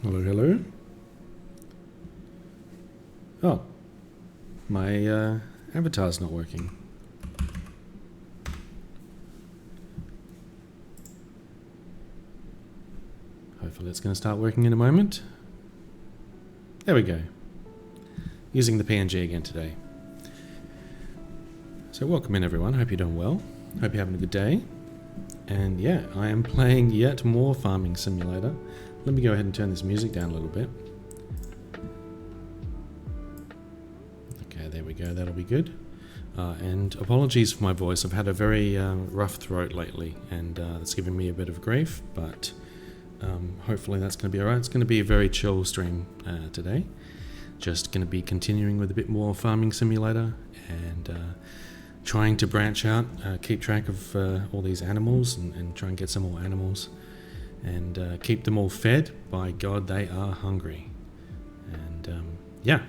Hello, hello. Oh, my avatar's not working. Hopefully it's going to start working in a moment. There we go. Using the PNG again today. So welcome in everyone, hope you're doing well. Hope you're having a good day. And yeah, I am playing yet more Farming Simulator. Let me go ahead and turn this music down a little bit. Okay, there we go, that'll be good. And apologies for my voice, I've had a very rough throat lately and it's giving me a bit of grief, but hopefully that's going to be alright. It's going to be a very chill stream today. Just going to be continuing with a bit more Farming Simulator and trying to branch out, keep track of all these animals and try and get some more animals and keep them all fed. By God, they are hungry. And yeah,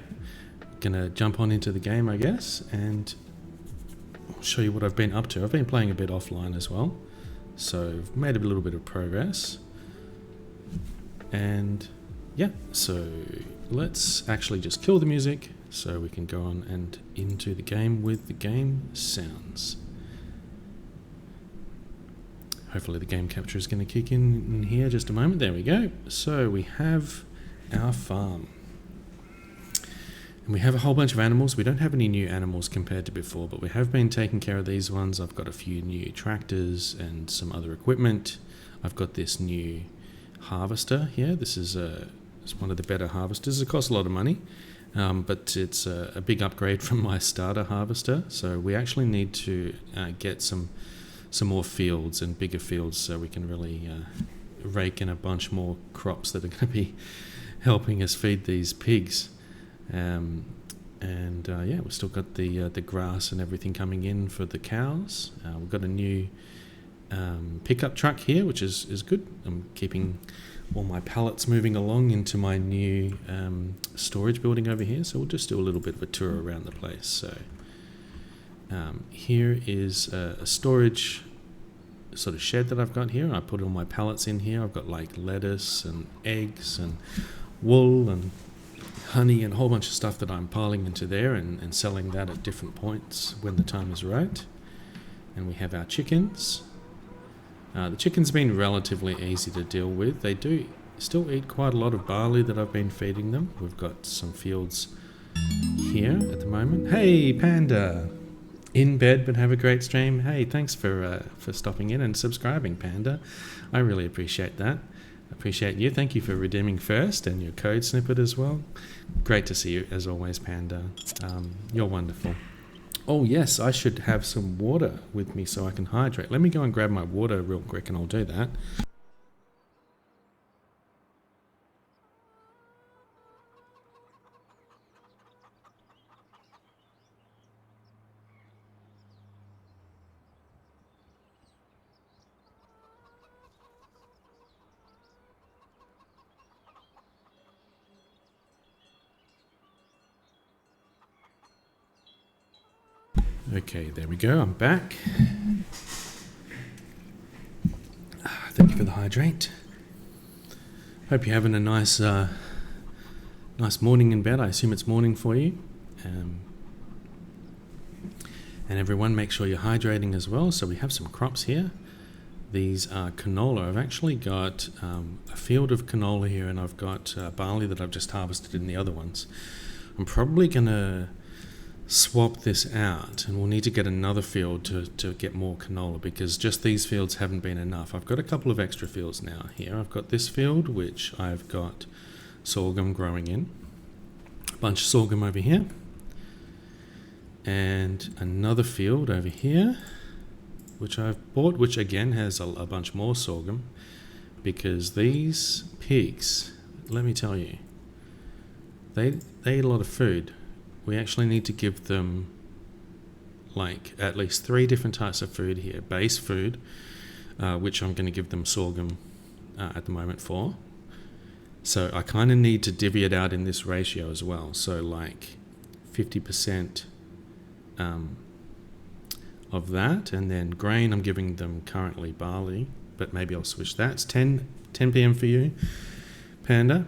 gonna jump on into the game, I guess, and I'll show you what I've been up to. I've been playing a bit offline as well, so I've made a little bit of progress. And yeah, so let's actually just kill the music so we can go on and into the game with the game sounds. Hopefully the game capture is going to kick in here just a moment. There we go. So we have our farm. And we have a whole bunch of animals. We don't have any new animals compared to before, but we have been taking care of these ones. I've got a few new tractors and some other equipment. I've got this new harvester here. This is it's one of the better harvesters. It costs a lot of money, but it's a big upgrade from my starter harvester. So we actually need to get some more fields and bigger fields so we can really rake in a bunch more crops that are going to be helping us feed these pigs. Yeah, we've still got the grass and everything coming in for the cows. We've got a new pickup truck here, which is good. I'm keeping all my pallets moving along into my new storage building over here, so we'll just do a little bit of a tour around the place. So here is a storage sort of shed that I've got here. I put all my pallets in here. I've got like lettuce and eggs and wool and honey and a whole bunch of stuff that I'm piling into there and selling that at different points when the time is right. And we have our chickens. The chickens have been relatively easy to deal with. They do still eat quite a lot of barley that I've been feeding them. We've got some fields here at the moment. Hey, Panda! In bed, but have a great stream. Hey, thanks for stopping in and subscribing, Panda. I really appreciate that. Appreciate you. Thank you for redeeming first and your code snippet as well. Great to see you as always, Panda. You're wonderful. Oh yes, I should have some water with me so I can hydrate. Let me go and grab my water real quick and I'll do that. Okay, there we go. I'm back. Thank you for the hydrate. Hope you're having a nice morning in bed. I assume it's morning for you. And everyone, make sure you're hydrating as well. So we have some crops here. These are canola. I've actually got a field of canola here, and I've got barley that I've just harvested in the other ones. I'm probably going to swap this out, and we'll need to get another field to get more canola because just these fields haven't been enough. I've got a couple of extra fields now here. I've got this field which I've got sorghum growing in, a bunch of sorghum over here, and another field over here which I've bought, which again has a bunch more sorghum because these pigs, let me tell you, they eat a lot of food. We actually need to give them like at least 3 different types of food here. Base food, which I'm going to give them sorghum at the moment for. So I kind of need to divvy it out in this ratio as well. So like 50% of that, and then grain I'm giving them currently barley, but maybe I'll switch that. It's 10 p.m. for you, Panda.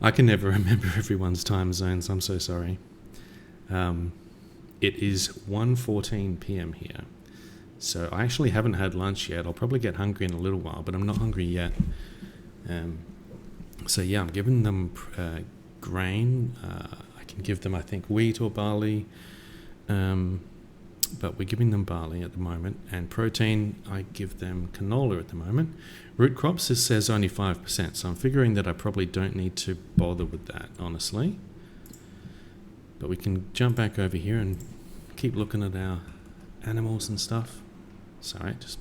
I can never remember everyone's time zones. I'm so sorry. It is 1:14 p.m. here. So I actually haven't had lunch yet. I'll probably get hungry in a little while, but I'm not hungry yet. So yeah, I'm giving them grain. I can give them, I think, wheat or barley. But we're giving them barley at the moment. And protein, I give them canola at the moment. Root crops, it says only 5%. So I'm figuring that I probably don't need to bother with that, honestly. But we can jump back over here and keep looking at our animals and stuff. Sorry, just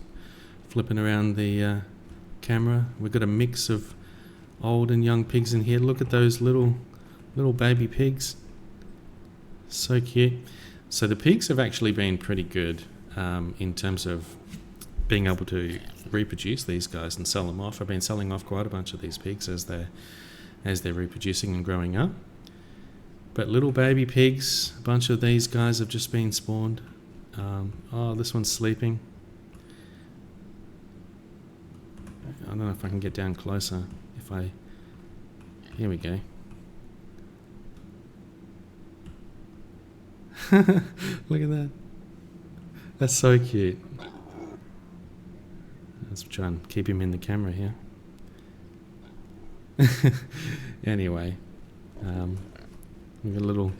flipping around the camera. We've got a mix of old and young pigs in here. Look at those little baby pigs. So cute. So the pigs have actually been pretty good in terms of being able to reproduce these guys and sell them off. I've been selling off quite a bunch of these pigs as they're reproducing and growing up. But little baby pigs, a bunch of these guys have just been spawned. Oh, this one's sleeping. I don't know if I can get down closer. Here we go. Look at that. That's so cute. Let's try and keep him in the camera here. Anyway, we've got a little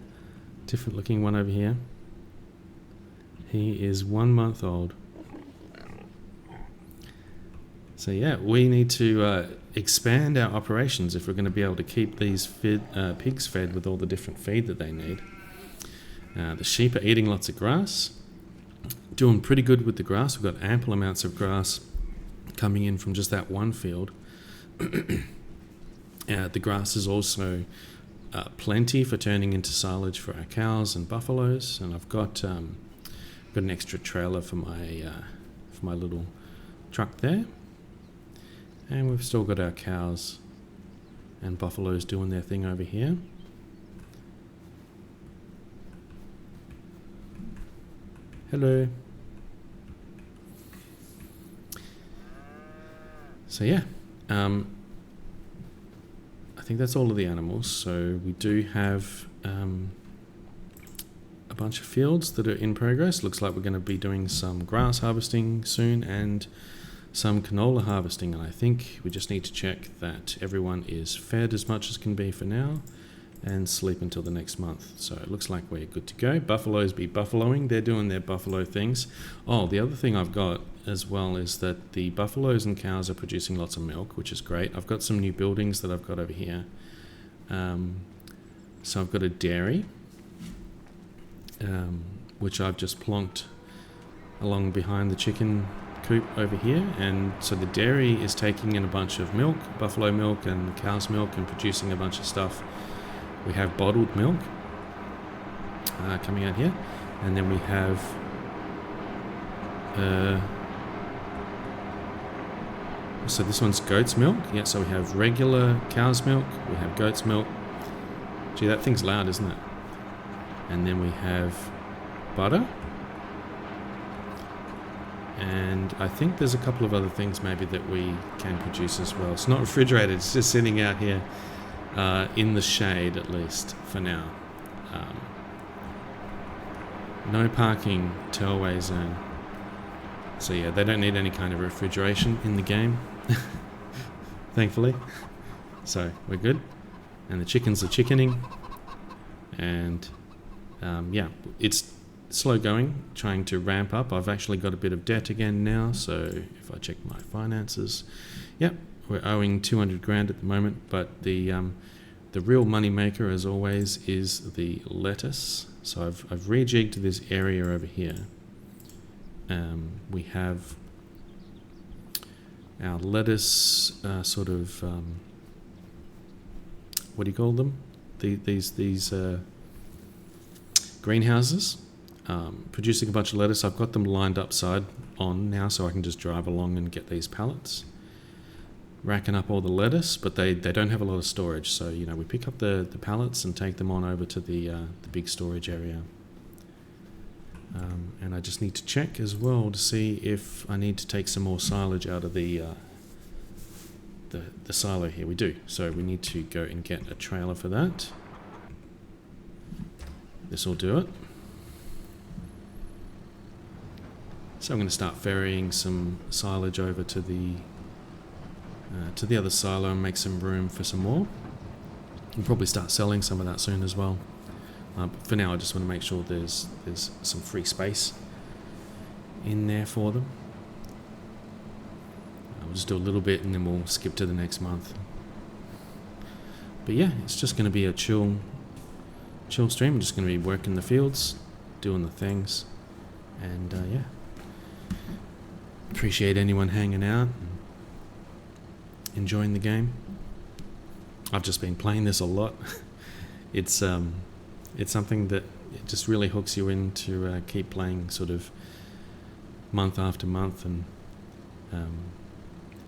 different looking one over here. He is 1 month old. So yeah, we need to expand our operations if we're going to be able to keep these pigs fed with all the different feed that they need. The sheep are eating lots of grass. Doing pretty good with the grass. We've got ample amounts of grass coming in from just that one field. The grass is also plenty for turning into silage for our cows and buffaloes. And I've got an extra trailer for my little truck there. And we've still got our cows and buffaloes doing their thing over here. Hello. So yeah, I think that's all of the animals. So we do have a bunch of fields that are in progress. Looks like we're going to be doing some grass harvesting soon and some canola harvesting. And I think we just need to check that everyone is fed as much as can be for now and sleep until the next month. So it looks like we're good to go. Buffaloes be buffaloing. They're doing their buffalo things. Oh, the other thing I've got as well is that the buffaloes and cows are producing lots of milk, which is great. I've got some new buildings that I've got over here. So I've got a dairy, which I've just plonked along behind the chicken coop over here. And so the dairy is taking in a bunch of milk, buffalo milk and cow's milk, and producing a bunch of stuff. We have bottled milk coming out here, and then we have so this one's goat's milk. Yeah, so we have regular cow's milk, we have goat's milk. Gee, that thing's loud, isn't it? And then we have butter, and I think there's a couple of other things maybe that we can produce as well. It's not refrigerated, it's just sitting out here in the shade, at least for now. No parking tollway zone. So yeah, they don't need any kind of refrigeration in the game, thankfully. So we're good. And the chickens are chickening. And yeah, it's slow going, trying to ramp up. I've actually got a bit of debt again now, so if I check my finances, yep, we're owing 200 grand at the moment, but the real money maker, as always, is the lettuce. So I've rejigged this area over here. We have our lettuce sort of what do you call them? These greenhouses, producing a bunch of lettuce. I've got them lined up side on now, so I can just drive along and get these pallets, racking up all the lettuce. But they don't have a lot of storage, so you know, we pick up the pallets and take them on over to the big storage area. And I just need to check as well to see if I need to take some more silage out of the the silo here. We do. So we need to go and get a trailer for that. This will do it. So I'm going to start ferrying some silage over to the other silo and make some room for some more. I'll probably start selling some of that soon as well. But for now, I just want to make sure there's some free space in there for them. We'll just do a little bit and then we'll skip to the next month. But yeah, it's just going to be a chill stream. I'm just going to be working the fields, doing the things, and yeah. Appreciate anyone hanging out and enjoying the game. I've just been playing this a lot. It's something that it just really hooks you in to keep playing sort of month after month, and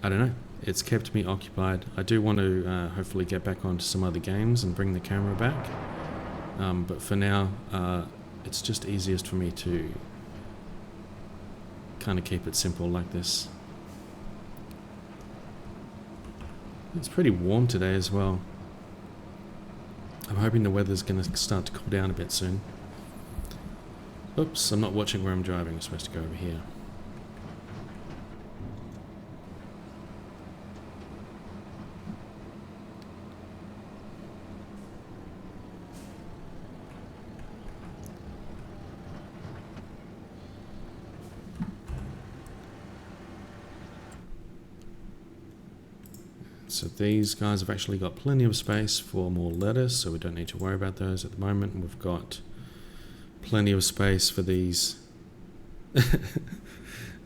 I don't know, it's kept me occupied. I do want to hopefully get back onto some other games and bring the camera back, but for now it's just easiest for me to kind of keep it simple like this. It's pretty warm today as well. I'm hoping the weather's going to start to cool down a bit soon. Oops, I'm not watching where I'm driving. I'm supposed to go over here. So these guys have actually got plenty of space for more lettuce, so we don't need to worry about those at the moment. We've got plenty of space for these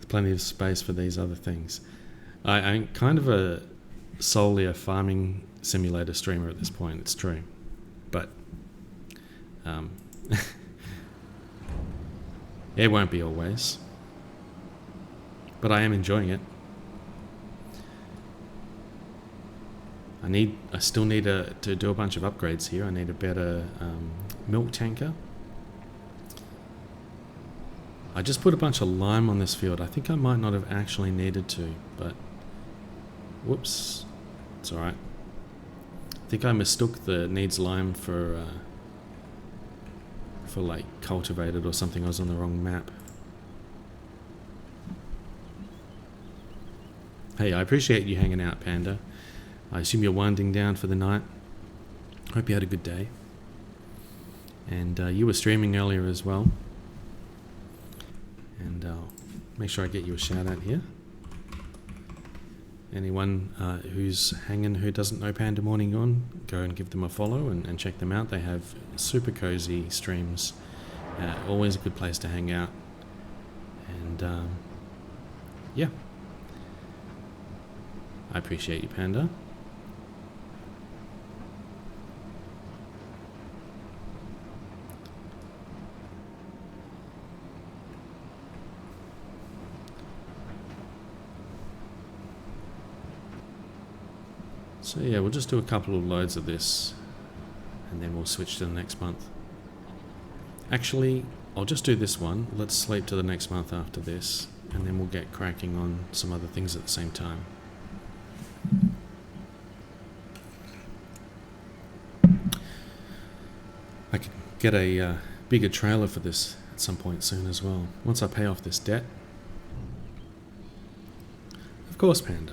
plenty of space for these other things. I'm kind of solely a farming simulator streamer at this point, it's true, but it won't be always, but I am enjoying it. I still need to do a bunch of upgrades here. I need a better milk tanker. I just put a bunch of lime on this field. I think I might not have actually needed to, but whoops, it's alright. I think I mistook the needs lime for like cultivated or something. I was on the wrong map. Hey, I appreciate you hanging out, Panda. I assume you're winding down for the night. Hope you had a good day. And you were streaming earlier as well. And I'll make sure I get you a shout out here. Anyone who's hanging who doesn't know Panda Morning Yawn, go and give them a follow and check them out. They have super cozy streams. Always a good place to hang out. And yeah. I appreciate you, Panda. So yeah, we'll just do a couple of loads of this and then we'll switch to the next month. Actually, I'll just do this one. Let's sleep to the next month after this and then we'll get cracking on some other things at the same time. I can get a bigger trailer for this at some point soon as well, once I pay off this debt. Of course, Panda.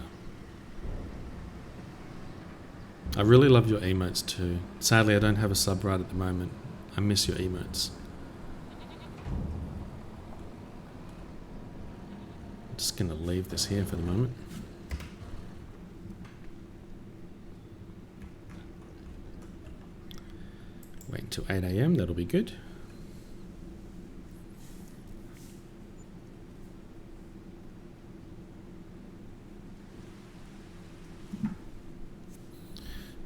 I really love your emotes too. Sadly, I don't have a sub right at the moment. I miss your emotes. I'm just going to leave this here for the moment. Wait until 8 AM, that'll be good.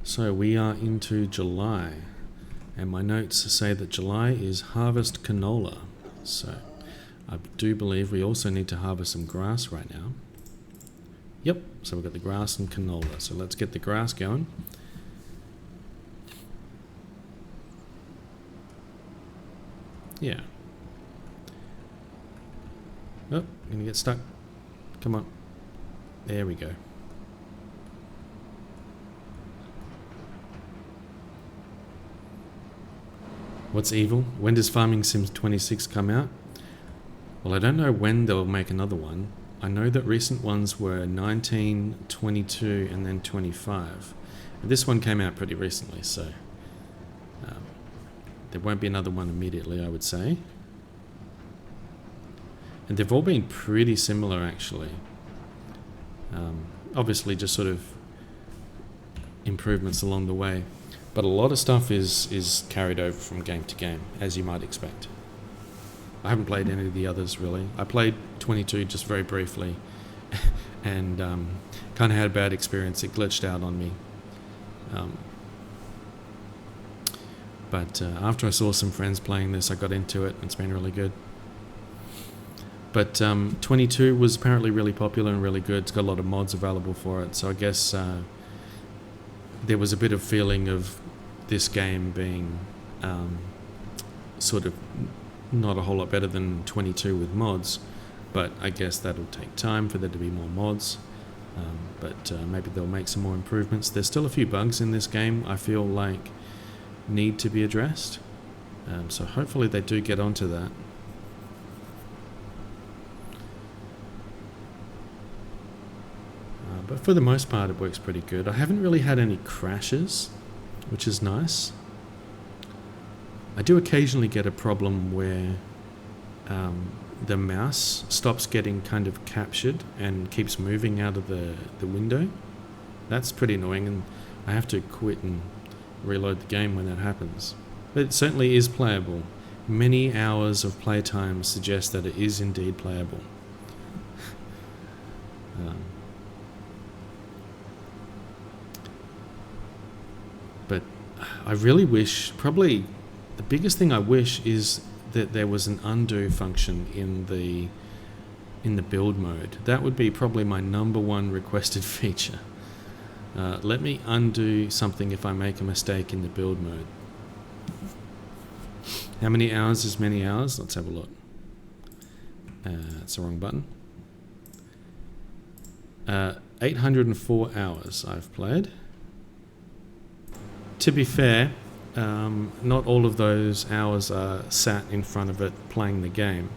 So we are into July, and my notes say that July is harvest canola. So I do believe we also need to harvest some grass right now. Yep, so we've got the grass and canola. So let's get the grass going. Yeah. Oh, I'm gonna get stuck. Come on. There we go. What's evil? When does Farming Sim 26 come out? Well, I don't know when they'll make another one. I know that recent ones were 19, 22, and then 25. And this one came out pretty recently, so there won't be another one immediately, I would say. And they've all been pretty similar, actually. Obviously, just sort of improvements along the way. But a lot of stuff is carried over from game to game, as you might expect. I haven't played any of the others, really. I played 22 just very briefly, and kind of had a bad experience. It glitched out on me. But after I saw some friends playing this, I got into it, and it's been really good. But 22 was apparently really popular and really good. It's got a lot of mods available for it, so I guess there was a bit of feeling of this game being sort of not a whole lot better than 22 with mods, but I guess that'll take time for there to be more mods. But maybe they'll make some more improvements. There's still a few bugs in this game I feel like need to be addressed, so hopefully they do get onto that. But for the most part it works pretty good. I haven't really had any crashes, which is nice. I do occasionally get a problem where the mouse stops getting kind of captured and keeps moving out of the window. That's pretty annoying, and I have to quit and reload the game when that happens. But it certainly is playable. Many hours of playtime suggest that it is indeed playable. But I really wish, probably the biggest thing I wish is that there was an undo function in the build mode. That would be probably my number one requested feature. Let me undo something if I make a mistake in the build mode. How many hours is many hours? Let's have a look. That's the wrong button. 804 hours I've played. To be fair, not all of those hours are sat in front of it playing the game.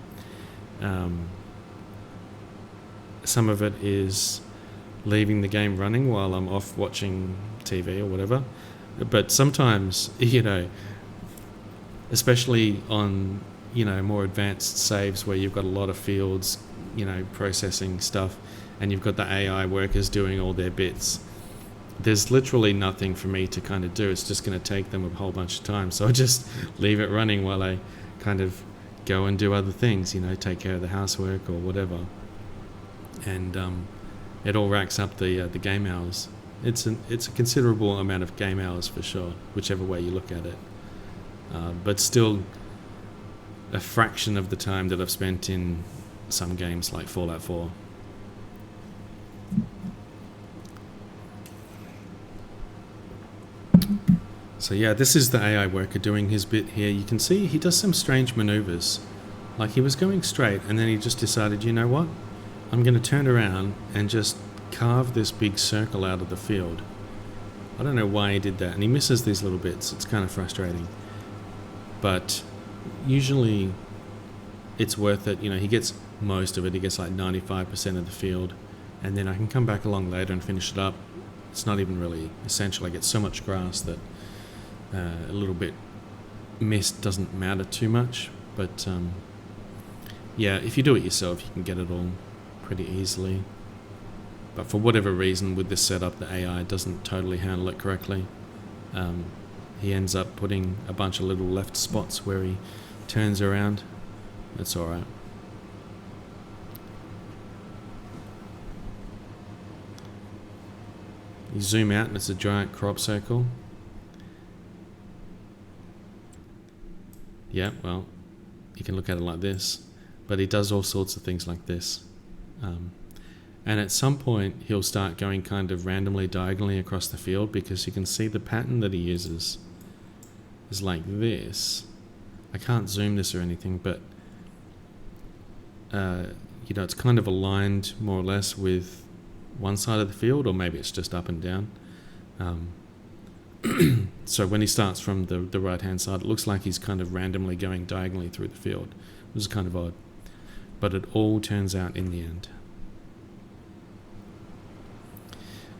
Some of it is leaving the game running while I'm off watching TV or whatever. But sometimes, especially on, more advanced saves where you've got a lot of fields, processing stuff, and you've got the AI workers doing all their bits, there's literally nothing for me to kind of do. It's just going to take them a whole bunch of time. So I just leave it running while I kind of go and do other things, take care of the housework or whatever. And it all racks up the game hours. It's a considerable amount of game hours for sure, whichever way you look at it. But still a fraction of the time that I've spent in some games like Fallout 4. So yeah, this is the AI worker doing his bit here. You can see he does some strange maneuvers. Like he was going straight and then he just decided, you know what? I'm going to turn around and just carve this big circle out of the field. I don't know why he did that. And he misses these little bits. It's kind of frustrating. But usually it's worth it. He gets most of it. He gets like 95% of the field. And then I can come back along later and finish it up. It's not even really essential. I get so much grass that a little bit missed doesn't matter too much. But yeah, if you do it yourself, you can get it all pretty easily. But for whatever reason with this setup, the AI doesn't totally handle it correctly. He ends up putting a bunch of little left spots where he turns around. That's alright. You zoom out and it's a giant crop circle. Yeah, well, you can look at it like this. But he does all sorts of things like this. And at some point he'll start going kind of randomly diagonally across the field, because you can see the pattern that he uses is like this. I can't zoom this or anything, but it's kind of aligned more or less with one side of the field, or maybe it's just up and down. So when he starts from the right hand side, it looks like he's kind of randomly going diagonally through the field, which is kind of odd, but it all turns out in the end.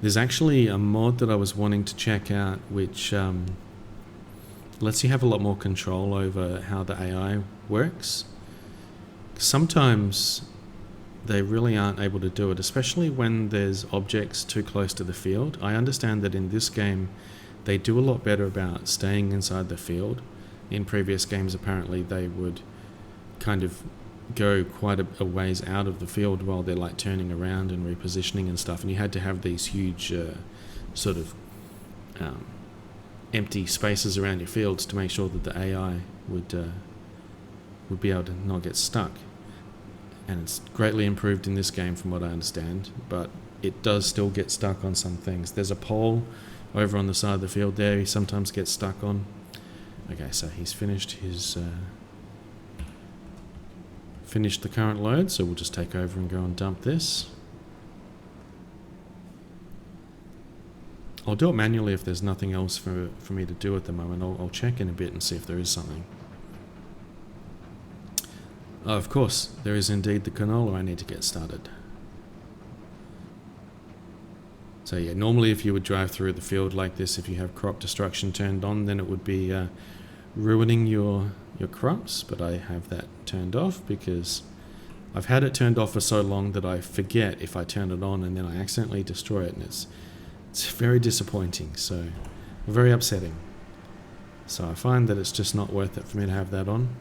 There's actually a mod that I was wanting to check out which lets you have a lot more control over how the AI works. Sometimes they really aren't able to do it, especially when there's objects too close to the field. I understand that in this game they do a lot better about staying inside the field. In previous games apparently they would kind of go quite a ways out of the field while they're like turning around and repositioning and stuff, and you had to have these huge sort of empty spaces around your fields to make sure that the AI would be able to not get stuck. And it's greatly improved in this game from what I understand, but it does still get stuck on some things. There's a pole over on the side of the field there he sometimes gets stuck on. Okay, so he's finished his finished the current load, so we'll just take over and go and dump this. I'll do it manually if there's nothing else for me to do at the moment. I'll check in a bit and see if there is something. Oh, of course, there is indeed the canola I need to get started. So yeah, normally if you would drive through the field like this, if you have crop destruction turned on, then it would be ruining your crops, but I have that turned off because I've had it turned off for so long that I forget if I turn it on and then I accidentally destroy it, and it's very disappointing, so very upsetting. So I find that it's just not worth it for me to have that on.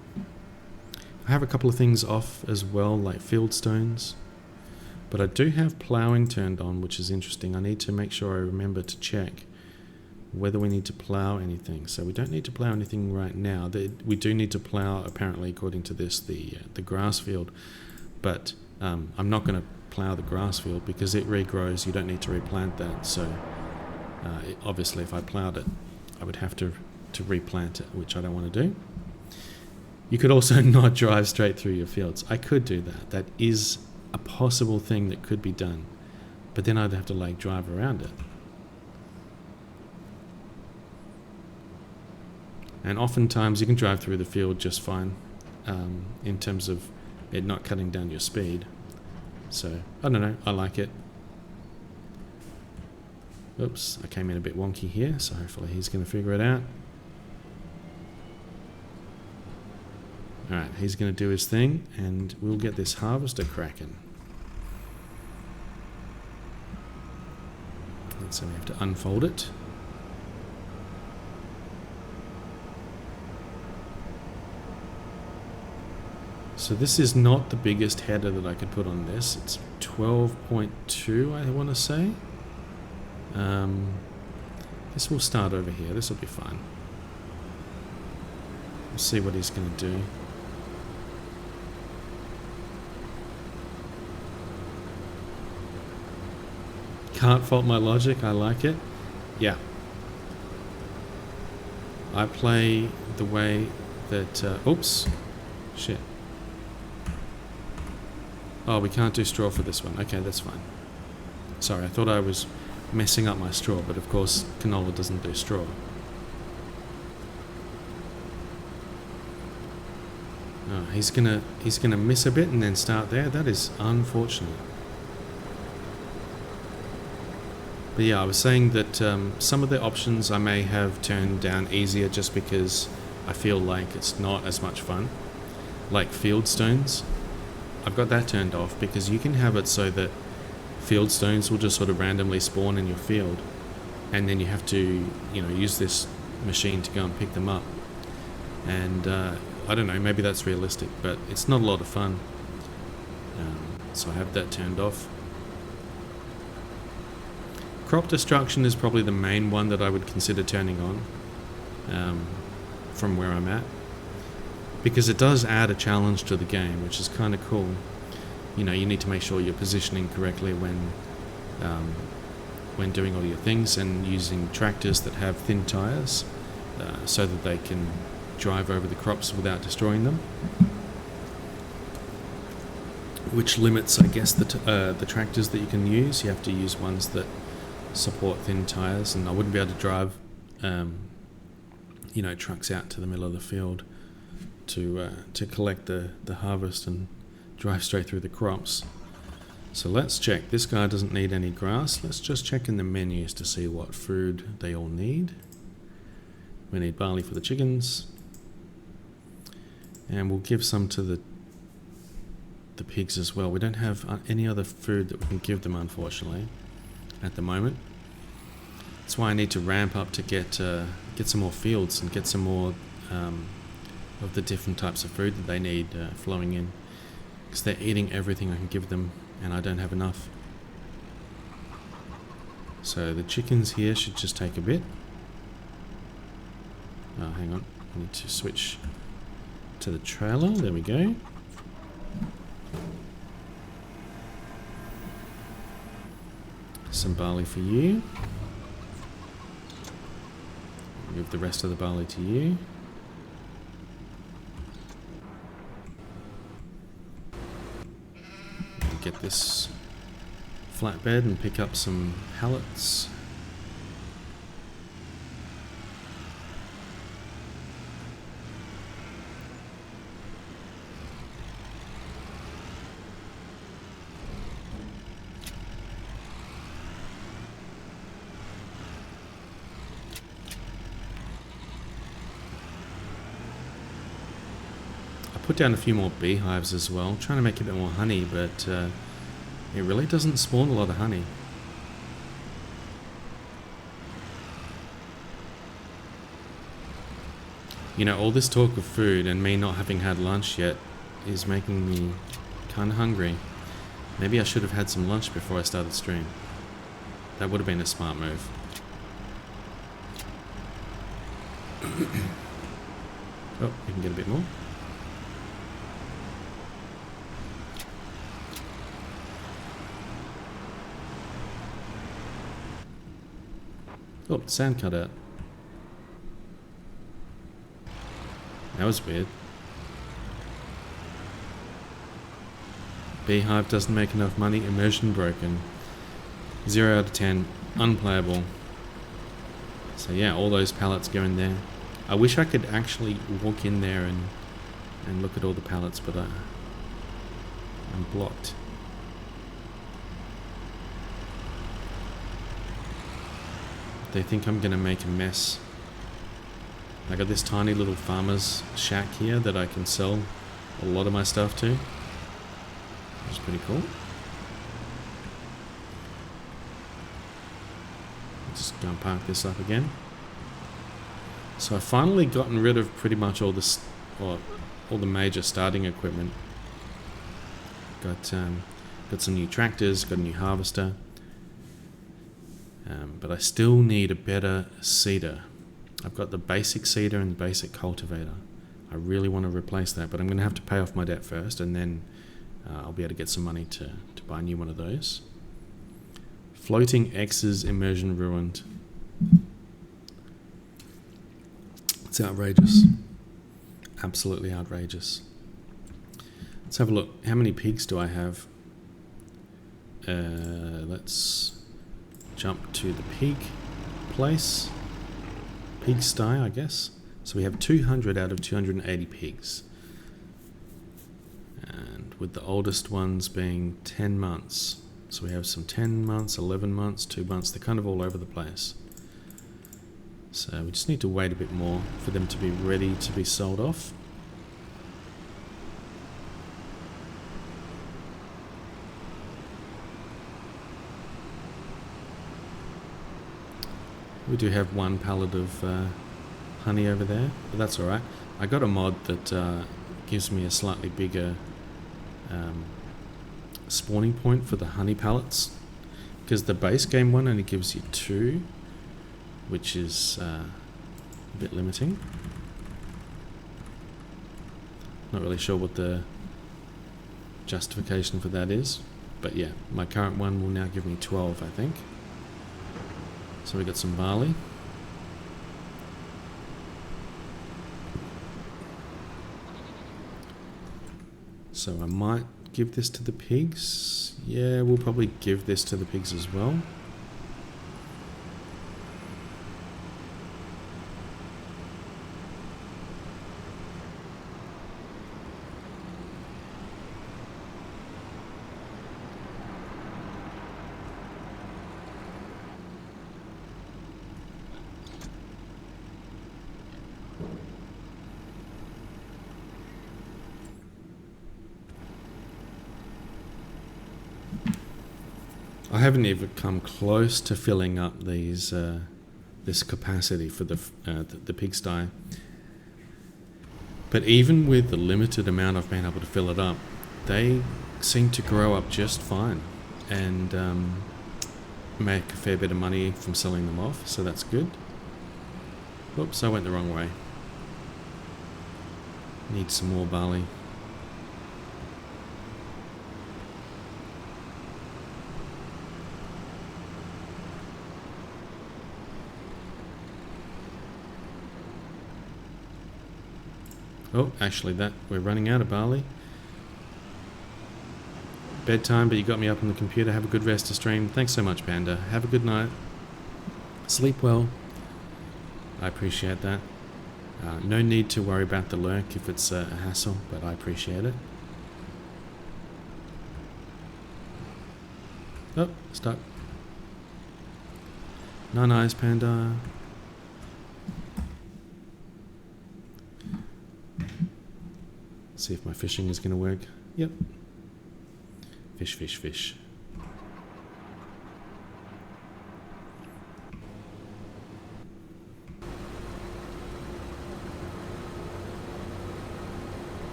I have a couple of things off as well, like field stones, but I do have ploughing turned on, which is interesting. I need to make sure I remember to check whether we need to plough anything. So we don't need to plough anything right now. We do need to plough, apparently, according to this, the grass field, but I'm not going to plough the grass field because it regrows. You don't need to replant that, so obviously if I ploughed it I would have to replant it, which I don't want to do. You could also not drive straight through your fields. I could do that. That is a possible thing that could be done, but then I'd have to like drive around it. And oftentimes you can drive through the field just fine in terms of it not cutting down your speed. So, I don't know, I like it. Oops, I came in a bit wonky here, so hopefully he's going to figure it out. Alright, he's going to do his thing, and we'll get this harvester cracking. And so we have to unfold it. So this is not the biggest header that I could put on this. It's 12.2, I want to say. I guess we'll start over here. This will be fine. We'll see what he's going to do. Can't fault my logic. I like it. Yeah. I play the way that... oops. Shit. Oh, we can't do straw for this one. Okay, that's fine. Sorry, I thought I was messing up my straw, but of course canola doesn't do straw. Oh, he's gonna miss a bit and then start there. That is unfortunate. But yeah, I was saying that some of the options I may have turned down easier just because I feel like it's not as much fun. Like field stones. I've got that turned off because you can have it so that field stones will just sort of randomly spawn in your field, and then you have to, use this machine to go and pick them up. And I don't know, maybe that's realistic, but it's not a lot of fun. So I have that turned off. Crop destruction is probably the main one that I would consider turning on from where I'm at, because it does add a challenge to the game, which is kind of cool. You need to make sure you're positioning correctly when doing all your things, and using tractors that have thin tires so that they can drive over the crops without destroying them, which limits, I guess, the tractors that you can use. You have to use ones that support thin tires, and I wouldn't be able to drive you know, trucks out to the middle of the field to collect the harvest and drive straight through the crops. So let's check. This guy doesn't need any grass. Let's just check in the menus to see what food they all need. We need barley for the chickens. And we'll give some to the pigs as well. We don't have any other food that we can give them, unfortunately, at the moment. That's why I need to ramp up to get some more fields and get some more of the different types of food that they need flowing in, because they're eating everything I can give them and I don't have enough. So the chickens here should just take a bit. Oh, hang on, I need to switch to the trailer. There we go. Some barley for you. Give the rest of the barley to you. Get this flatbed and pick up some pallets. Put down a few more beehives as well, trying to make a bit more honey, but it really doesn't spawn a lot of honey. You know, all this talk of food and me not having had lunch yet is making me kind of hungry. Maybe I should have had some lunch before I started stream. That would have been a smart move. Oh, we can get a bit more. Oh, sand cut out. That was weird. Beehive doesn't make enough money. Immersion broken. 0 out of 10. Unplayable. So yeah, all those pallets go in there. I wish I could actually walk in there and look at all the pallets, but I'm blocked. They think I'm gonna make a mess. I got this tiny little farmer's shack here that I can sell a lot of my stuff to, which is pretty cool. Just go and park this up again. So I've finally gotten rid of pretty much all this, or all the major starting equipment. Got some new tractors, got a new harvester. But I still need a better seeder. I've got the basic seeder and the basic cultivator. I really want to replace that, but I'm going to have to pay off my debt first, and then I'll be able to get some money to buy a new one of those. Floating X's immersion ruined. It's outrageous. Absolutely outrageous. Let's have a look. How many pigs do I have? Let's jump to the pig place. Pigsty, I guess. So we have 200 out of 280 pigs. And with the oldest ones being 10 months. So we have some 10 months, 11 months, 2 months. They're kind of all over the place. So we just need to wait a bit more for them to be ready to be sold off. We do have one pallet of honey over there, but that's alright. I got a mod that gives me a slightly bigger spawning point for the honey pallets, because the base game one only gives you 2, which is a bit limiting. Not really sure what the justification for that is, but yeah, my current one will now give me 12, I think. So we got some barley. So I might give this to the pigs. Yeah, we'll probably give this to the pigs as well. I haven't even come close to filling up these this capacity for the pigsty. But even with the limited amount I've been able to fill it up, they seem to grow up just fine and make a fair bit of money from selling them off, so that's good. Whoops, I went the wrong way. Need some more barley. Oh, actually we're running out of barley. Bedtime, but you got me up on the computer. Have a good rest of stream. Thanks so much, Panda. Have a good night. Sleep well. I appreciate that. No need to worry about the lurk if it's a hassle, but I appreciate it. Oh, stuck. Nice, Panda. See if my fishing is going to work. Yep. Fish, fish, fish.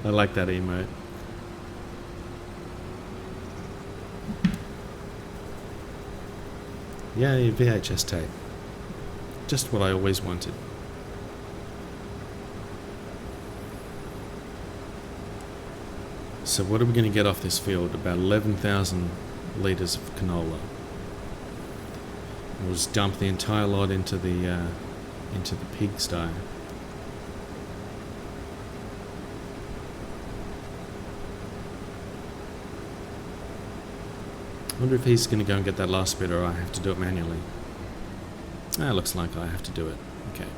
I like that emote. Yay, VHS tape. Just what I always wanted. So what are we going to get off this field? About 11,000 litres of canola. We'll just dump the entire lot into the pigsty. I wonder if he's going to go and get that last bit, or I have to do it manually. Looks like I have to do it. Okay.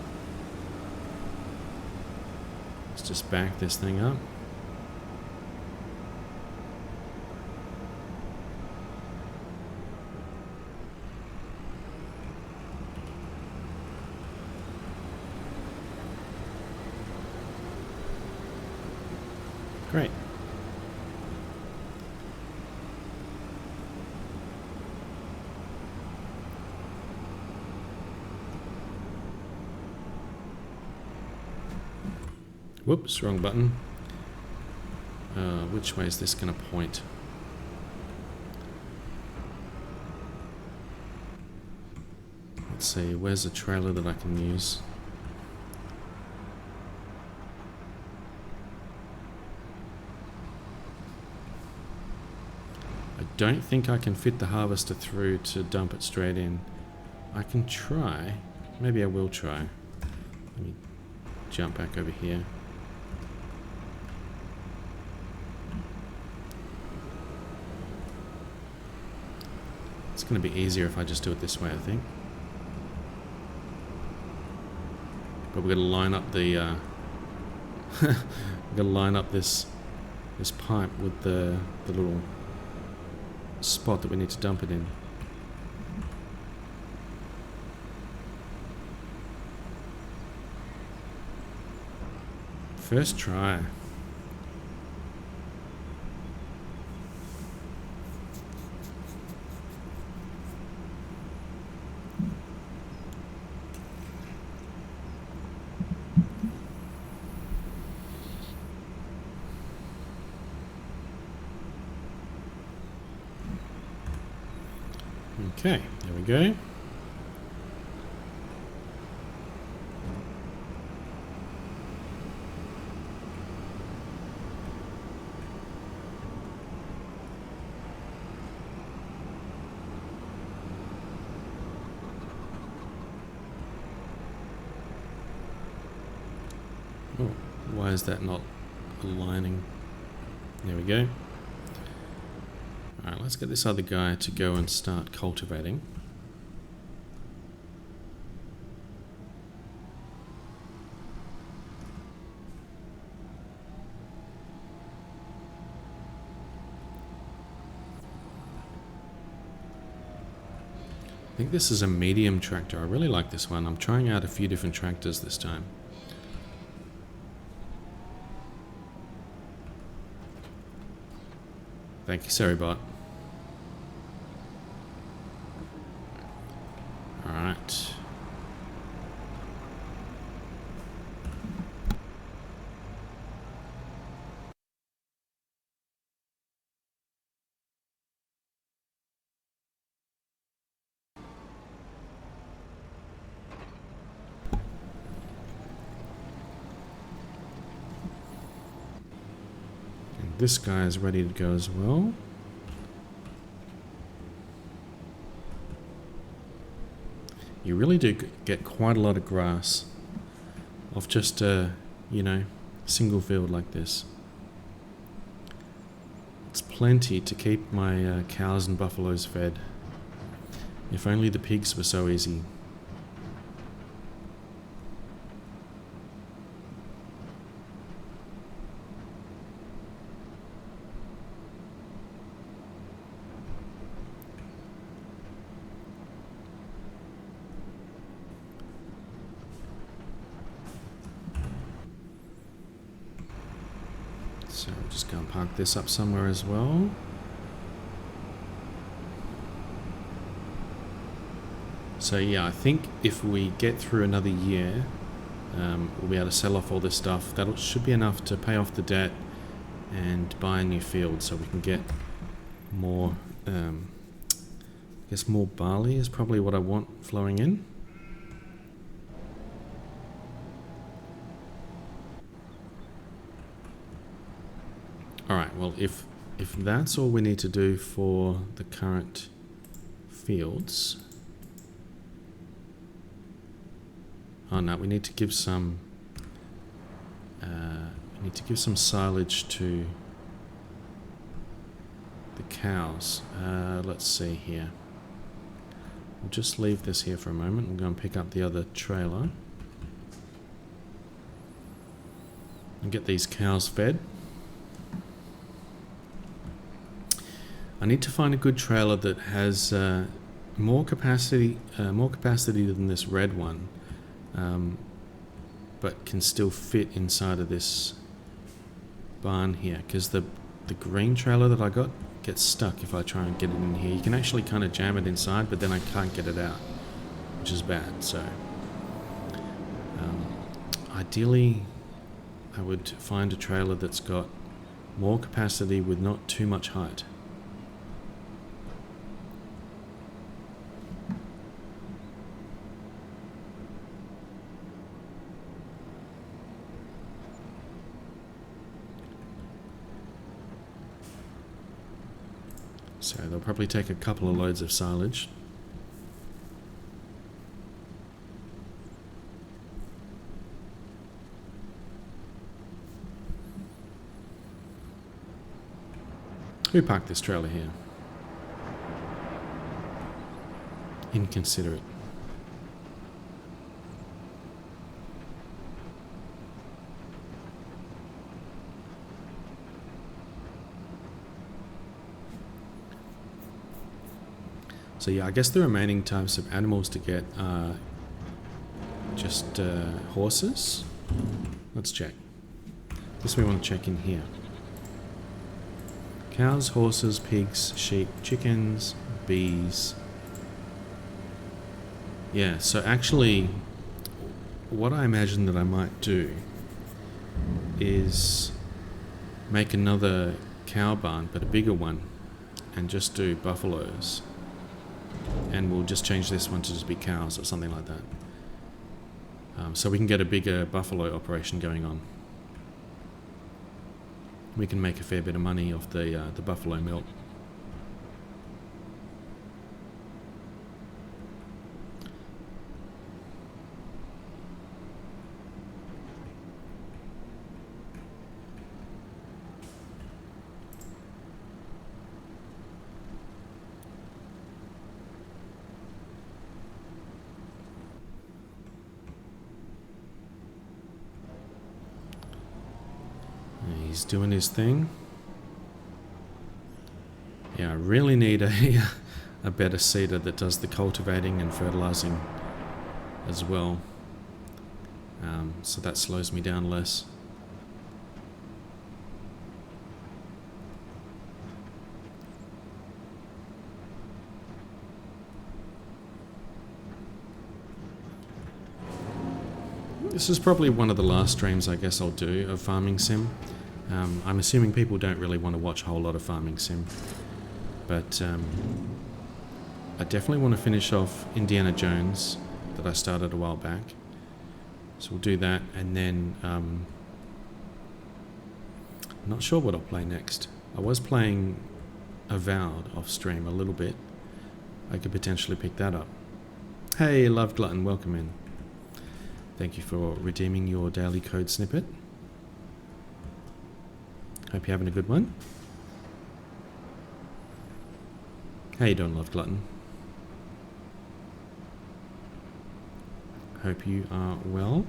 Let's just back this thing up. Great. Whoops, wrong button. Which way is this going to point? Let's see, where's a trailer that I can use? I don't think I can fit the harvester through to dump it straight in. I can try. Maybe I will try. Let me jump back over here. It's going to be easier if I just do it this way, I think. But we're going to line up the we're going to line up this pipe with the little spot that we need to dump it in. First try. Okay, there we go. Oh, why is that not aligning? There we go. Alright, let's get this other guy to go and start cultivating. I think this is a medium tractor. I really like this one. I'm trying out a few different tractors this time. Thank you, Seribot. Alright. And this guy is ready to go as well. You really do get quite a lot of grass off just a, you know, single field like this. It's plenty to keep my cows and buffaloes fed. If only the pigs were so easy. So I'm just going to park this up somewhere as well. So yeah, I think if we get through another year, we'll be able to sell off all this stuff. That should be enough to pay off the debt and buy a new field, so we can get more. I guess more barley is probably what I want flowing in. Alright, well if that's all we need to do for the current fields. Oh no, we need to give some silage to the cows. Let's see here. We'll just leave this here for a moment. We'll go and pick up the other trailer and get these cows fed. I need to find a good trailer that has more capacity than this red one, but can still fit inside of this barn here. Because the green trailer that I got gets stuck if I try and get it in here. You can actually kind of jam it inside, but then I can't get it out, which is bad. So ideally, I would find a trailer that's got more capacity with not too much height. So they'll probably take a couple of loads of silage. Who parked this trailer here? Inconsiderate. So yeah, I guess the remaining types of animals to get are just horses. Let's check. This we want to check in here. Cows, horses, pigs, sheep, chickens, bees. Yeah, so actually what I imagine that I might do is make another cow barn, but a bigger one, and just do buffaloes. And we'll just change this one to just be cows or something like that. So we can get a bigger buffalo operation going on. We can make a fair bit of money off the buffalo milk. He's doing his thing. Yeah, I really need a better seeder that does the cultivating and fertilizing as well. So that slows me down less. This is probably one of the last streams I guess I'll do of Farming Sim. I'm assuming people don't really want to watch a whole lot of Farming Sim, but I definitely want to finish off Indiana Jones that I started a while back. So we'll do that, and then I'm not sure what I'll play next. I was playing Avowed off stream a little bit. I could potentially pick that up. Hey, Love Glutton, welcome in. Thank you for redeeming your daily code snippet. Hope you're having a good one. How you doing, Love Glutton? Hope you are well.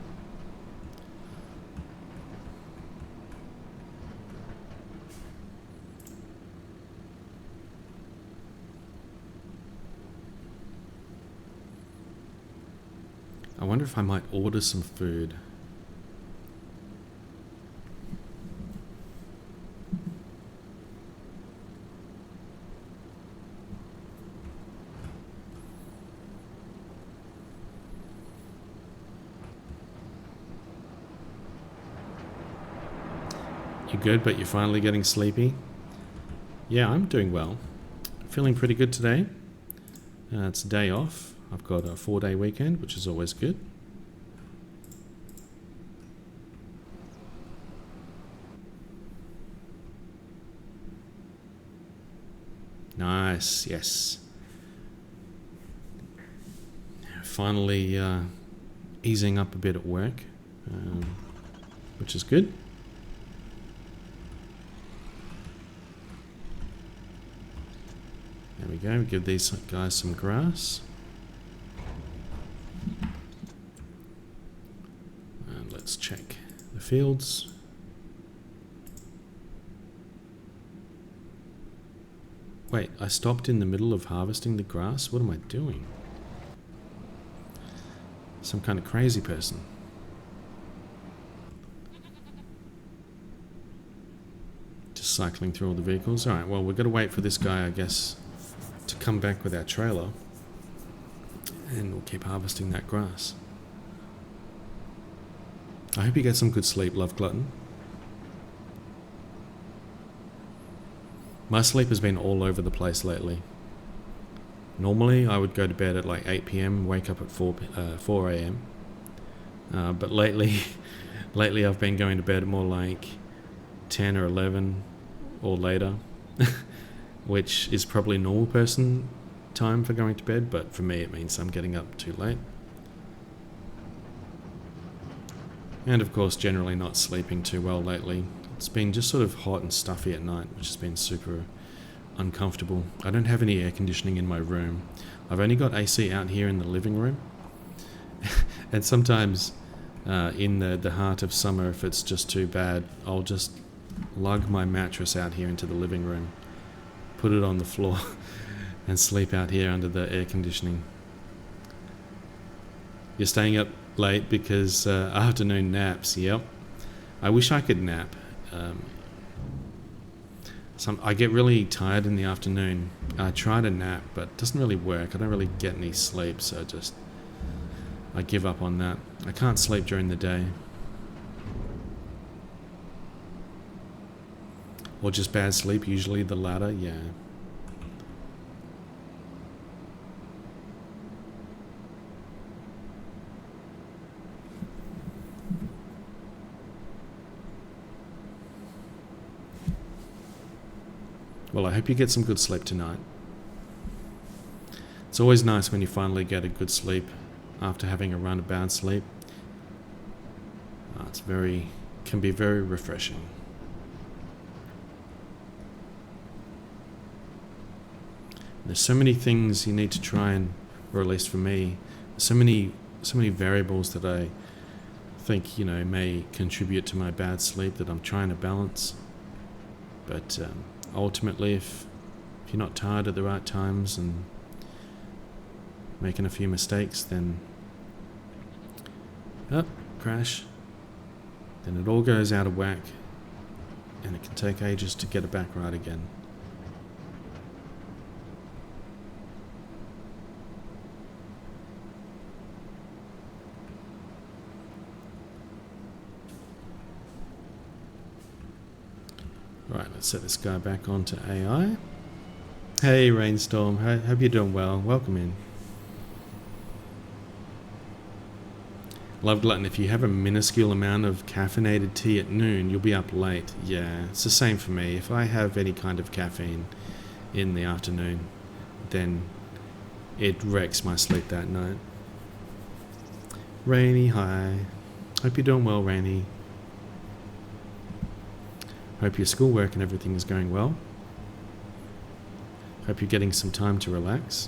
I wonder if I might order some food. You're good, but you're finally getting sleepy? Yeah, I'm doing well. Feeling pretty good today. It's a day off. I've got a 4-day weekend, which is always good. Nice, yes. Finally easing up a bit at work, which is good. There we go, give these guys some grass. And let's check the fields. Wait, I stopped in the middle of harvesting the grass? What am I doing? Some kind of crazy person. Just cycling through all the vehicles. Alright, well, we've got to wait for this guy, I guess, to come back with our trailer. And we'll keep harvesting that grass. I hope you get some good sleep, Love Glutton. My sleep has been all over the place lately. Normally, I would go to bed at like 8 p.m, wake up at 4 a.m. But lately I've been going to bed more like 10 or 11 or later, which is probably normal person time for going to bed, but for me it means I'm getting up too late. And of course, generally not sleeping too well lately. It's been just sort of hot and stuffy at night, which has been super uncomfortable. I don't have any air conditioning in my room. I've only got AC out here in the living room. And sometimes in the heart of summer, if it's just too bad, I'll just lug my mattress out here into the living room, put it on the floor, and sleep out here under the air conditioning. You're staying up late because afternoon naps, yep. I wish I could nap. I get really tired in the afternoon. I try to nap, but it doesn't really work. I don't really get any sleep, so I give up on that. I can't sleep during the day. Or just bad sleep, usually the latter, yeah. Well, I hope you get some good sleep tonight. It's always nice when you finally get a good sleep after having a run of bad sleep. Can be very refreshing. There's so many things you need to try and, or at least for me, so many variables that I think, may contribute to my bad sleep that I'm trying to balance. But ultimately, if you're not tired at the right times and making a few mistakes, then crash. Then it all goes out of whack, and it can take ages to get it back right again. Right, let's set this guy back onto AI. Hey Rainstorm, hope you're doing well. Welcome in. Love Glutton, if you have a minuscule amount of caffeinated tea at noon, you'll be up late. Yeah, it's the same for me. If I have any kind of caffeine in the afternoon, then it wrecks my sleep that night. Rainy, hi. Hope you're doing well, Rainy. Hope your schoolwork and everything is going well. Hope you're getting some time to relax.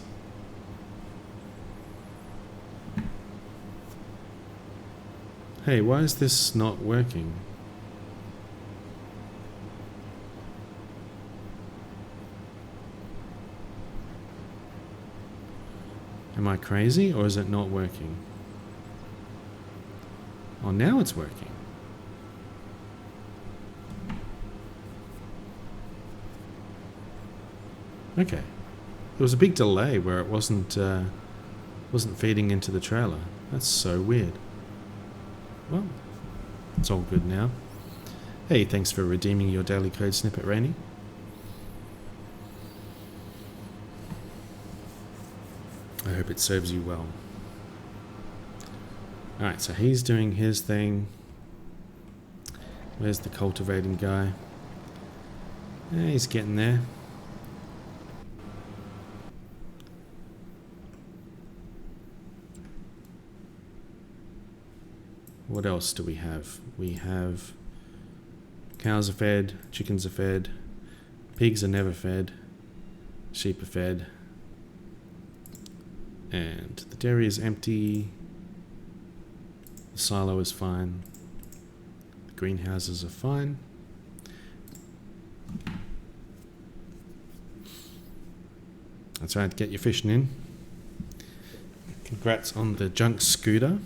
Hey, why is this not working? Am I crazy or is it not working? Oh, now it's working. Okay. There was a big delay where it wasn't feeding into the trailer. That's so weird. Well, it's all good now. Hey, thanks for redeeming your daily code snippet, Rainy. I hope it serves you well. Alright, so he's doing his thing. Where's the cultivating guy? Yeah, he's getting there. What else do we have? We have cows are fed, chickens are fed, pigs are never fed, sheep are fed, and the dairy is empty, the silo is fine, the greenhouses are fine. That's right, get your fishing in. Congrats on the junk scooter.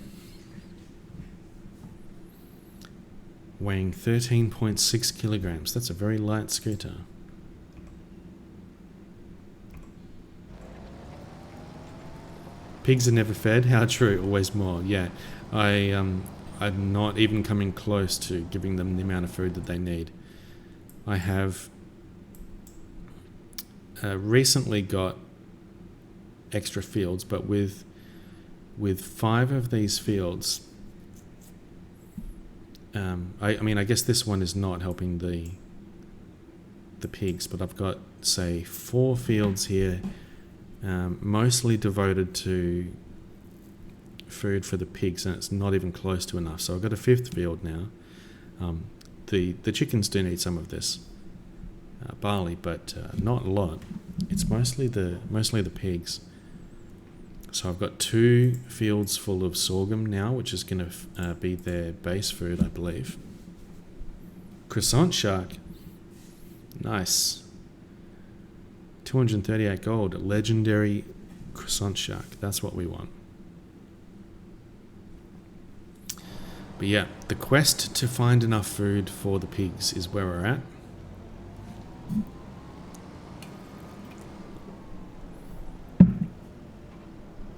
Weighing 13.6 kilograms. That's a very light scooter. Pigs are never fed. How true. Always more. Yeah. I'm not even coming close to giving them the amount of food that they need. I have recently got extra fields, but with 5 of these fields, I mean, I guess this one is not helping the pigs, but I've got, say, 4 fields here, mostly devoted to food for the pigs, and it's not even close to enough. So I've got a 5th field now. The chickens do need some of this barley, but not a lot. It's mostly the pigs. So I've got 2 fields full of sorghum now, which is going to be their base food, I believe. Croissant shark. Nice. 238 gold. Legendary croissant shark. That's what we want. But yeah, the quest to find enough food for the pigs is where we're at.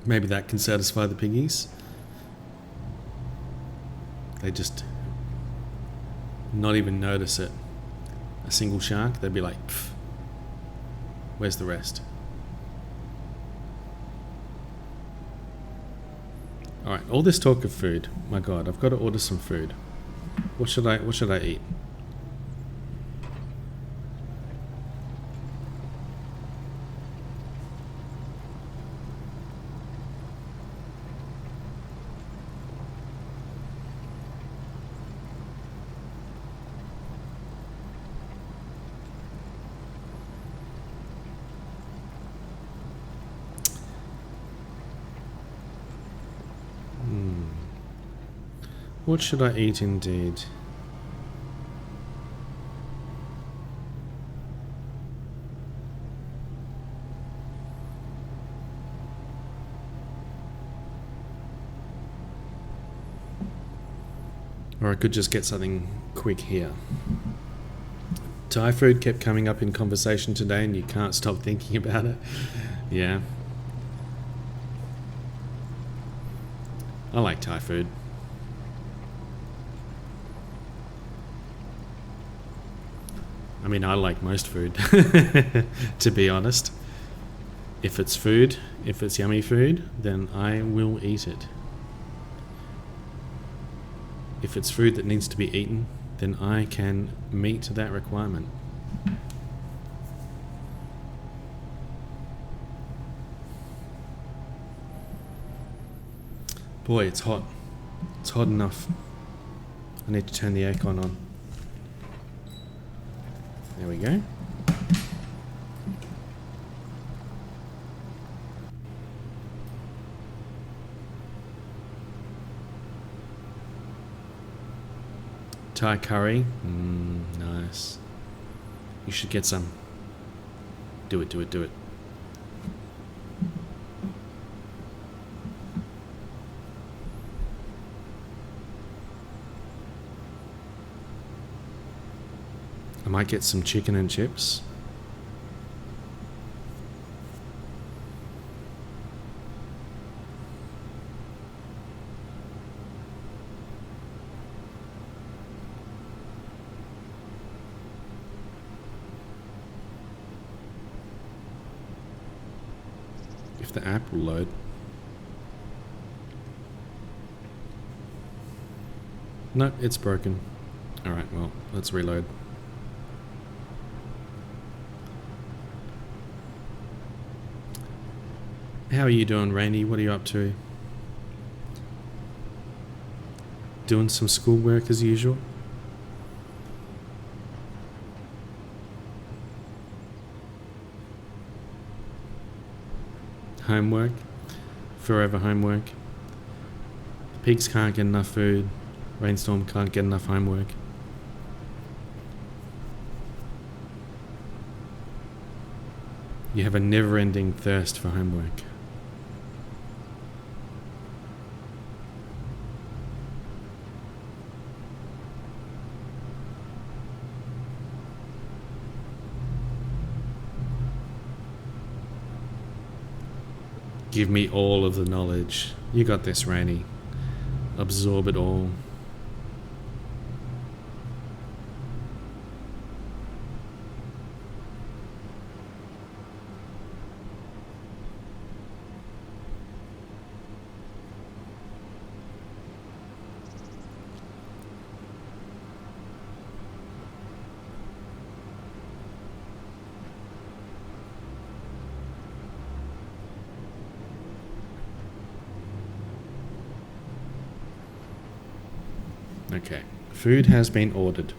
Maybe that can satisfy the piggies. They just not even notice it. A single shark, they'd be like, pff, where's the rest? Alright, all this talk of food. My god, I've got to order some food. What should I eat? What should I eat indeed? Or I could just get something quick here. Thai food kept coming up in conversation today and you can't stop thinking about it. Yeah. I like Thai food. mean, I like most food, to be honest. If it's food, if it's yummy food, then I will eat it. If it's food that needs to be eaten, then I can meet that requirement. Boy, it's hot. It's hot enough. I need to turn the aircon on. There we go. Thai curry. Nice. You should get some. Do it, do it, do it. I might get some chicken and chips. If the app will load. No, it's broken. Alright, well, let's reload. How are you doing, Randy? What are you up to? Doing some schoolwork as usual? Homework? Forever homework? Pigs can't get enough food. Rainstorm can't get enough homework. You have a never-ending thirst for homework. Give me all of the knowledge. You got this, Rainy. Absorb it all. Okay, food has been ordered.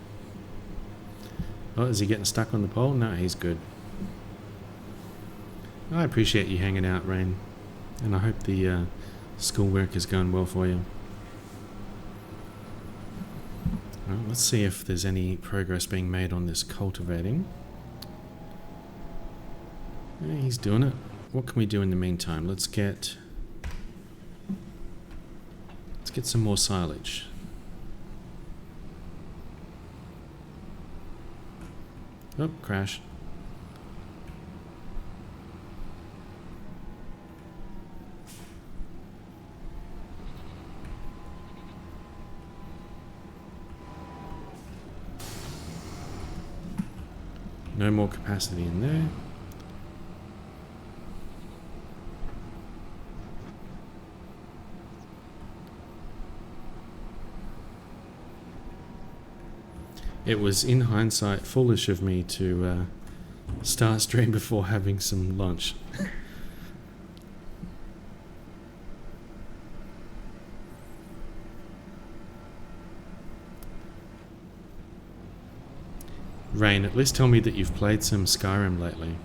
Oh, is he getting stuck on the pole? No, he's good. I appreciate you hanging out, Rain. And I hope the schoolwork is going well for you. Well, let's see if there's any progress being made on this cultivating. Yeah, he's doing it. What can we do in the meantime? Let's get some more silage. Oh, crash. No more capacity in there. It was, in hindsight, foolish of me to start stream before having some lunch. Rain, at least tell me that you've played some Skyrim lately.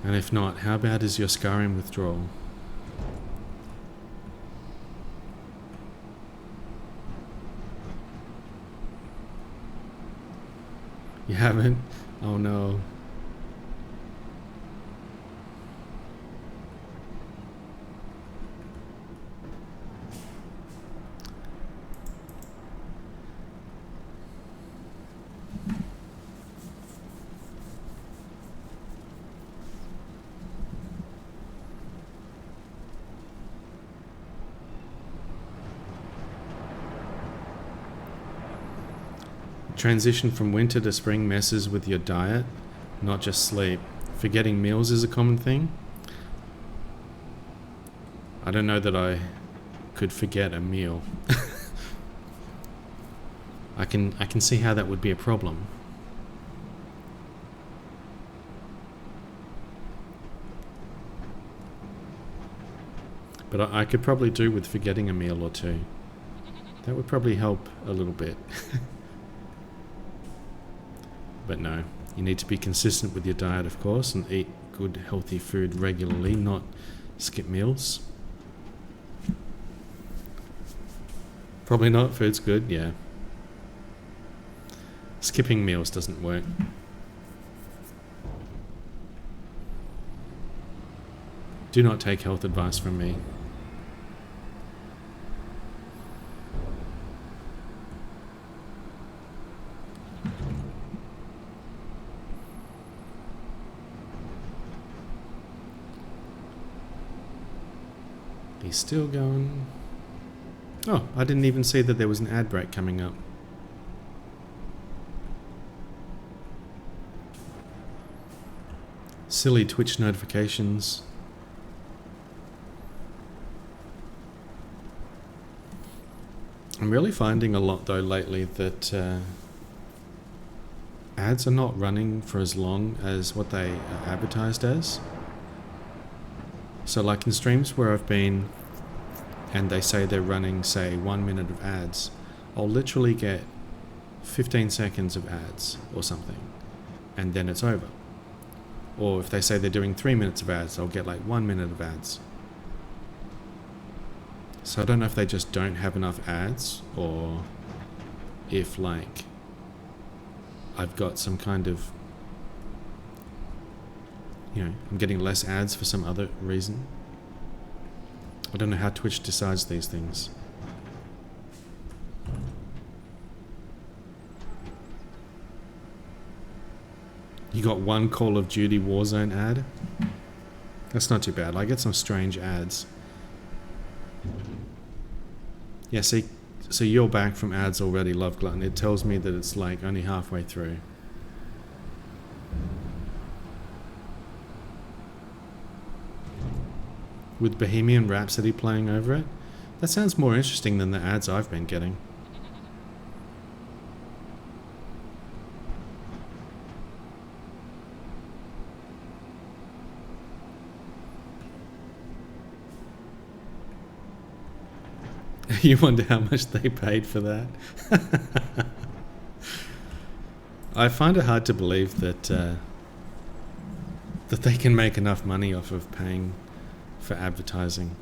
And if not, how bad is your Skyrim withdrawal? You haven't? Oh no. Transition from winter to spring messes with your diet, not just sleep. Forgetting meals is a common thing. I don't know that I could forget a meal. I can see how that would be a problem. But I could probably do with forgetting a meal or two. That would probably help a little bit. But no, you need to be consistent with your diet, of course, and eat good, healthy food regularly, not skip meals. Probably not. Food's good, yeah. Skipping meals doesn't work. Do not take health advice from me. He's still going. Oh, I didn't even see that there was an ad break coming up. Silly Twitch notifications. I'm really finding a lot though lately that ads are not running for as long as what they are advertised as. So like in streams where I've been and they say they're running, say, 1 minute of ads, I'll literally get 15 seconds of ads or something, and then it's over. Or if they say they're doing 3 minutes of ads, I'll get like 1 minute of ads. So I don't know if they just don't have enough ads, or if like I've got some kind of, you know, I'm getting less ads for some other reason. I don't know how Twitch decides these things. You got one Call of Duty Warzone ad? That's not too bad. I get some strange ads. Yeah, see, so you're back from ads already, Love Glutton. It tells me that it's like only halfway through. With Bohemian Rhapsody playing over it? That sounds more interesting than the ads I've been getting. You wonder how much they paid for that? I find it hard to believe that that they can make enough money off of paying for advertising.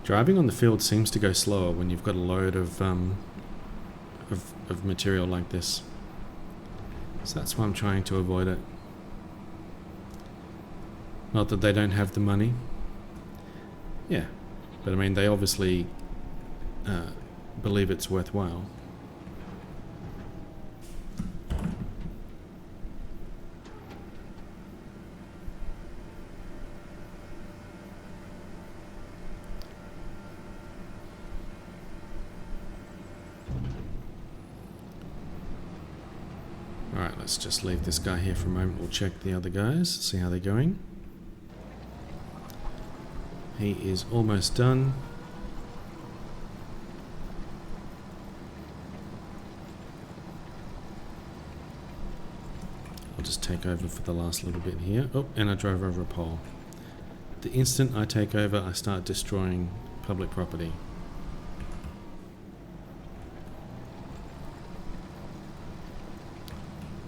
Driving on the field seems to go slower when you've got a load of material like this. So that's why I'm trying to avoid it. Not that they don't have the money. Yeah, but I mean they obviously believe it's worthwhile. Alright, let's just leave this guy here for a moment. We'll check the other guys, see how they're going. He is almost done. I'll just take over for the last little bit here. Oh, and I drove over a pole. The instant I take over, I start destroying public property.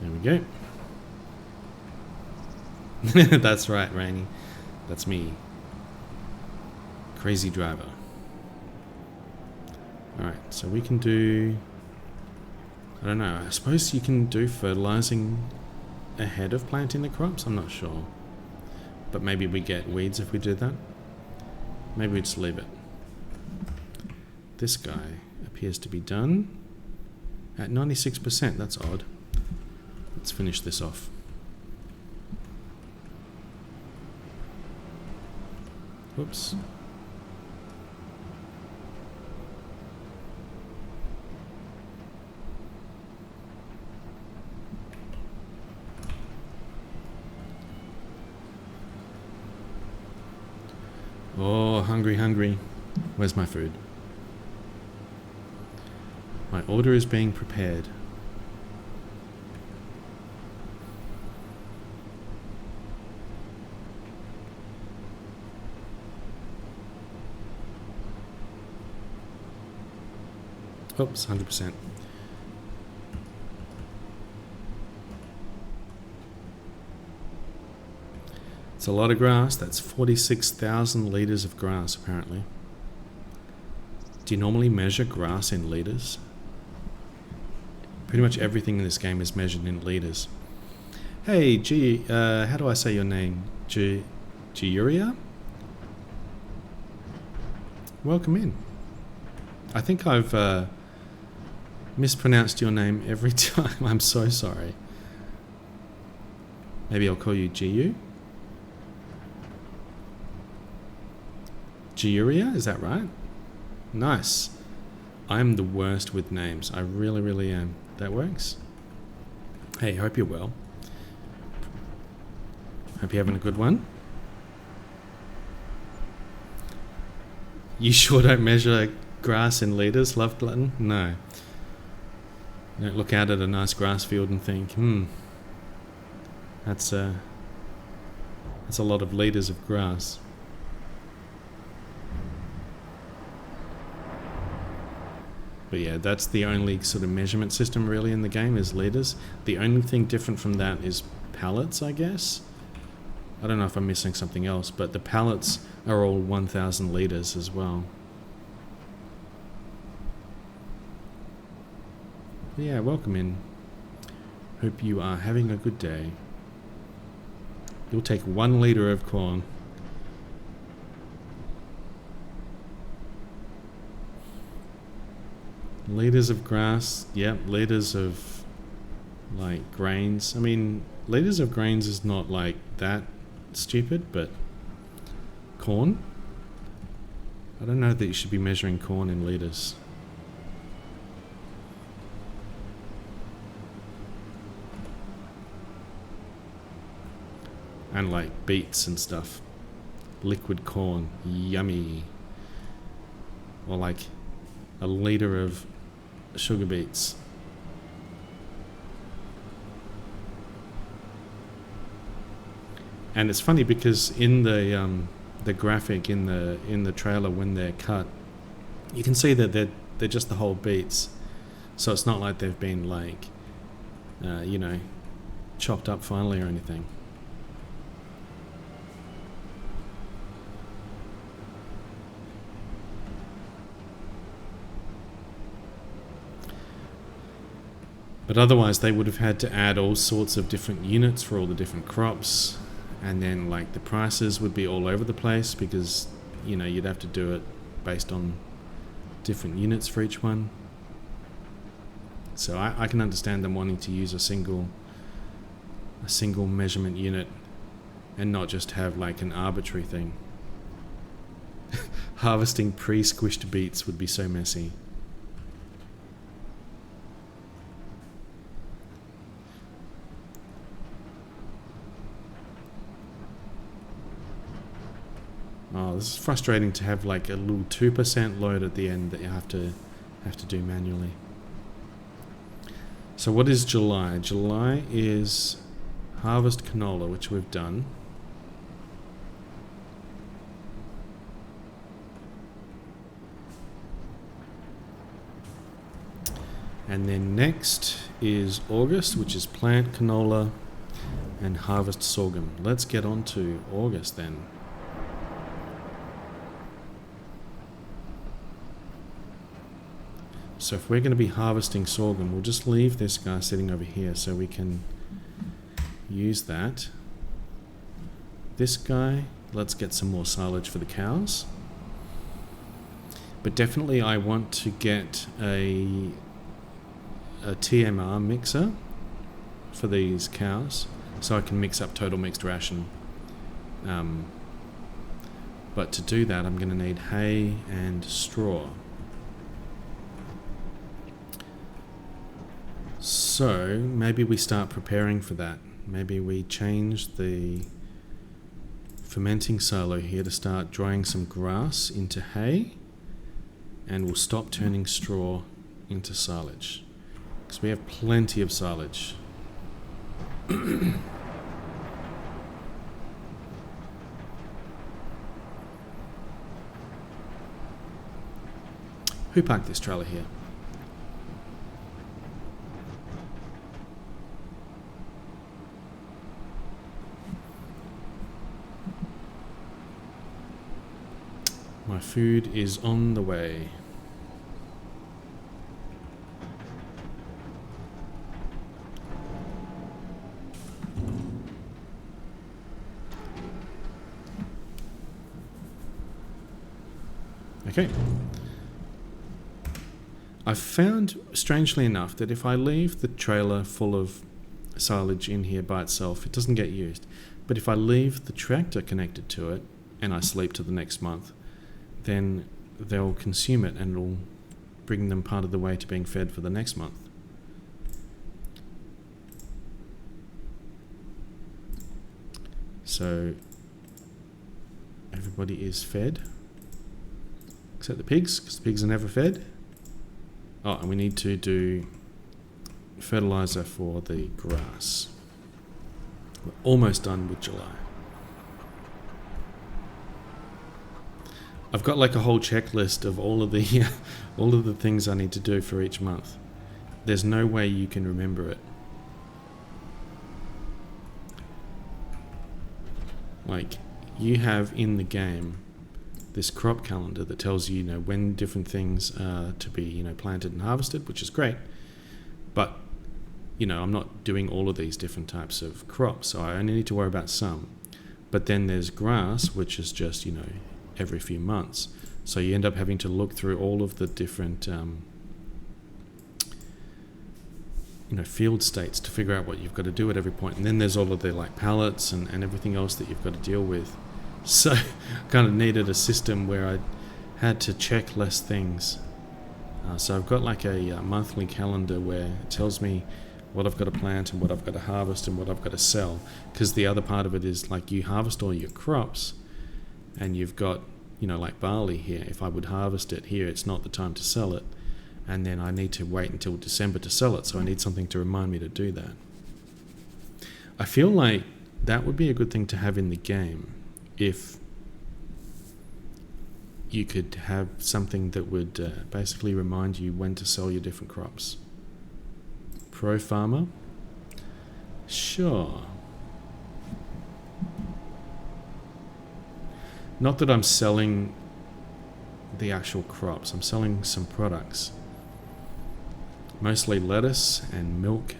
There we go. That's right, Rainy. That's me. Crazy driver. Alright, so we can do... I don't know, I suppose you can do fertilizing ahead of planting the crops? I'm not sure. But maybe we get weeds if we do that. Maybe we just leave it. This guy appears to be done at 96%. That's odd. Let's finish this off. Whoops. Oh, hungry, hungry. Where's my food? My order is being prepared. Oops, 100%. It's a lot of grass. That's 46,000 litres of grass, apparently. Do you normally measure grass in litres? Pretty much everything in this game is measured in litres. Hey, how do I say your name? Giuria? Welcome in. I think I've mispronounced your name every time. I'm so sorry. Maybe I'll call you Giu? Giuria, is that right? Nice. I'm the worst with names. I really, really am. That works. Hey, hope you're well. Hope you're having a good one. You sure don't measure grass in litres, Love Glutton? No. Don't look out at a nice grass field and think, that's a lot of litres of grass. But yeah, that's the only sort of measurement system really in the game is litres. The only thing different from that is pallets, I guess. I don't know if I'm missing something else, but the pallets are all 1,000 litres as well. But yeah, welcome in. Hope you are having a good day. You'll take 1 litre of corn. Litres of grass, yep, litres of like grains. I mean, litres of grains is not like that stupid, but corn? I don't know that you should be measuring corn in litres. And like beets and stuff. Liquid corn, yummy. Or like a litre of sugar beets. And it's funny because in the graphic in the trailer when they're cut, you can see that they're just the whole beets. So it's not like they've been like chopped up finely or anything. But otherwise they would have had to add all sorts of different units for all the different crops, and then like the prices would be all over the place because you'd have to do it based on different units for each one. So I can understand them wanting to use a single measurement unit and not just have like an arbitrary thing. Harvesting pre-squished beets would be so messy. Oh, this is frustrating to have like a little 2% load at the end that you have to do manually. So what is July? July is harvest canola, which we've done. And then next is August, which is plant canola and harvest sorghum. Let's get on to August then. So if we're going to be harvesting sorghum, we'll just leave this guy sitting over here so we can use that. this guy. Let's get some more silage for the cows. But definitely I want to get a TMR mixer for these cows so I can mix up total mixed ration. But to do that I'm going to need hay and straw. So maybe we start preparing for that. Maybe we change the fermenting silo here to start drying some grass into hay, and we'll stop turning straw into silage because we have plenty of silage. Who parked this trailer here? My food is on the way. Okay. I've found, strangely enough, that if I leave the trailer full of silage in here by itself, it doesn't get used. But if I leave the tractor connected to it and I sleep to the next month, then they'll consume it and it'll bring them part of the way to being fed for the next month. So everybody is fed, except the pigs, because the pigs are never fed. Oh, and we need to do fertilizer for the grass. We're almost done with July. I've got like a whole checklist of all of the things I need to do for each month. There's no way you can remember it. Like, you have in the game this crop calendar that tells you, when different things are to be, planted and harvested, which is great. But, I'm not doing all of these different types of crops, so I only need to worry about some. But then there's grass, which is just, every few months. So you end up having to look through all of the different field states to figure out what you've got to do at every point. And then there's all of the pallets and everything else that you've got to deal with. So I kind of needed a system where I had to check less things. So I've got like a monthly calendar where it tells me what I've got to plant and what I've got to harvest and what I've got to sell. Because the other part of it is you harvest all your crops and you've got, like barley here. If I would harvest it here, it's not the time to sell it. And then I need to wait until December to sell it. So I need something to remind me to do that. I feel like that would be a good thing to have in the game if you could have something that would basically remind you when to sell your different crops. Pro Farmer? Sure. Not that I'm selling the actual crops, I'm selling some products. Mostly lettuce and milk.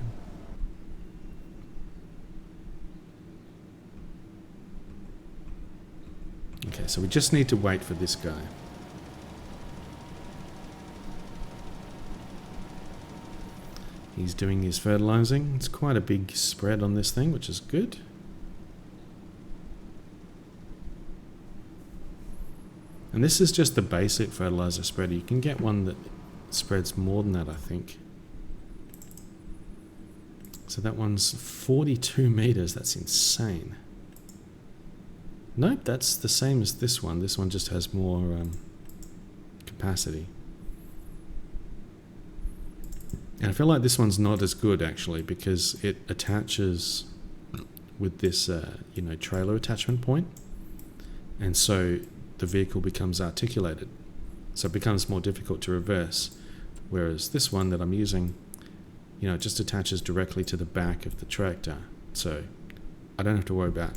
Okay, so we just need to wait for this guy. He's doing his fertilizing. It's quite a big spread on this thing, which is good. And this is just the basic fertilizer spreader. You can get one that spreads more than that, I think. So that one's 42 meters. That's insane. Nope, that's the same as this one. This one just has more capacity. And I feel like this one's not as good, actually, because it attaches with this, trailer attachment point. And so the vehicle becomes articulated. So it becomes more difficult to reverse. Whereas this one that I'm using, it just attaches directly to the back of the tractor. So I don't have to worry about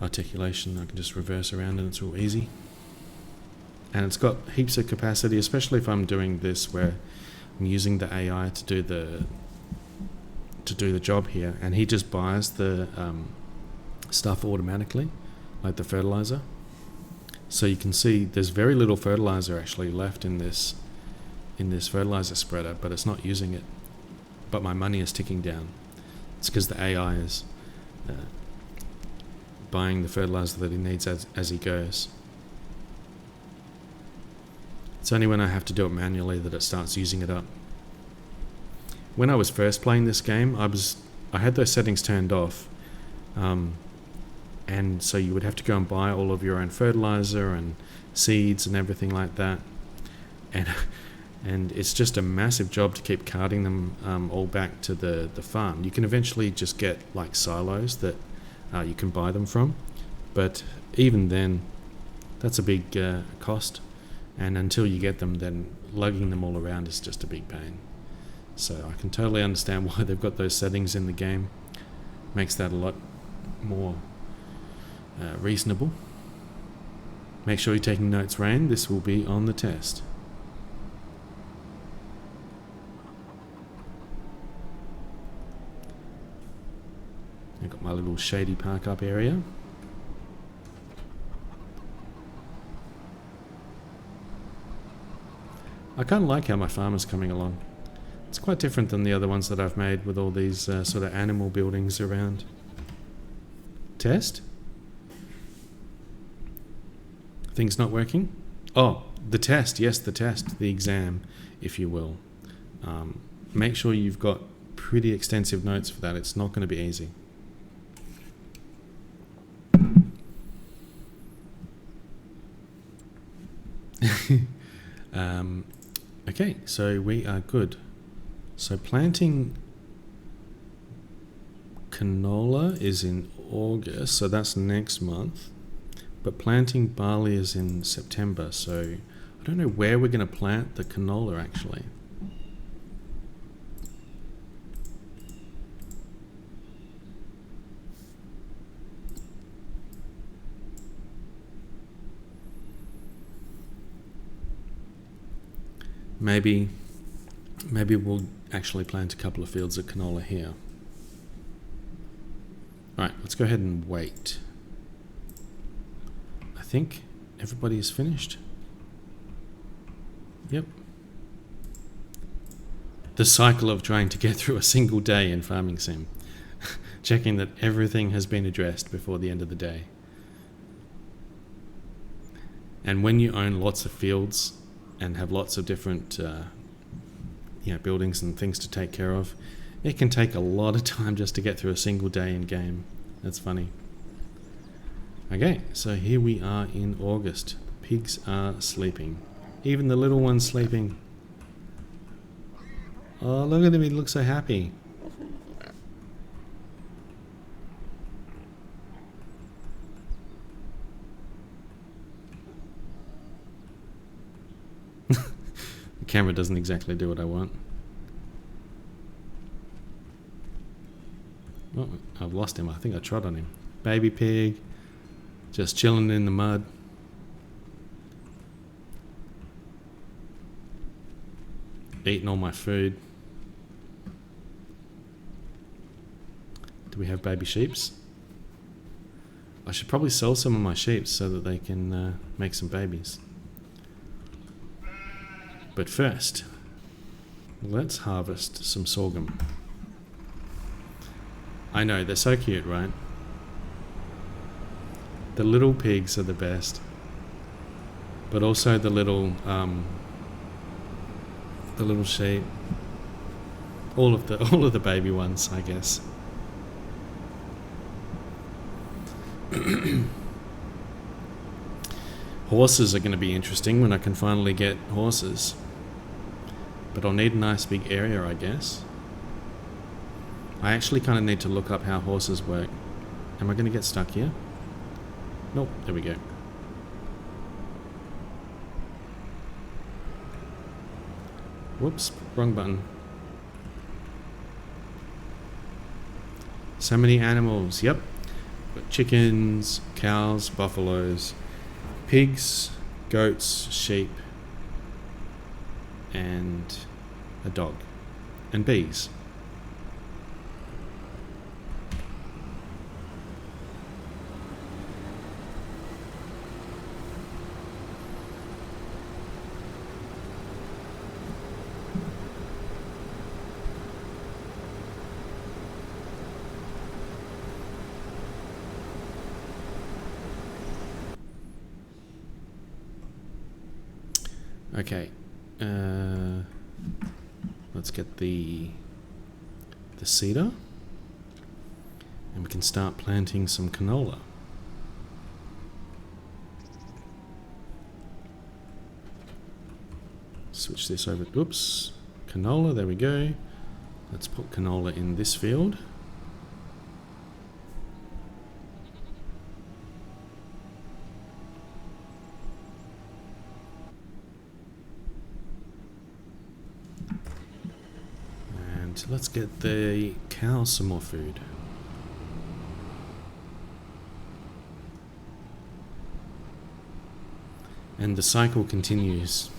articulation. I can just reverse around and it's all easy. And it's got heaps of capacity, especially if I'm doing this where I'm using the AI to do the job here, and he just buys the stuff automatically, like the fertilizer. So you can see there's very little fertilizer actually left in this fertilizer spreader, but it's not using it. But my money is ticking down. It's because the AI is buying the fertilizer that he needs as he goes. It's only when I have to do it manually that it starts using it up. When I was first playing this game, I had those settings turned off, and so you would have to go and buy all of your own fertilizer and seeds and everything like that, and it's just a massive job to keep carting them all back to the farm. You can eventually just get like silos that you can buy them from, but even then that's a big cost, and until you get them, then lugging them all around is just a big pain. So I can totally understand why they've got those settings in the game. Makes that a lot more reasonable. Make sure you're taking notes, Rain. This will be on the test. I've got my little shady park up area. I kind of like how my farm is coming along. It's quite different than the other ones that I've made with all these sort of animal buildings around. Test? Things not working? Oh, the test. Yes, the test. The exam, if you will. Make sure you've got pretty extensive notes for that. It's not going to be easy. Okay, so we are good. So planting canola is in August, so that's next month. But planting barley is in September, so I don't know where we're going to plant the canola actually. Maybe we'll actually plant a couple of fields of canola here. Alright, let's go ahead and wait. I think everybody is finished. Yep. The cycle of trying to get through a single day in Farming Sim. Checking that everything has been addressed before the end of the day. And when you own lots of fields and have lots of different buildings and things to take care of, it can take a lot of time just to get through a single day in game. That's funny. Okay, so here we are in August. Pigs are sleeping. Even the little one's sleeping. Oh, look at him, he looks so happy. The camera doesn't exactly do what I want. Oh, I've lost him. I think I trod on him. Baby pig, just chilling in the mud. Eating all my food. Do we have baby sheeps? I should probably sell some of my sheep so that they can make some babies. But first, let's harvest some sorghum. I know, they're so cute, right? The little pigs are the best. But also the little sheep. All of the baby ones, I guess. Horses are going to be interesting when I can finally get horses. But I'll need a nice big area, I guess. I actually kind of need to look up how horses work. Am I going to get stuck here? Nope, there we go. Whoops, wrong button. So many animals, yep. Got chickens, cows, buffaloes, pigs, goats, sheep, and a dog, and bees. Okay. Let's get the cedar. And we can start planting some canola. Switch this over. Oops. Canola, there we go. Let's put canola in this field. And let's get the cows some more food. And the cycle continues.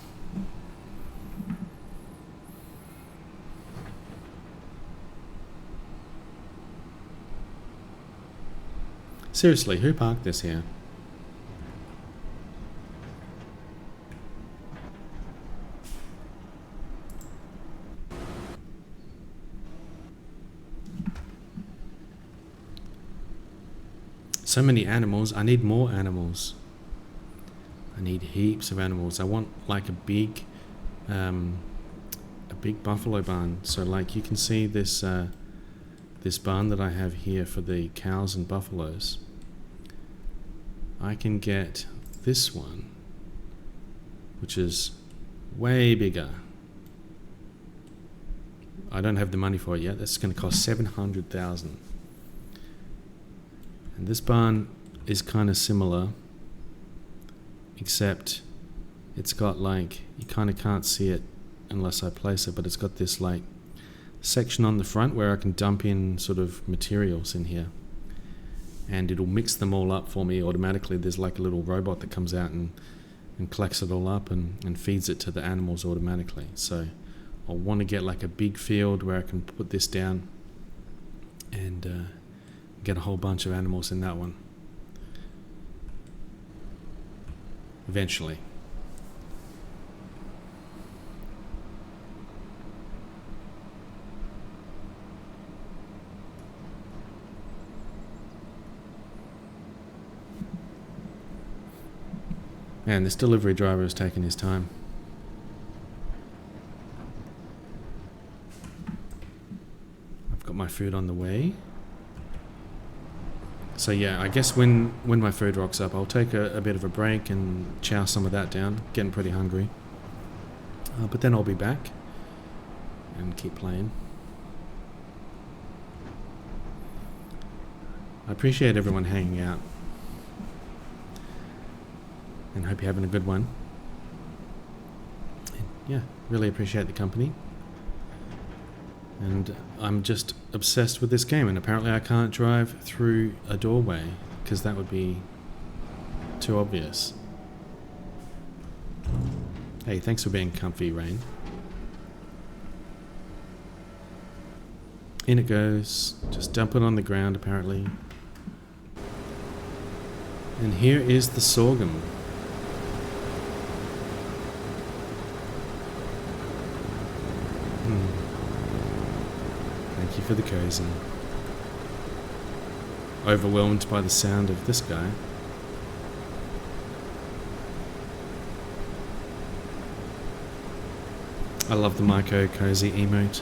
Seriously, who parked this here? So many animals. I need more animals. I need heaps of animals. I want like a big buffalo barn. So like you can see this this barn that I have here for the cows and buffaloes. I can get this one, which is way bigger. I don't have the money for it yet. That's going to cost 700,000. And this barn is kind of similar, except it's got like, you kind of can't see it unless I place it, but it's got this like section on the front where I can dump in sort of materials in here, and it'll mix them all up for me automatically. There's like a little robot that comes out and collects it all up and feeds it to the animals automatically. So I want to get like a big field where I can put this down and get a whole bunch of animals in that one eventually. Man, this delivery driver is taking his time. I've got my food on the way. So yeah, I guess when my food rocks up, I'll take a bit of a break and chow some of that down. Getting pretty hungry. But then I'll be back and keep playing. I appreciate everyone hanging out. And hope you're having a good one. And yeah, really appreciate the company. And I'm just obsessed with this game, and apparently I can't drive through a doorway because that would be too obvious. Hey, thanks for being comfy, Rain. In it goes. Just dump it on the ground, apparently. And here is the sorghum. Thank you for the cozy. Overwhelmed by the sound of this guy. I love the Myco cozy emote.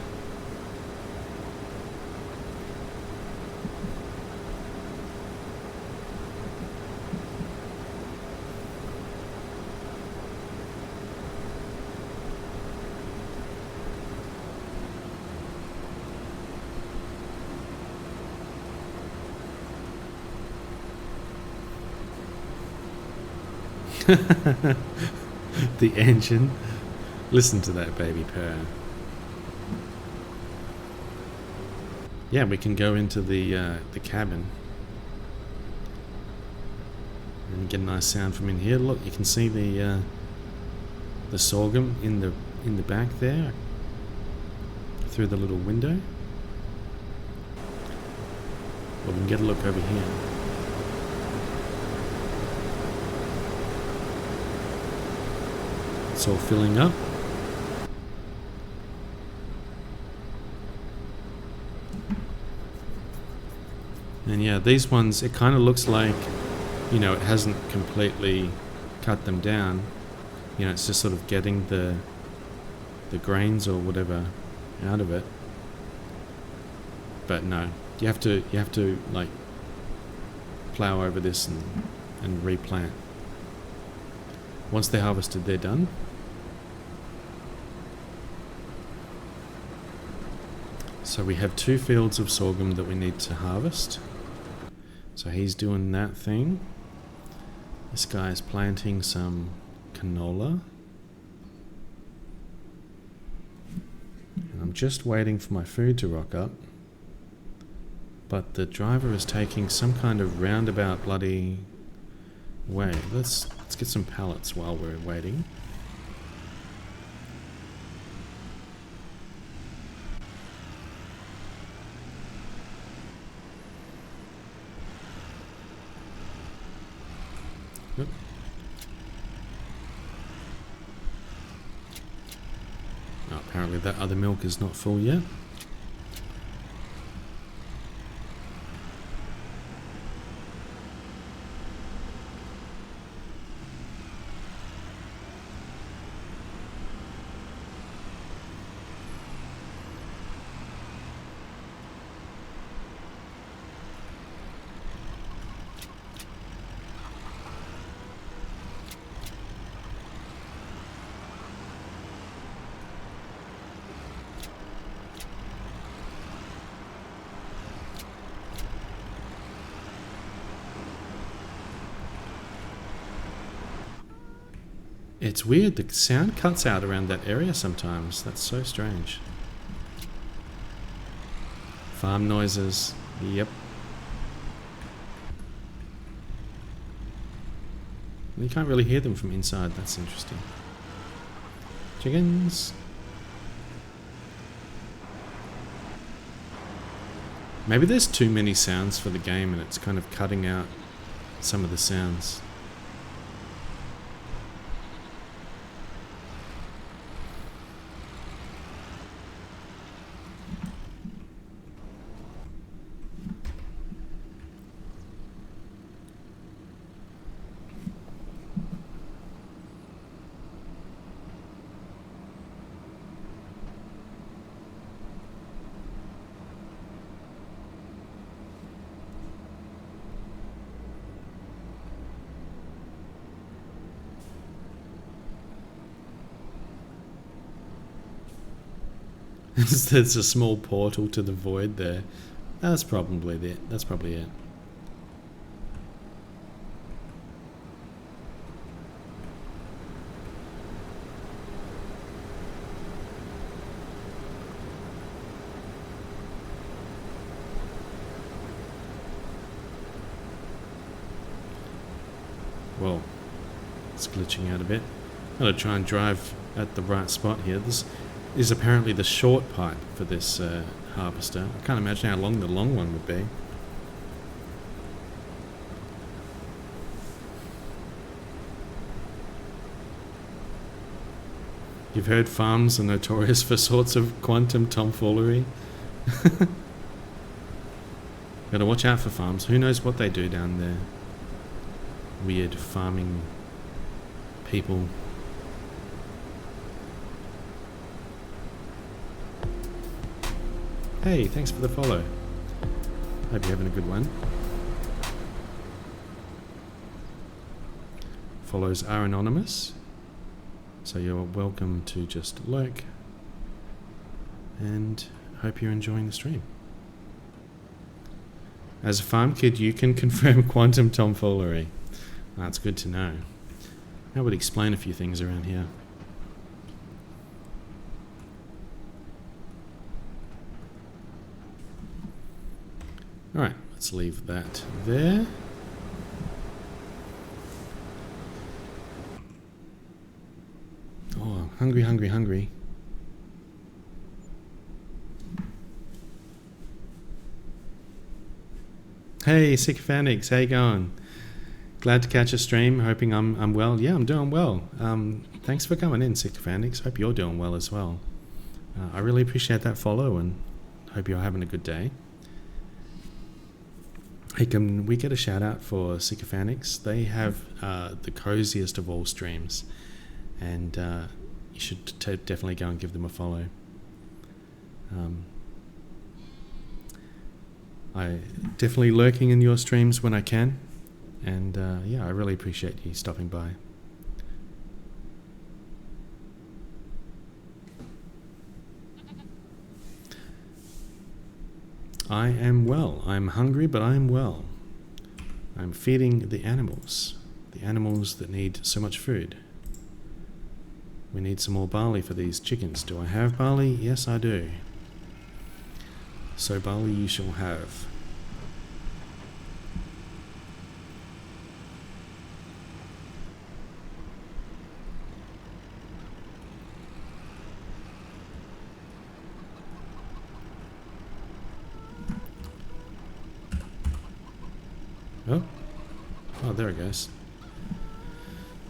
The engine. Listen to that baby purr. Yeah, we can go into the cabin and get a nice sound from in here. Look, you can see the sorghum in the back there through the little window. Well, we can get a look over here. It's all filling up. And yeah, these ones, it kind of looks like, you know, it hasn't completely cut them down. You know, it's just sort of getting the grains or whatever out of it. But no, you have to like plow over this and replant. Once they're harvested, they're done. So we have 2 fields of sorghum that we need to harvest. So he's doing that thing. This guy is planting some canola. And I'm just waiting for my food to rock up. But the driver is taking some kind of roundabout bloody way. Let's get some pallets while we're waiting. Yep. Oh, apparently that other milk is not full yet. It's weird, the sound cuts out around that area sometimes. That's so strange. Farm noises. Yep. You can't really hear them from inside. That's interesting. Chickens. Maybe there's too many sounds for the game and it's kind of cutting out some of the sounds. There's a small portal to the void there. That's probably it. That's probably it. Well, it's glitching out a bit. I'm going to try and drive at the right spot here. This is apparently the short pipe for this harvester. I can't imagine how long the long one would be. You've heard farms are notorious for sorts of quantum tomfoolery. Gotta watch out for farms. Who knows what they do down there? Weird farming people. Hey, thanks for the follow. Hope you're having a good one. Follows are anonymous, so you're welcome to just lurk, and hope you're enjoying the stream. As a farm kid, you can confirm quantum tomfoolery. That's good to know. That would explain a few things around here. Alright, let's leave that there. Oh, hungry, hungry, hungry. Hey, Sycophanix, how you going? Glad to catch a stream, hoping I'm well. Yeah, I'm doing well. Thanks for coming in, Sycophanix. Hope you're doing well as well. I really appreciate that follow and hope you're having a good day. Hey, can we get a shout out for Sycophanix? They have the coziest of all streams, and you should definitely go and give them a follow. I definitely lurking in your streams when I can, and yeah, I really appreciate you stopping by. I am well. I'm hungry, but I am well. I'm feeding the animals that need so much food. We need some more barley for these chickens. Do I have barley? Yes, I do. So barley you shall have. Oh, there it goes.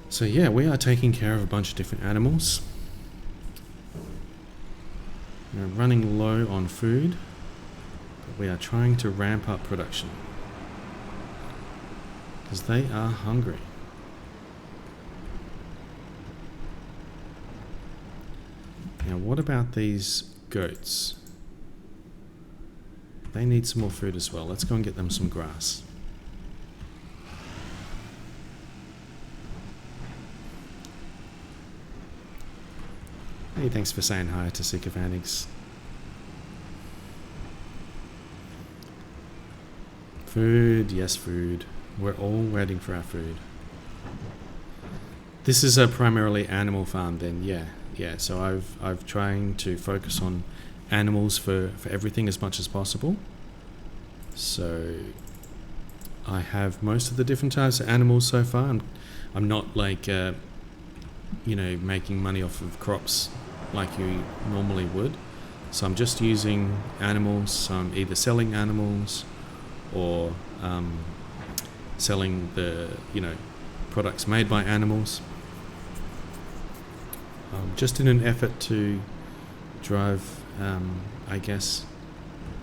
So yeah, we are taking care of a bunch of different animals. We're running low on food, but we are trying to ramp up production because they are hungry. Now, what about these goats? They need some more food as well. Let's go and get them some grass. Hey, thanks for saying hi to Sycophantics. Food, yes, food. We're all waiting for our food. This is a primarily animal farm then, yeah. So I've trying to focus on animals for everything as much as possible. So I have most of the different types of animals so far. I'm not like making money off of crops like you normally would. So I'm just using animals. So I'm either selling animals or selling the products made by animals. Just in an effort to drive, I guess,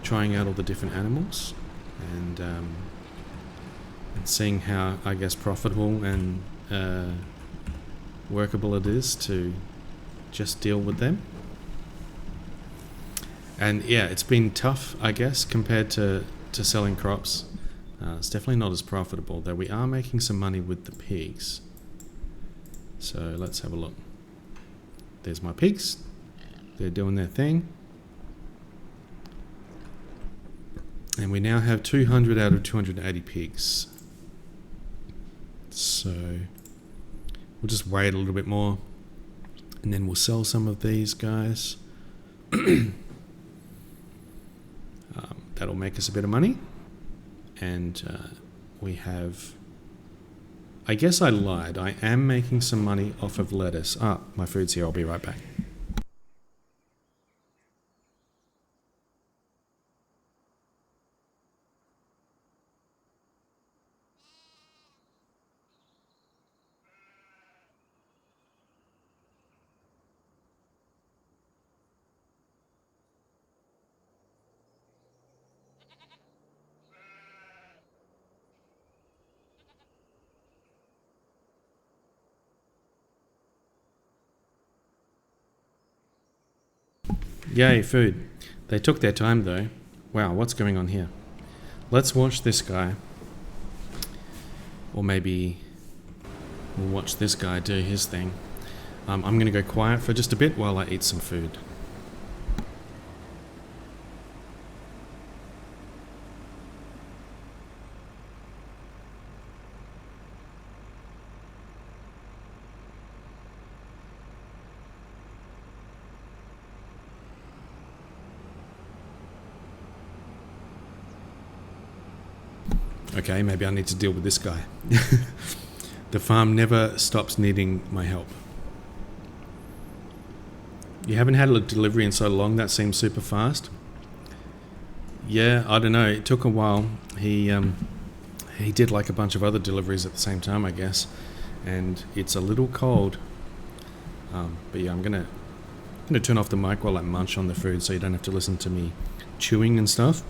trying out all the different animals and seeing how, I guess, profitable and workable it is to just deal with them. And yeah, it's been tough, I guess, compared to selling crops. It's definitely not as profitable, though we are making some money with the pigs. So let's have a look. There's my pigs. They're doing their thing. And we now have 200 out of 280 pigs. So we'll just wait a little bit more and then we'll sell some of these guys. That'll make us a bit of money. And we have... I guess I lied. I am making some money off of lettuce. My food's here. I'll be right back. Yay, food. They took their time though. Wow, what's going on here? Let's watch this guy. Or maybe we'll watch this guy do his thing. I'm going to go quiet for just a bit while I eat some food. Okay, maybe I need to deal with this guy. The farm never stops needing my help. You haven't had a delivery in so long, that seems super fast. Yeah, I don't know, it took a while. He did like a bunch of other deliveries at the same time, I guess. And it's a little cold. But yeah, I'm gonna turn off the mic while I munch on the food so you don't have to listen to me chewing and stuff.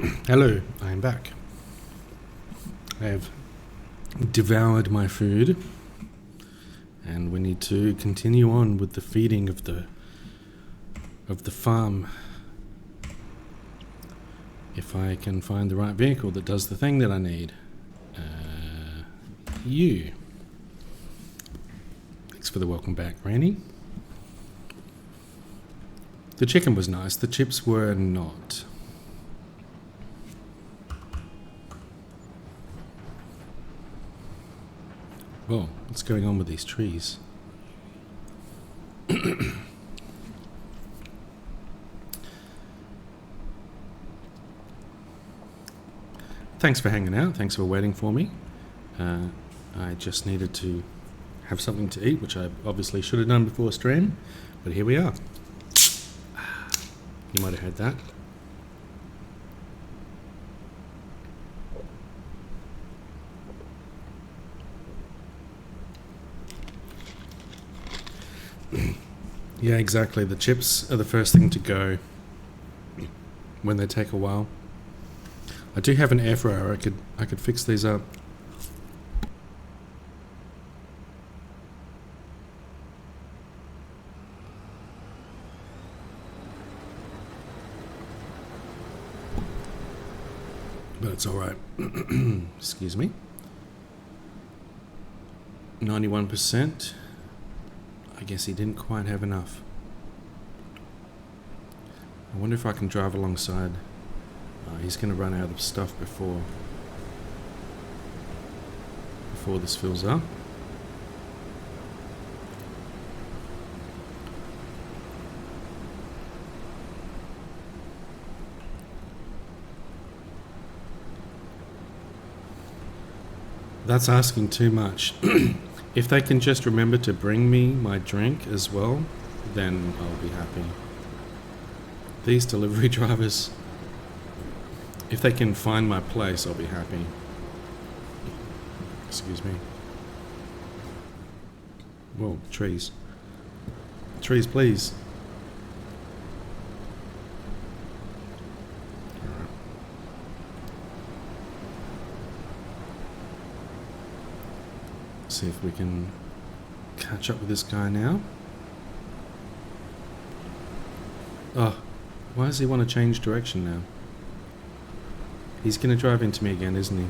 Hello, I am back. I have devoured my food, and we need to continue on with the feeding of the farm. If I can find the right vehicle that does the thing that I need. You. Thanks for the welcome back, Randy. The chicken was nice, the chips were not. Whoa, what's going on with these trees? Thanks for hanging out, thanks for waiting for me. I just needed to have something to eat, which I obviously should have done before stream, but here we are. You might have heard that. Yeah, exactly. The chips are the first thing to go when they take a while. I do have an air fryer. I could fix these up. But it's all right. Excuse me. 91%. I guess he didn't quite have enough. I wonder if I can drive alongside. He's going to run out of stuff before this fills up. That's asking too much. If they can just remember to bring me my drink as well, then I'll be happy. These delivery drivers, if they can find my place, I'll be happy. Excuse me. Whoa, trees. Trees, please. Alright. See if we can catch up with this guy now. Oh, why does he want to change direction now? He's going to drive into me again, isn't he?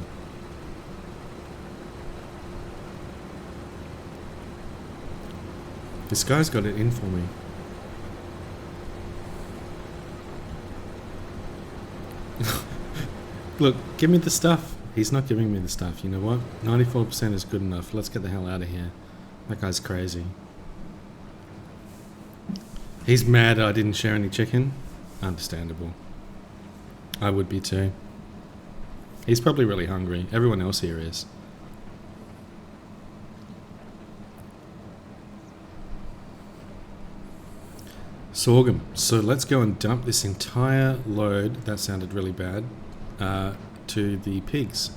This guy's got it in for me. Look, give me the stuff. He's not giving me the stuff. You know what? 94% is good enough. Let's get the hell out of here. That guy's crazy. He's mad I didn't share any chicken. Understandable. I would be too. He's probably really hungry. Everyone else here is. Sorghum. So let's go and dump this entire load, that sounded really bad, to the pigs.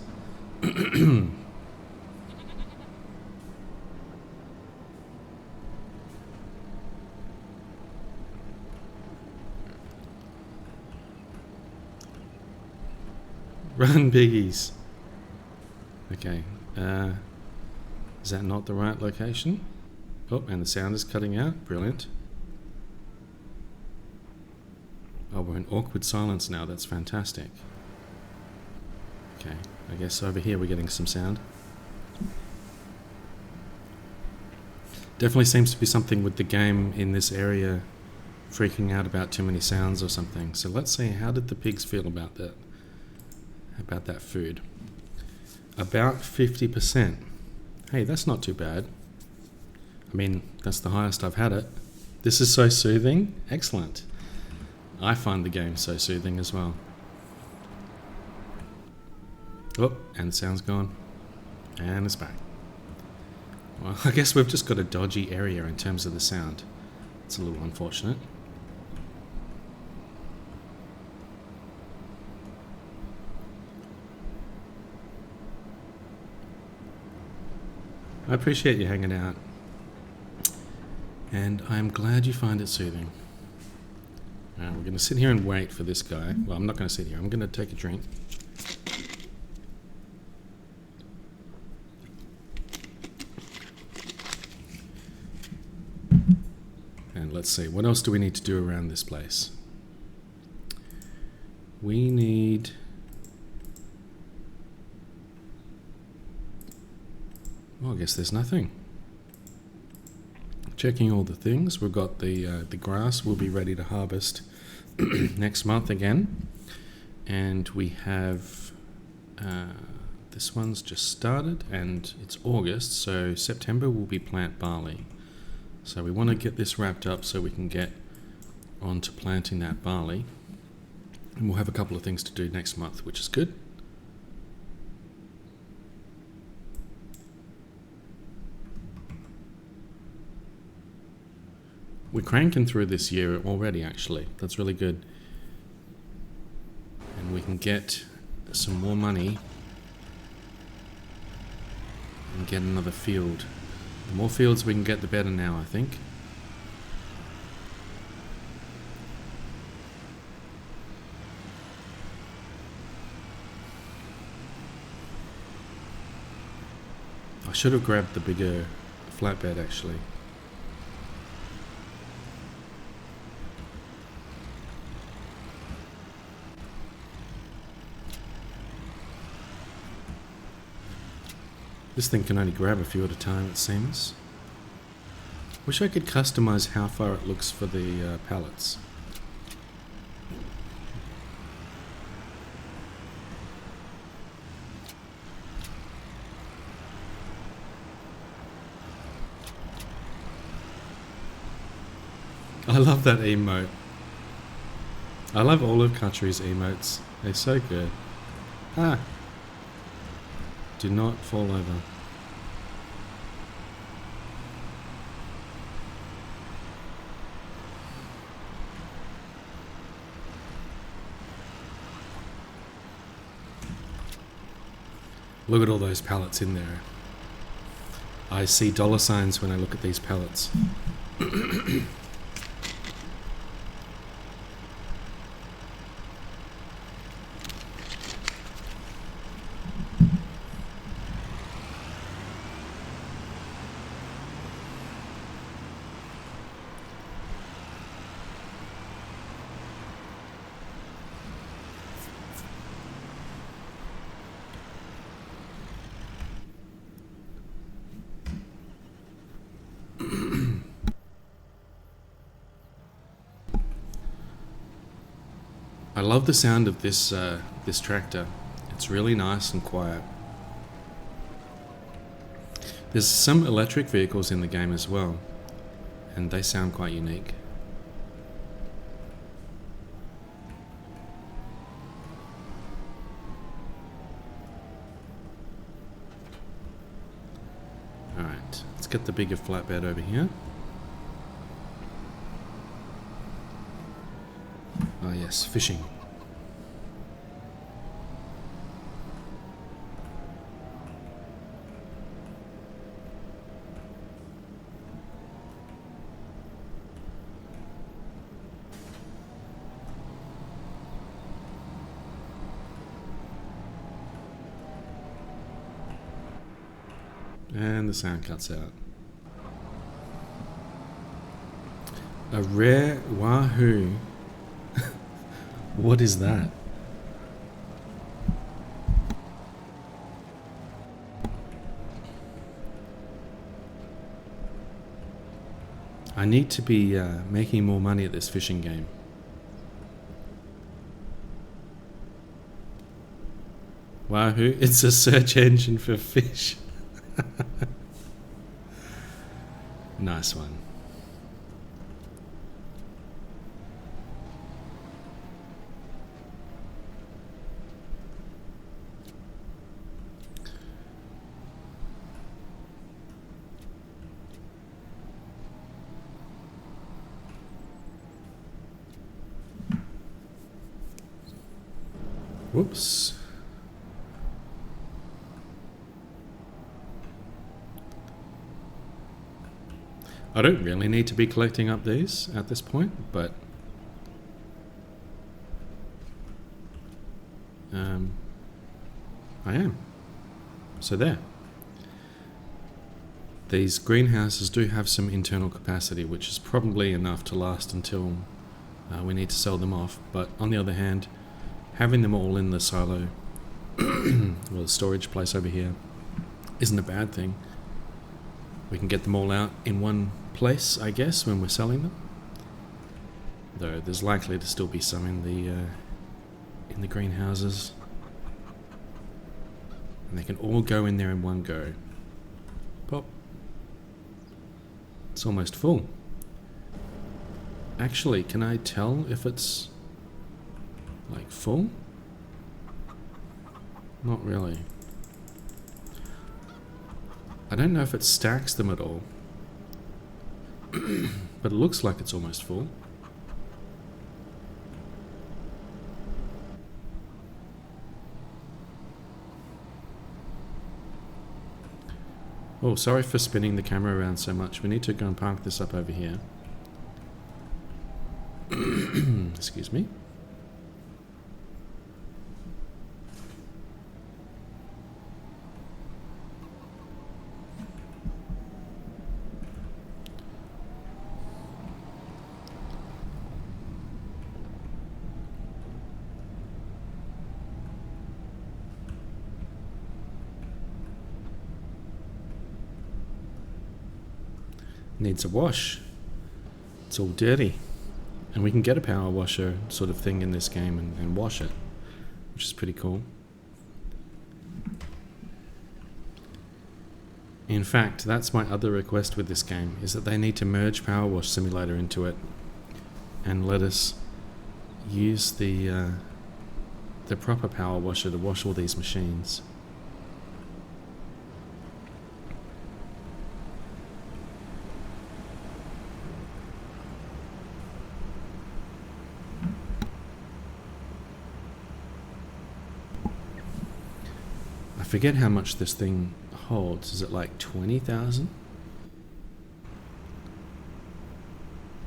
Run, piggies. Okay. Is that not the right location? Oh, and the sound is cutting out. Brilliant. Oh, we're in awkward silence now. That's fantastic. Okay, I guess over here we're getting some sound. Definitely seems to be something with the game in this area freaking out about too many sounds or something. So let's see, how did the pigs feel about that? About that food? About 50%. Hey, that's not too bad. I mean, that's the highest I've had it. This is so soothing. Excellent. I find the game so soothing as well. Oh, and the sound's gone. And it's back. Well, I guess we've just got a dodgy area in terms of the sound. It's a little unfortunate. I appreciate you hanging out. And I'm glad you find it soothing. We're going to sit here and wait for this guy. Well, I'm not going to sit here. I'm going to take a drink. And let's see, what else do we need to do around this place? We need... Well, I guess there's nothing. Checking all the things. We've got the grass will be ready to harvest next month again. And we have... this one's just started and it's August, so September will be plant barley. So we want to get this wrapped up so we can get on to planting that barley. And we'll have a couple of things to do next month, which is good. We're cranking through this year already, actually. That's really good. And we can get some more money and get another field. The more fields we can get, the better now, I think. I should have grabbed the bigger flatbed, actually. This thing can only grab a few at a time, it seems. Wish I could customize how far it looks for the pallets. I love that emote. I love all of Country's emotes. They're so good. Ah! Do not fall over. Look at all those pallets in there. I see dollar signs when I look at these pallets. I love the sound of this this tractor. It's really nice and quiet. There's some electric vehicles in the game as well, and they sound quite unique. Alright, let's get the bigger flatbed over here. Oh yes, fishing. And the sound cuts out. A rare wahoo. What is that? I need to be making more money at this fishing game. Wahoo, it's a search engine for fish. Nice one. Whoops. I don't really need to be collecting up these at this point, but I am. So there. These greenhouses do have some internal capacity, which is probably enough to last until we need to sell them off. But on the other hand, having them all in the silo, or the storage place over here, isn't a bad thing. We can get them all out in one place, I guess, when we're selling them. Though there's likely to still be some in the greenhouses. And they can all go in there in one go. Pop. It's almost full. Actually, can I tell if it's like full? Not really. I don't know if it stacks them at all. But it looks like it's almost full. Oh, sorry for spinning the camera around so much. We need to go and park this up over here. Excuse me. Needs a wash. It's all dirty. And we can get a power washer sort of thing in this game and wash it, which is pretty cool. In fact, that's my other request with this game, is that they need to merge Power Wash Simulator into it and let us use the proper power washer to wash all these machines. I forget how much this thing holds. Is it like 20,000?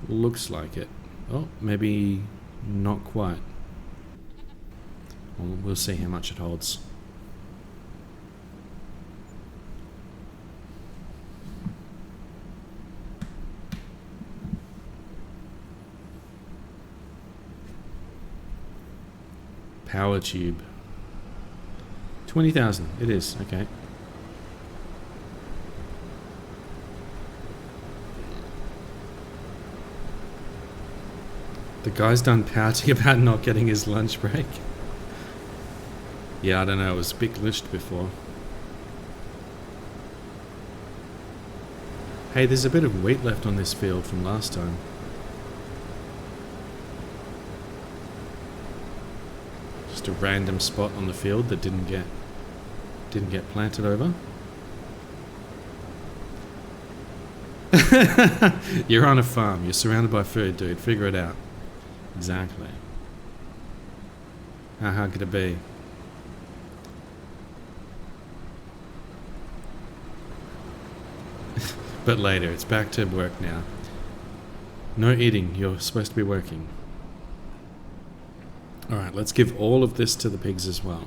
Looks like it. Oh, maybe not quite. Well, we'll see how much it holds. Power tube. 20,000. It is, okay. The guy's done pouting about not getting his lunch break. Yeah, I don't know, it was a bit glitched before. Hey, there's a bit of wheat left on this field from last time. Just a random spot on the field that didn't get planted over. You're on a farm. You're surrounded by food, dude. Figure it out. Exactly. How hard could it be? But later, it's back to work now. No eating. You're supposed to be working. Alright, let's give all of this to the pigs as well.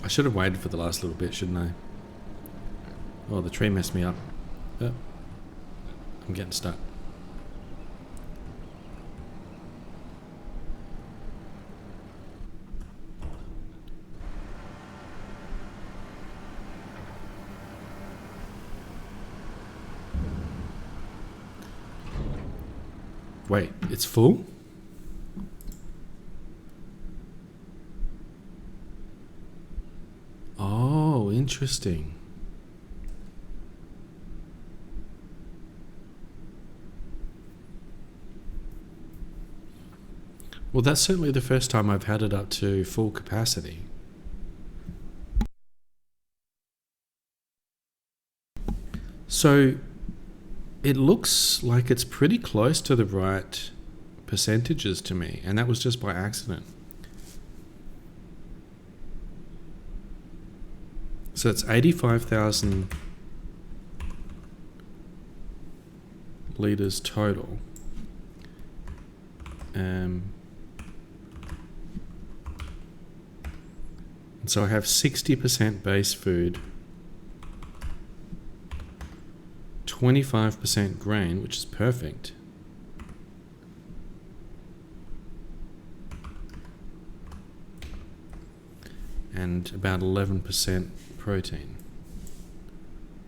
I should have waited for the last little bit, shouldn't I? Oh, the tree messed me up. Oh, I'm getting stuck. Wait, it's full? Oh, interesting. Well, that's certainly the first time I've had it up to full capacity. So it looks like it's pretty close to the right percentages to me, and that was just by accident. So it's 85,000 litres total. And so I have 60% base food, 25% grain, which is perfect. And about 11% protein.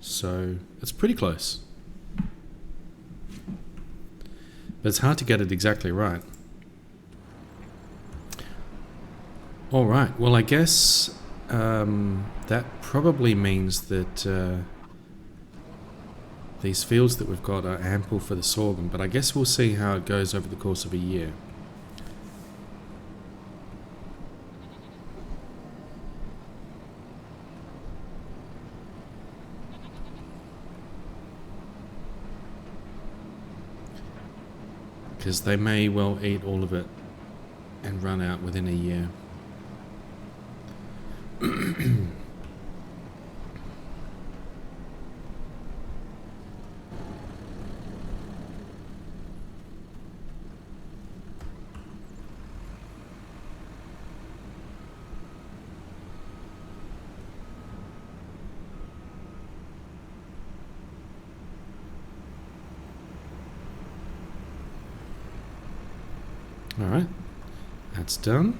So it's pretty close. But it's hard to get it exactly right. All right, well, I guess that probably means that these fields that we've got are ample for the sorghum, but I guess we'll see how it goes over the course of a year. Because they may well eat all of it and run out within a year. Alright, that's done.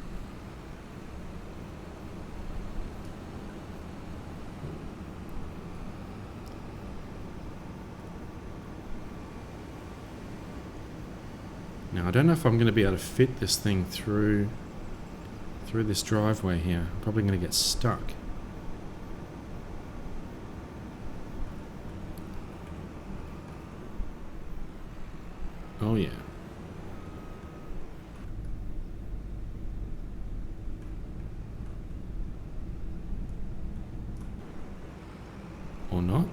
Now I don't know if I'm going to be able to fit this thing through this driveway here. I'm probably going to get stuck. Oh yeah. Or not.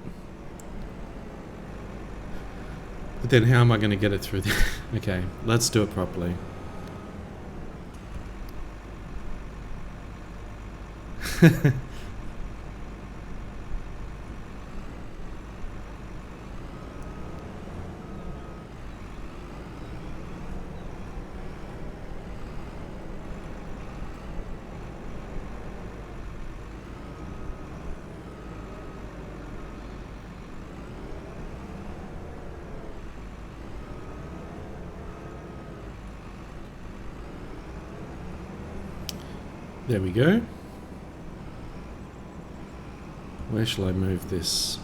But then how am I going to get it through there? Okay, let's do it properly. There we go. Where shall I move this?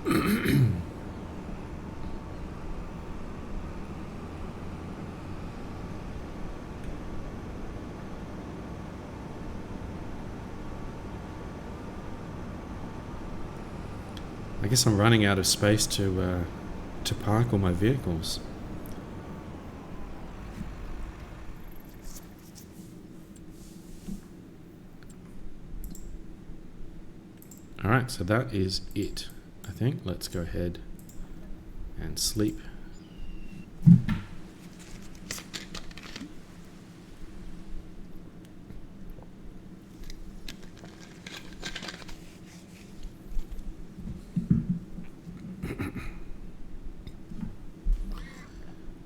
I guess I'm running out of space to park all my vehicles. Alright, so that is it, I think. Let's go ahead and sleep.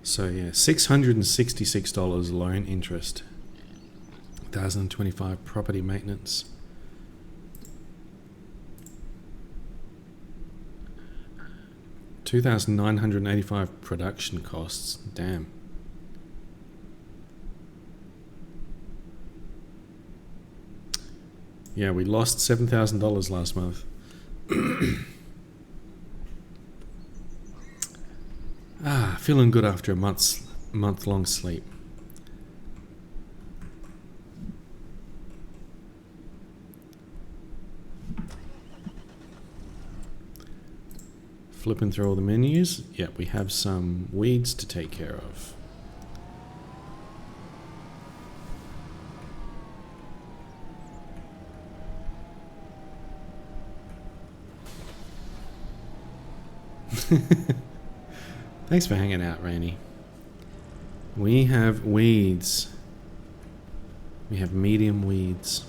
So yeah, $666 loan interest, 1,025 property maintenance. $2,985 production costs. Damn. Yeah, we lost $7,000 last month. Feeling good after a month-long sleep. Flipping through all the menus. Yep, we have some weeds to take care of. Thanks for hanging out, Rainy. We have weeds. We have medium weeds.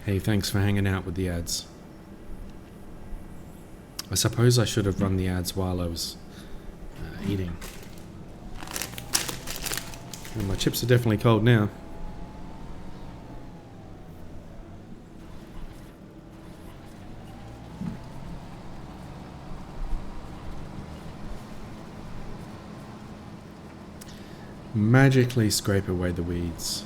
Hey, thanks for hanging out with the ads. I suppose I should have run the ads while I was eating. And my chips are definitely cold now. Magically scrape away the weeds.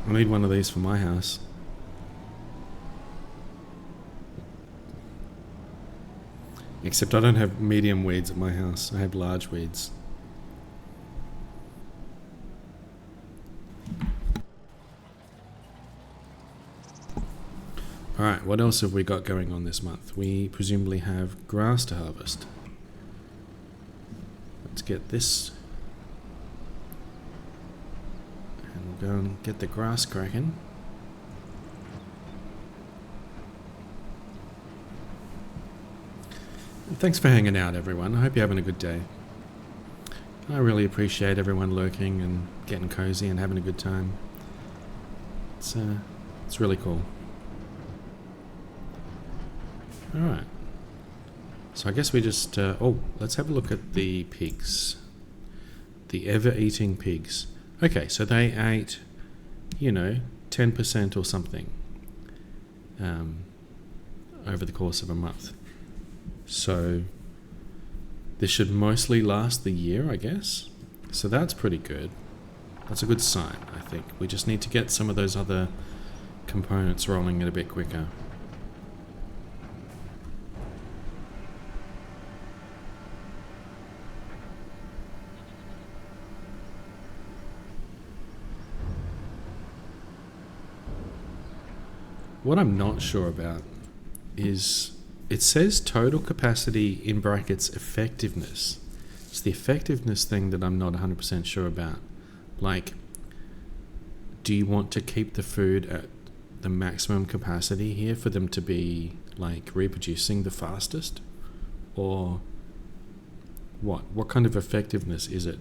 I need one of these for my house. Except I don't have medium weeds at my house. I have large weeds. Alright, what else have we got going on this month? We presumably have grass to harvest. Let's get this. And we'll go and get the grass cracking. Thanks for hanging out, everyone. I hope you're having a good day. I really appreciate everyone lurking and getting cozy and having a good time. It's really cool. Alright. So I guess we just... let's have a look at the pigs. The ever-eating pigs. Okay, so they ate, 10% or something over the course of a month. So this should mostly last the year, I guess. So that's pretty good. That's a good sign, I think. We just need to get some of those other components rolling it a bit quicker. What I'm not sure about is... It says total capacity in brackets effectiveness. It's the effectiveness thing that I'm not 100% sure about. Like, do you want to keep the food at the maximum capacity here for them to be, like, reproducing the fastest? Or what? What kind of effectiveness is it?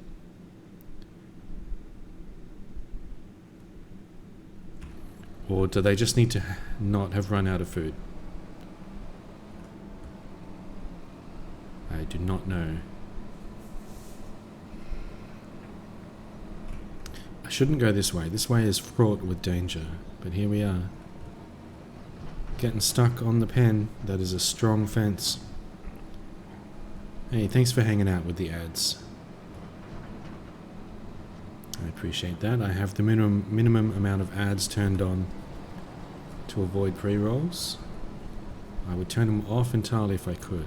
Or do they just need to not have run out of food? I do not know. I shouldn't go this way. This way is fraught with danger. But here we are. Getting stuck on the pen. That is a strong fence. Hey, thanks for hanging out with the ads. I appreciate that. I have the minimum amount of ads turned on to avoid pre-rolls. I would turn them off entirely if I could.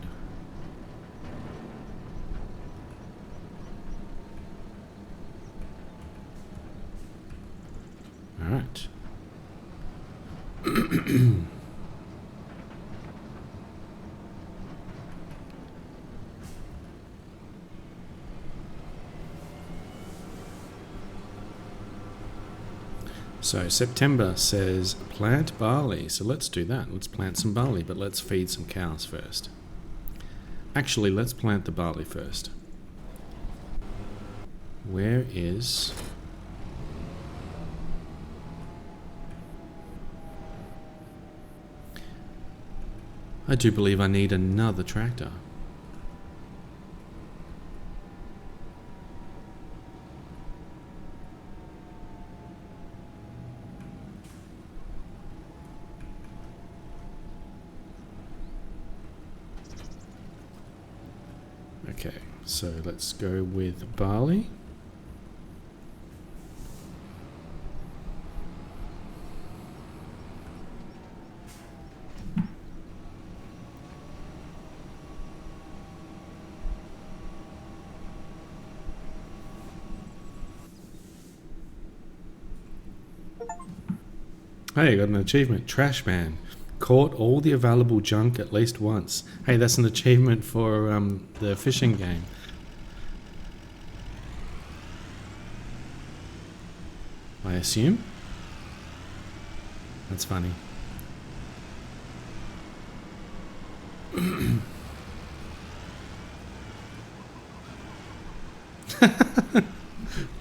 Alright. So September says plant barley. So let's do that. Let's plant some barley, but let's feed some cows first. Actually, let's plant the barley first. Where is... I do believe I need another tractor. Okay, so let's go with barley. Hey, got an achievement. Trash man. Caught all the available junk at least once. Hey, that's an achievement for the fishing game. I assume? That's funny.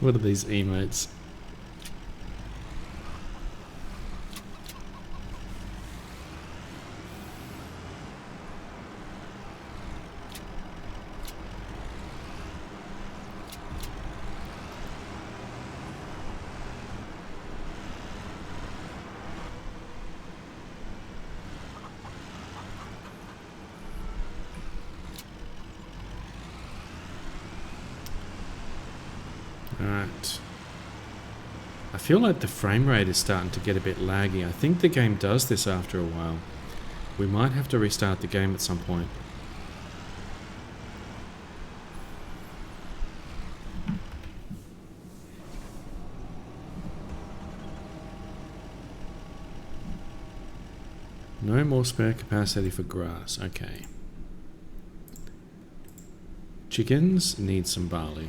What are these emotes? Alright. I feel like the frame rate is starting to get a bit laggy. I think the game does this after a while. We might have to restart the game at some point. No more spare capacity for grass. Okay. Chickens need some barley.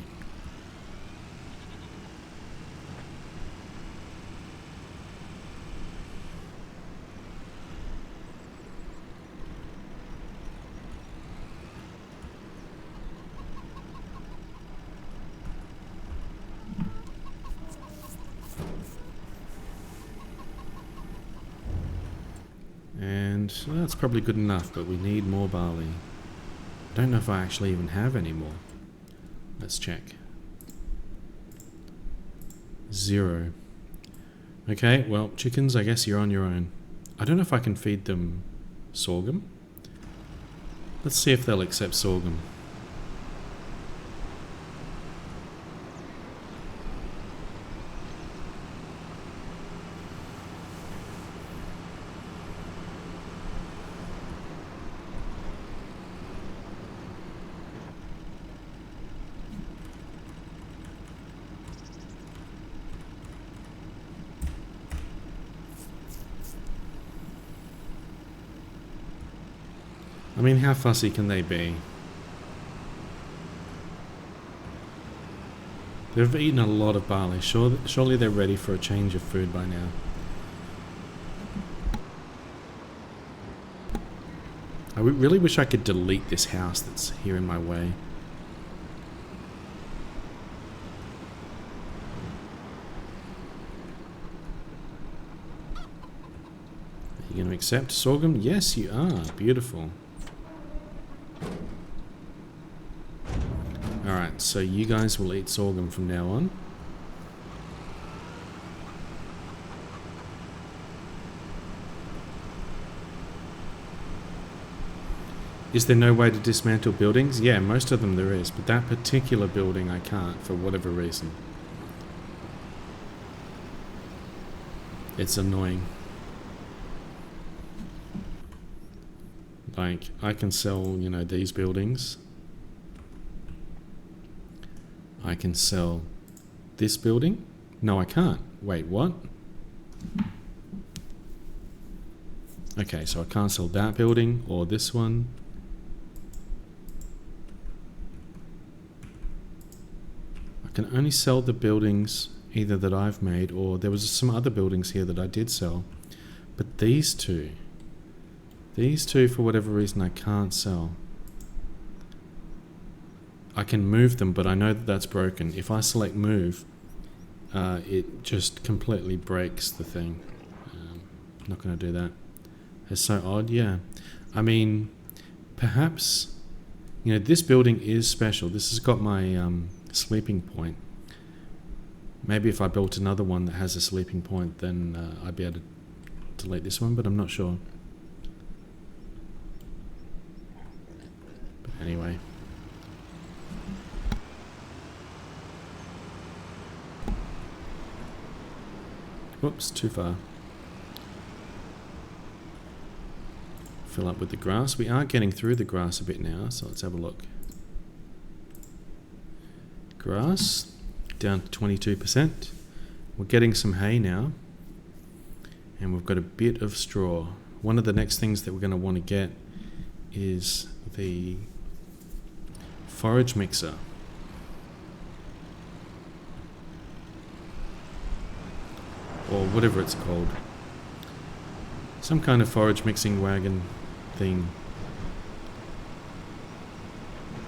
And well, that's probably good enough, but we need more barley. I don't know if I actually even have any more. Let's check. 0. Okay, well, chickens, I guess you're on your own. I don't know if I can feed them sorghum. Let's see if they'll accept sorghum. I mean, how fussy can they be? They've eaten a lot of barley. Surely they're ready for a change of food by now. I really wish I could delete this house that's here in my way. Are you going to accept sorghum? Yes, you are. Beautiful. Alright, so you guys will eat sorghum from now on. Is there no way to dismantle buildings? Yeah, most of them there is, but that particular building I can't for whatever reason. It's annoying. Like, I can sell, you know, these buildings. I can sell this building. No, I can't. Wait, what? Okay, so I can't sell that building or this one. I can only sell the buildings either that I've made or there was some other buildings here that I did sell. But these two for whatever reason I can't sell. I can move them, but I know that that's broken. If I select move, it just completely breaks the thing. Not going to do that. It's so odd, yeah. I mean, perhaps, you know, this building is special. This has got my sleeping point. Maybe if I built another one that has a sleeping point, then I'd be able to delete this one, but I'm not sure. But anyway. Whoops, too far. Fill up with the grass. We are getting through the grass a bit now, so let's have a look. Grass, down to 22%. We're getting some hay now. And we've got a bit of straw. One of the next things that we're going to want to get is the forage mixer. Or whatever it's called. Some kind of forage mixing wagon thing.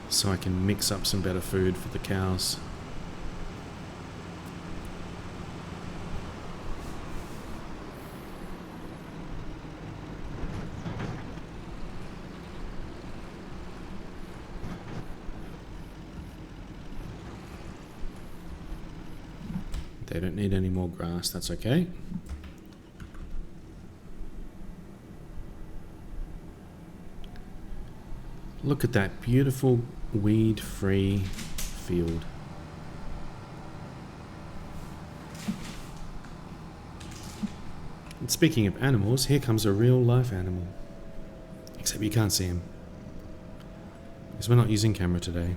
So I can mix up some better food for the cows. They don't need any more grass, that's okay. Look at that beautiful weed-free field. And speaking of animals, here comes a real life animal. Except you can't see him. Because we're not using camera today.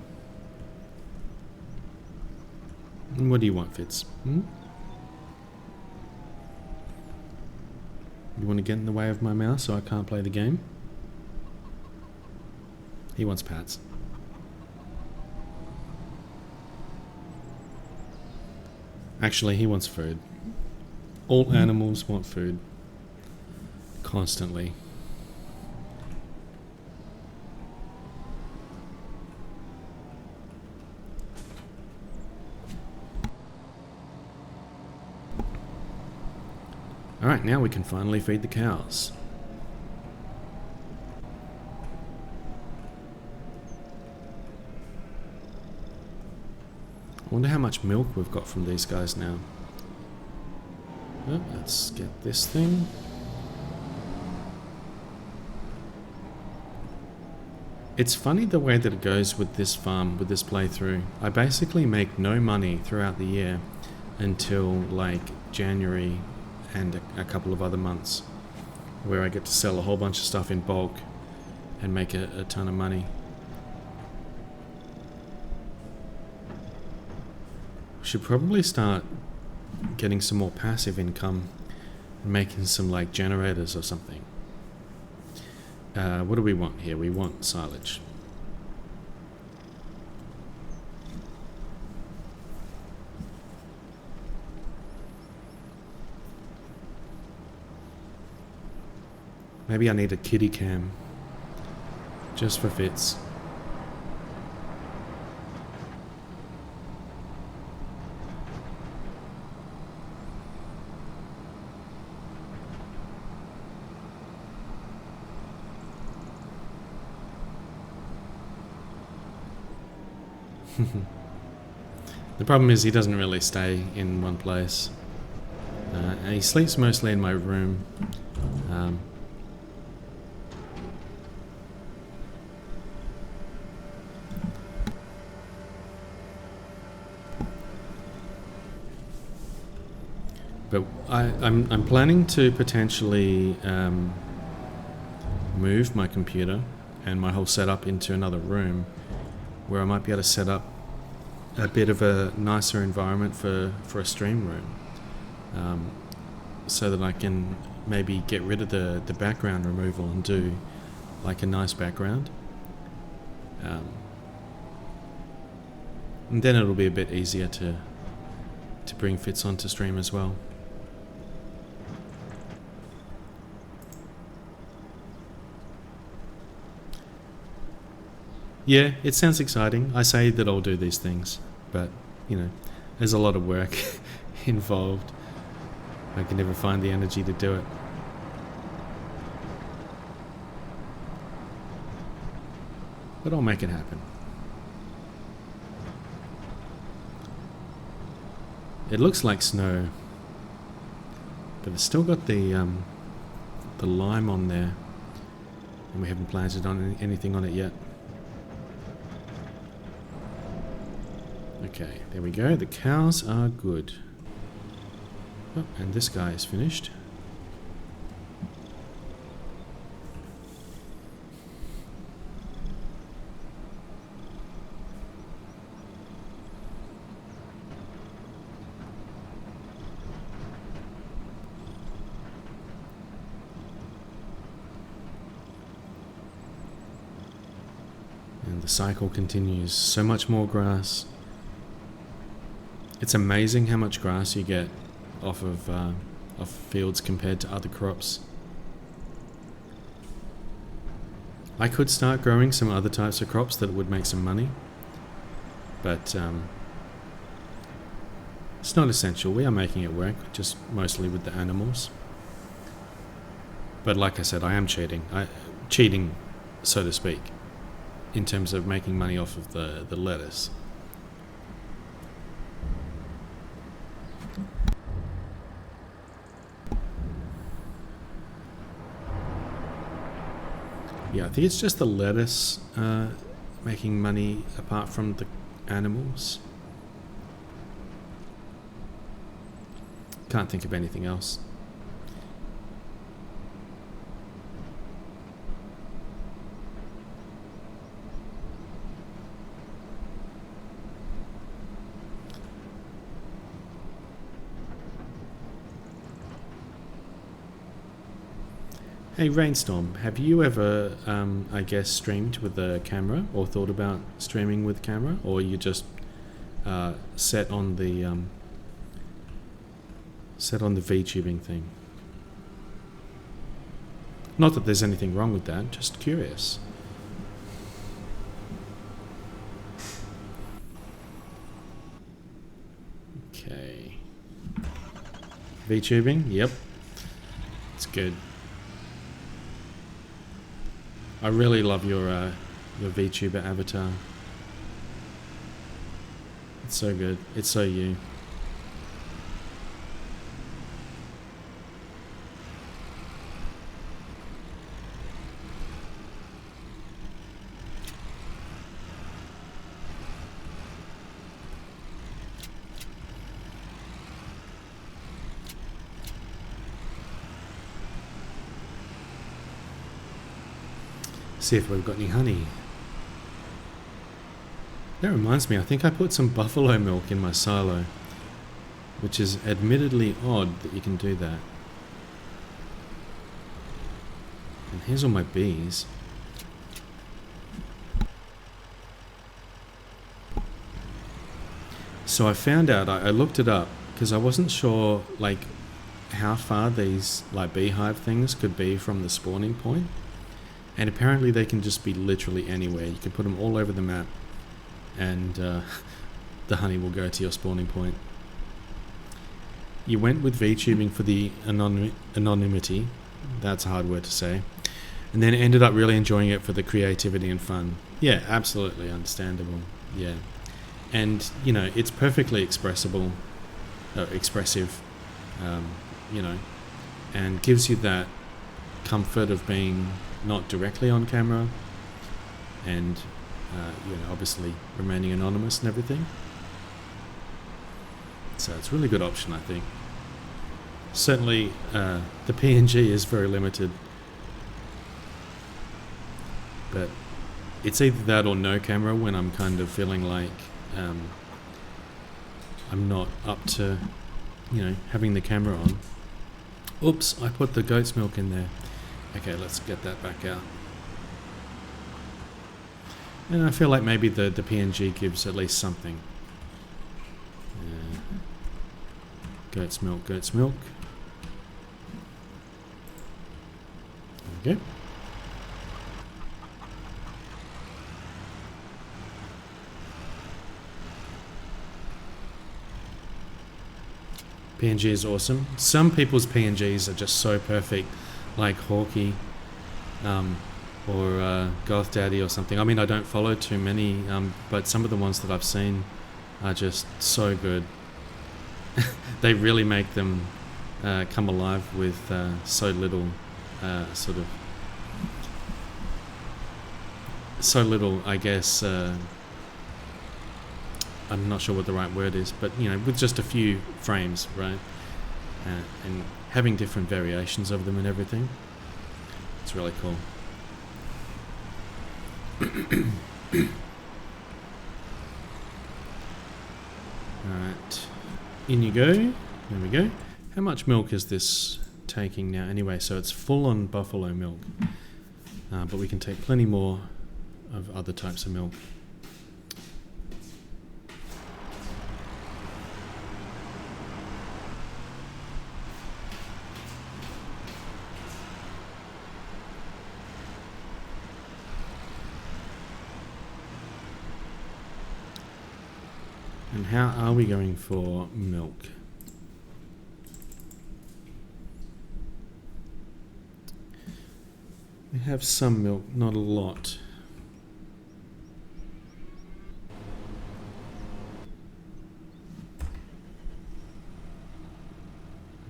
And what do you want, Fitz? Hmm? You want to get in the way of my mouse so I can't play the game? He wants pats. Actually, he wants food. All animals want food. Constantly. Alright, now we can finally feed the cows. I wonder how much milk we've got from these guys now. Oh, let's get this thing. It's funny the way that it goes with this farm, with this playthrough. I basically make no money throughout the year until like January and a couple of other months, where I get to sell a whole bunch of stuff in bulk and make a ton of money. Should probably start getting some more passive income and making some like generators or something. What do we want here? We want silage. Maybe I need a kiddie cam just for Fitz. The problem is he doesn't really stay in one place. And he sleeps mostly in my room. But I'm planning to potentially move my computer and my whole setup into another room where I might be able to set up a bit of a nicer environment for a stream room, so that I can maybe get rid of the background removal and do like a nice background. And then it'll be a bit easier to bring Fitz onto stream as well. Yeah, it sounds exciting. I say that I'll do these things, but, you know, there's a lot of work involved. I can never find the energy to do it. But I'll make it happen. It looks like snow, but it's still got the lime on there, and we haven't planted on anything on it yet. Okay, there we go. The cows are good. Oh, and this guy is finished. And the cycle continues. So much more grass. It's amazing how much grass you get off of fields compared to other crops. I could start growing some other types of crops that would make some money, but it's not essential. We are making it work, just mostly with the animals. But like I said, I am cheating, so to speak, in terms of making money off of the lettuce. Yeah, I think it's just the lettuce making money apart from the animals. Can't think of anything else. Hey, Rainstorm, have you ever, I guess, streamed with a camera or thought about streaming with camera, or you just set on the VTubing thing? Not that there's anything wrong with that, just curious. Okay. VTubing? Yep. It's good. I really love your VTuber avatar. It's so good. It's so you. See if we've got any honey. That reminds me, I think I put some buffalo milk in my silo, which is admittedly odd that you can do that. And here's all my bees. So I found out, I looked it up, because I wasn't sure like how far these like beehive things could be from the spawning point. And apparently they can just be literally anywhere. You can put them all over the map and the honey will go to your spawning point. You went with VTubing for the anonymity, that's a hard word to say, and then ended up really enjoying it for the creativity and fun. Yeah, absolutely understandable. Yeah. And, you know, it's perfectly expressive, you know, and gives you that comfort of being not directly on camera and you know, obviously remaining anonymous and everything. So it's a really good option, I think. Certainly the PNG is very limited, but it's either that or no camera when I'm kind of feeling like I'm not up to, you know, having the camera on. Oops, I put the goat's milk in there. Okay, let's get that back out. And I feel like maybe the PNG gives at least something. Goat's milk, goat's milk. There we go. PNG is awesome. Some people's PNGs are just so perfect, like Hawkeye or Goth Daddy or something. I mean, I don't follow too many, but some of the ones that I've seen are just so good. They really make them come alive with so little I guess, I'm not sure what the right word is, but, you know, with just a few frames, right? And having different variations of them and everything. It's really cool. Alright, in you go. There we go. How much milk is this taking now? Anyway, so it's full on buffalo milk. But we can take plenty more of other types of milk. And how are we going for milk? We have some milk, not a lot.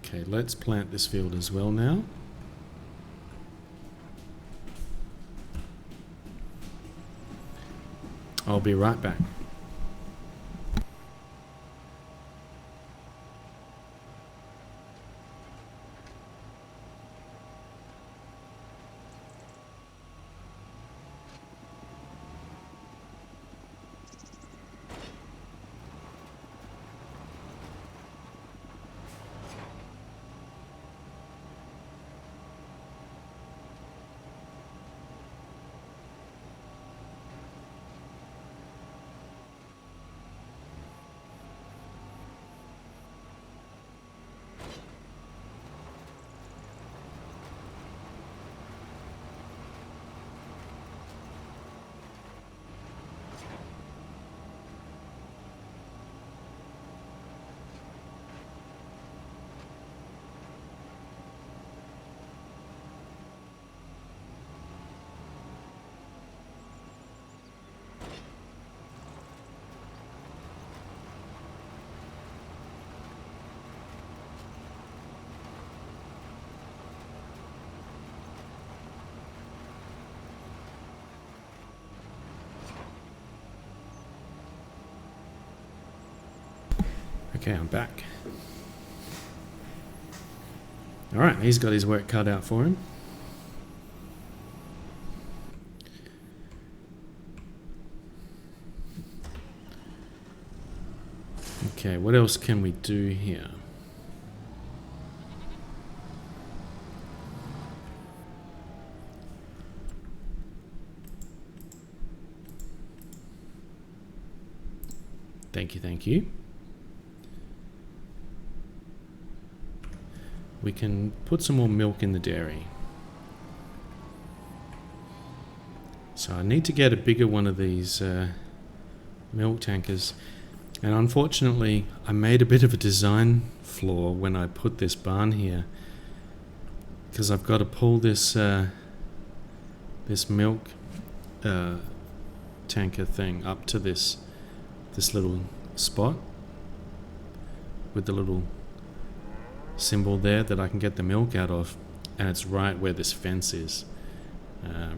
Okay, let's plant this field as well now. I'll be right back. Okay, I'm back. Alright, he's got his work cut out for him. Okay, what else can we do here? Thank you, thank you. We can put some more milk in the dairy. So I need to get a bigger one of these milk tankers. And unfortunately, I made a bit of a design flaw when I put this barn here, because I've got to pull this this milk tanker thing up to this little spot with the little symbol there that I can get the milk out of, and it's right where this fence is.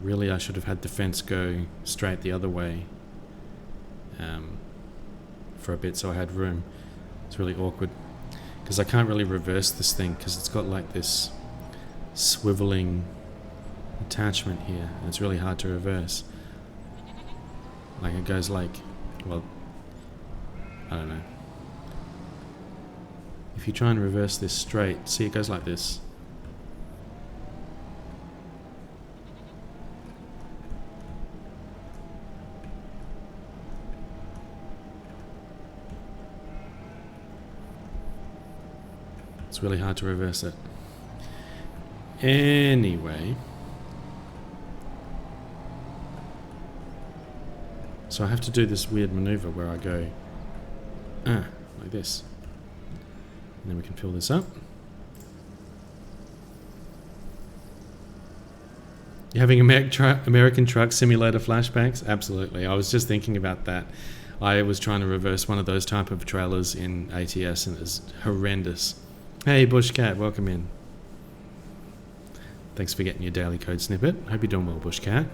Really, I should have had the fence go straight the other way for a bit so I had room. It's really awkward because I can't really reverse this thing because it's got like this swiveling attachment here, and it's really hard to reverse. Like it goes like, well, I don't know. If you try and reverse this straight, see it goes like this. It's really hard to reverse it. Anyway. So I have to do this weird maneuver where I go, like this. And then we can fill this up. You're having American Truck Simulator flashbacks? Absolutely. I was just thinking about that. I was trying to reverse one of those type of trailers in ATS and it was horrendous. Hey Bushcat, welcome in. Thanks for getting your daily code snippet. Hope you're doing well, Bushcat.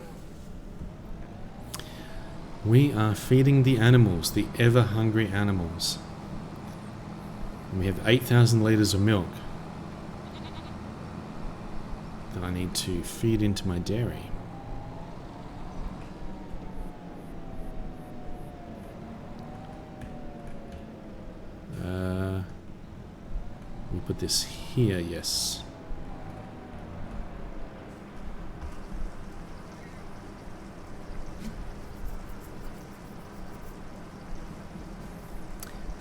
We are feeding the animals, the ever-hungry animals. And we have 8,000 litres of milk that I need to feed into my dairy. We put this here, yes.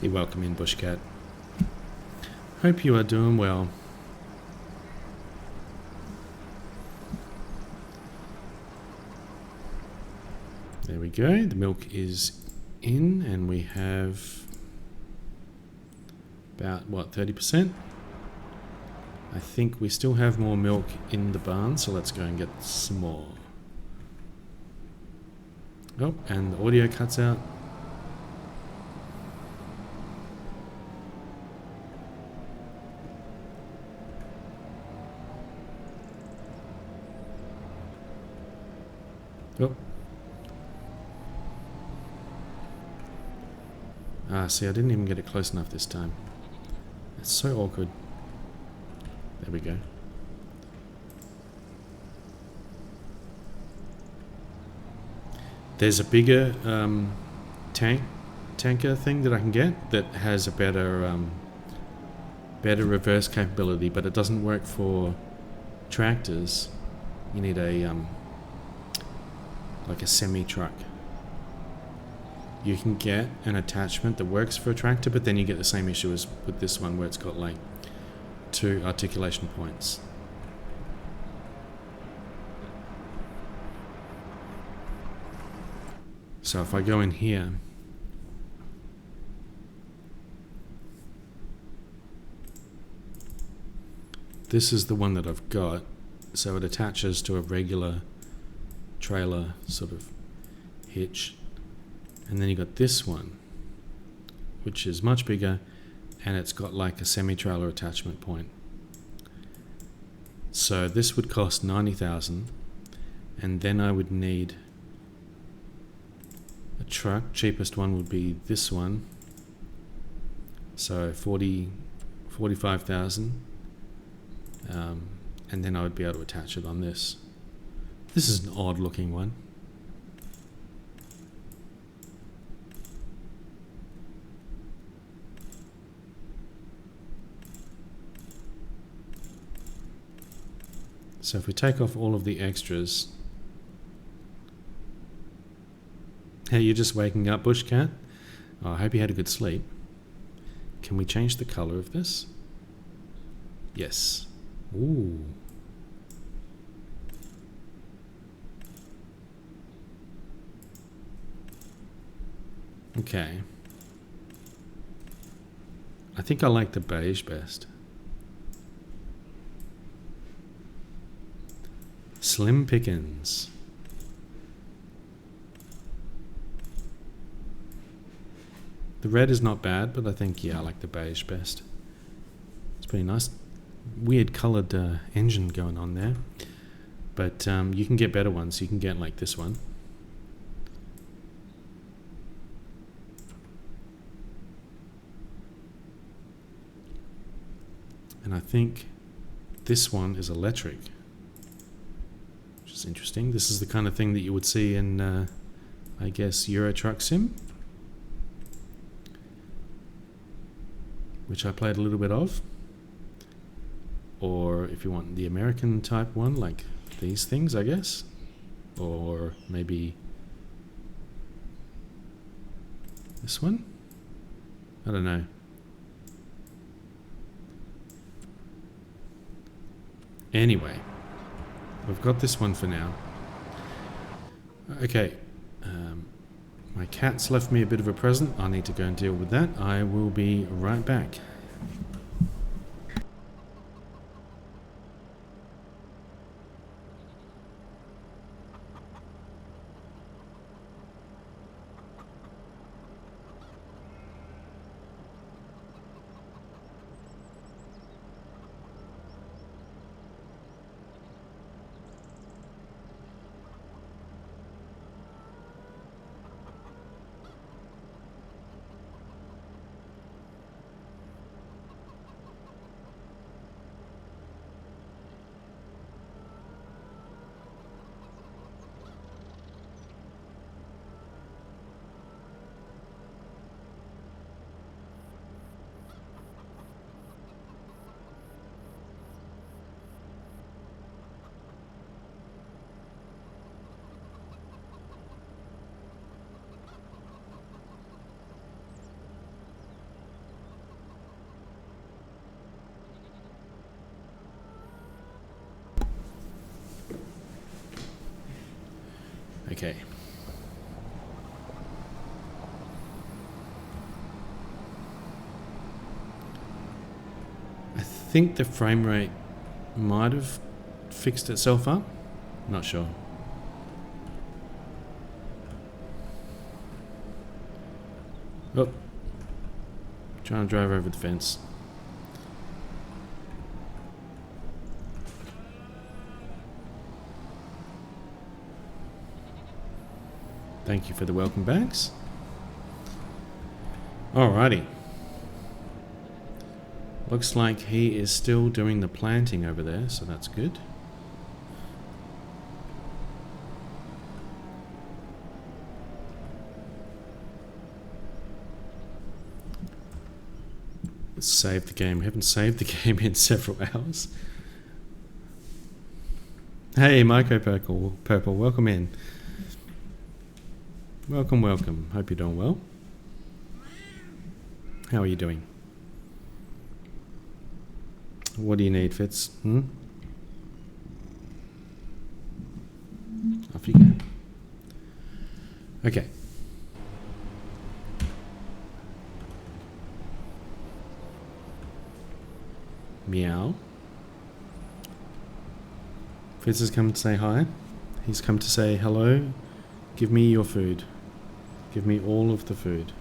You're welcome in, Bushcat. Hope you are doing well. There we go. The milk is in and we have about, what, 30%? I think we still have more milk in the barn, so let's go and get some more. Oh, and the audio cuts out. Oh. See, I didn't even get it close enough this time. It's so awkward. There we go. There's a bigger tanker thing that I can get that has a better better reverse capability, but it doesn't work for tractors. You need a like a semi-truck. You can get an attachment that works for a tractor, but then you get the same issue as with this one where it's got like 2 articulation points. So if I go in here, this is the one that I've got, so it attaches to a regular trailer sort of hitch, and then you got this one which is much bigger and it's got like a semi-trailer attachment point. So this would cost 90,000, and then I would need a truck. Cheapest one would be this one, So 45,000. And then I would be able to attach it on this. This is an odd looking one. So if we take off all of the extras. Hey, you're just waking up, Bush Cat? Oh, I hope you had a good sleep. Can we change the color of this? Yes. Ooh. Okay. I think I like the beige best. Slim pickings. The red is not bad, but I think, yeah, I like the beige best. It's pretty nice. Weird coloured engine going on there. But you can get better ones. You can get like this one. And I think this one is electric. Which is interesting. This is the kind of thing that you would see in, I guess, Euro Truck Sim. Which I played a little bit of. Or if you want the American type one, like these things, I guess. Or maybe this one? I don't know. Anyway, we've got this one for now. Okay, my cat's left me a bit of a present. I need to go and deal with that. I will be right back. Okay. I think the frame rate might have fixed itself up. Not sure. Oh. Trying to drive over the fence. Thank you for the welcome bags. Alrighty. Looks like he is still doing the planting over there, so that's good. Let's save the game. We haven't saved the game in several hours. Hey, Myco Purple, welcome in. Welcome, welcome. Hope you're doing well. How are you doing? What do you need, Fitz? Off you go. Okay. Meow. Fitz has come to say hi. He's come to say hello. Give me your food. Give me all of the food.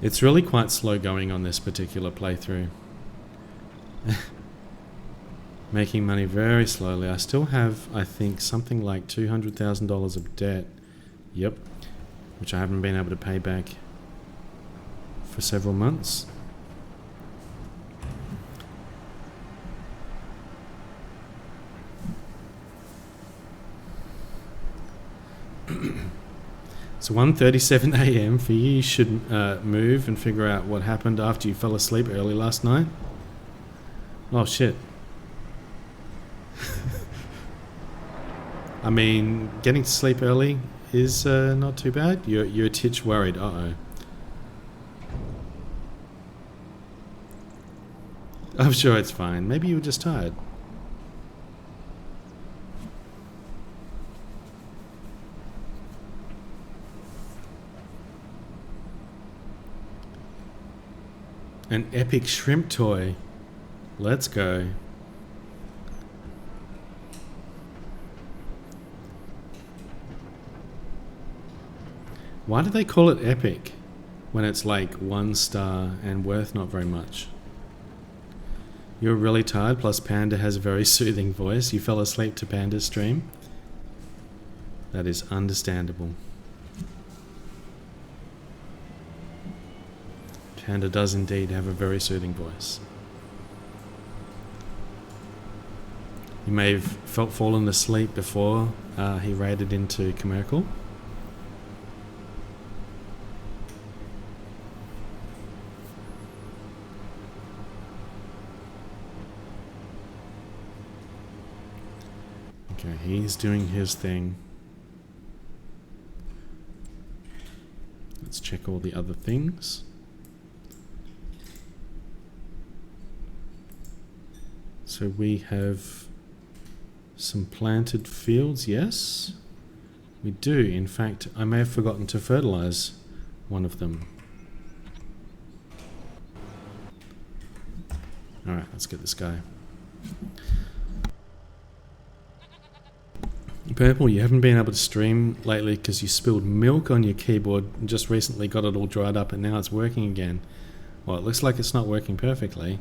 It's really quite slow going on this particular playthrough. Making money very slowly. I still have, I think, something like $200,000 of debt. Yep. Which I haven't been able to pay back for several months. It's 1:37 a.m. for you. You should move and figure out what happened after you fell asleep early last night. Oh shit. I mean, getting to sleep early is not too bad. You're a titch worried. Uh-oh. I'm sure it's fine. Maybe you were just tired. An epic shrimp toy. Let's go. Why do they call it epic when it's like 1 star and worth not very much? You're really tired, plus Panda has a very soothing voice. You fell asleep to Panda's stream? That is understandable. Panda does indeed have a very soothing voice. He may have fallen asleep before he raided into Commercial. Okay, he's doing his thing. Let's check all the other things. So we have some planted fields, yes. We do, in fact, I may have forgotten to fertilize one of them. Alright, let's get this guy. Purple, you haven't been able to stream lately because you spilled milk on your keyboard and just recently got it all dried up and now it's working again. Well, it looks like it's not working perfectly.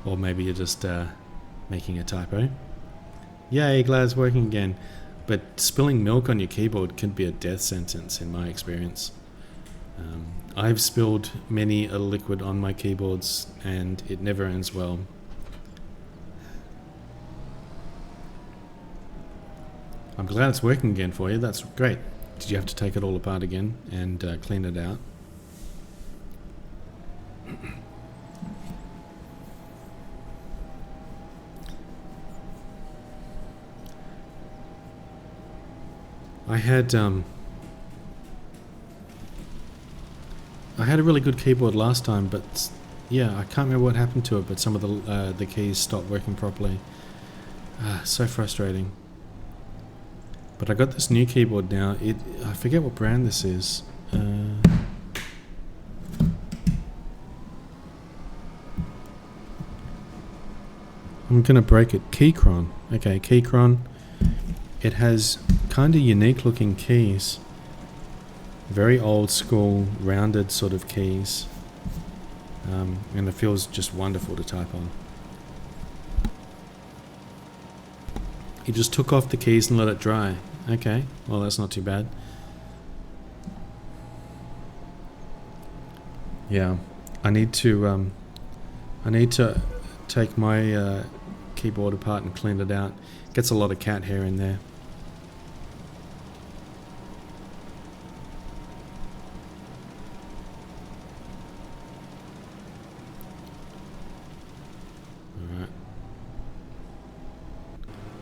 Or maybe you're just making a typo. Yay, glad it's working again. But spilling milk on your keyboard can be a death sentence in my experience. I've spilled many a liquid on my keyboards and it never ends well. I'm glad it's working again for you, that's great. Did you have to take it all apart again and clean it out? I had a really good keyboard last time, but yeah, I can't remember what happened to it, but some of the keys stopped working properly. So frustrating. But I got this new keyboard now. I forget what brand this is. I'm gonna break it. Keychron. Okay, Keychron. It has kind of unique looking keys. Very old school, rounded sort of keys. And it feels just wonderful to type on. You just took off the keys and let it dry. Okay, well that's not too bad. Yeah, I need to take my keyboard apart and clean it out. Gets a lot of cat hair in there.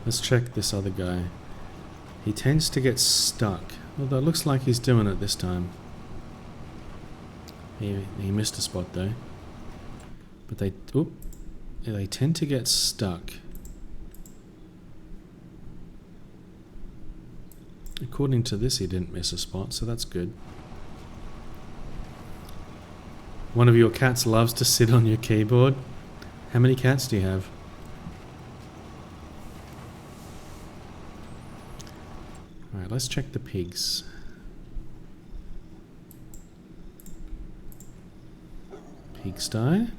Let's check this other guy. He tends to get stuck, although it looks like he's doing it this time. He missed a spot though. But they tend to get stuck. According to this, he didn't miss a spot, so that's good. One of your cats loves to sit on your keyboard. How many cats do you have? Alright, let's check the pigs. Pigsty.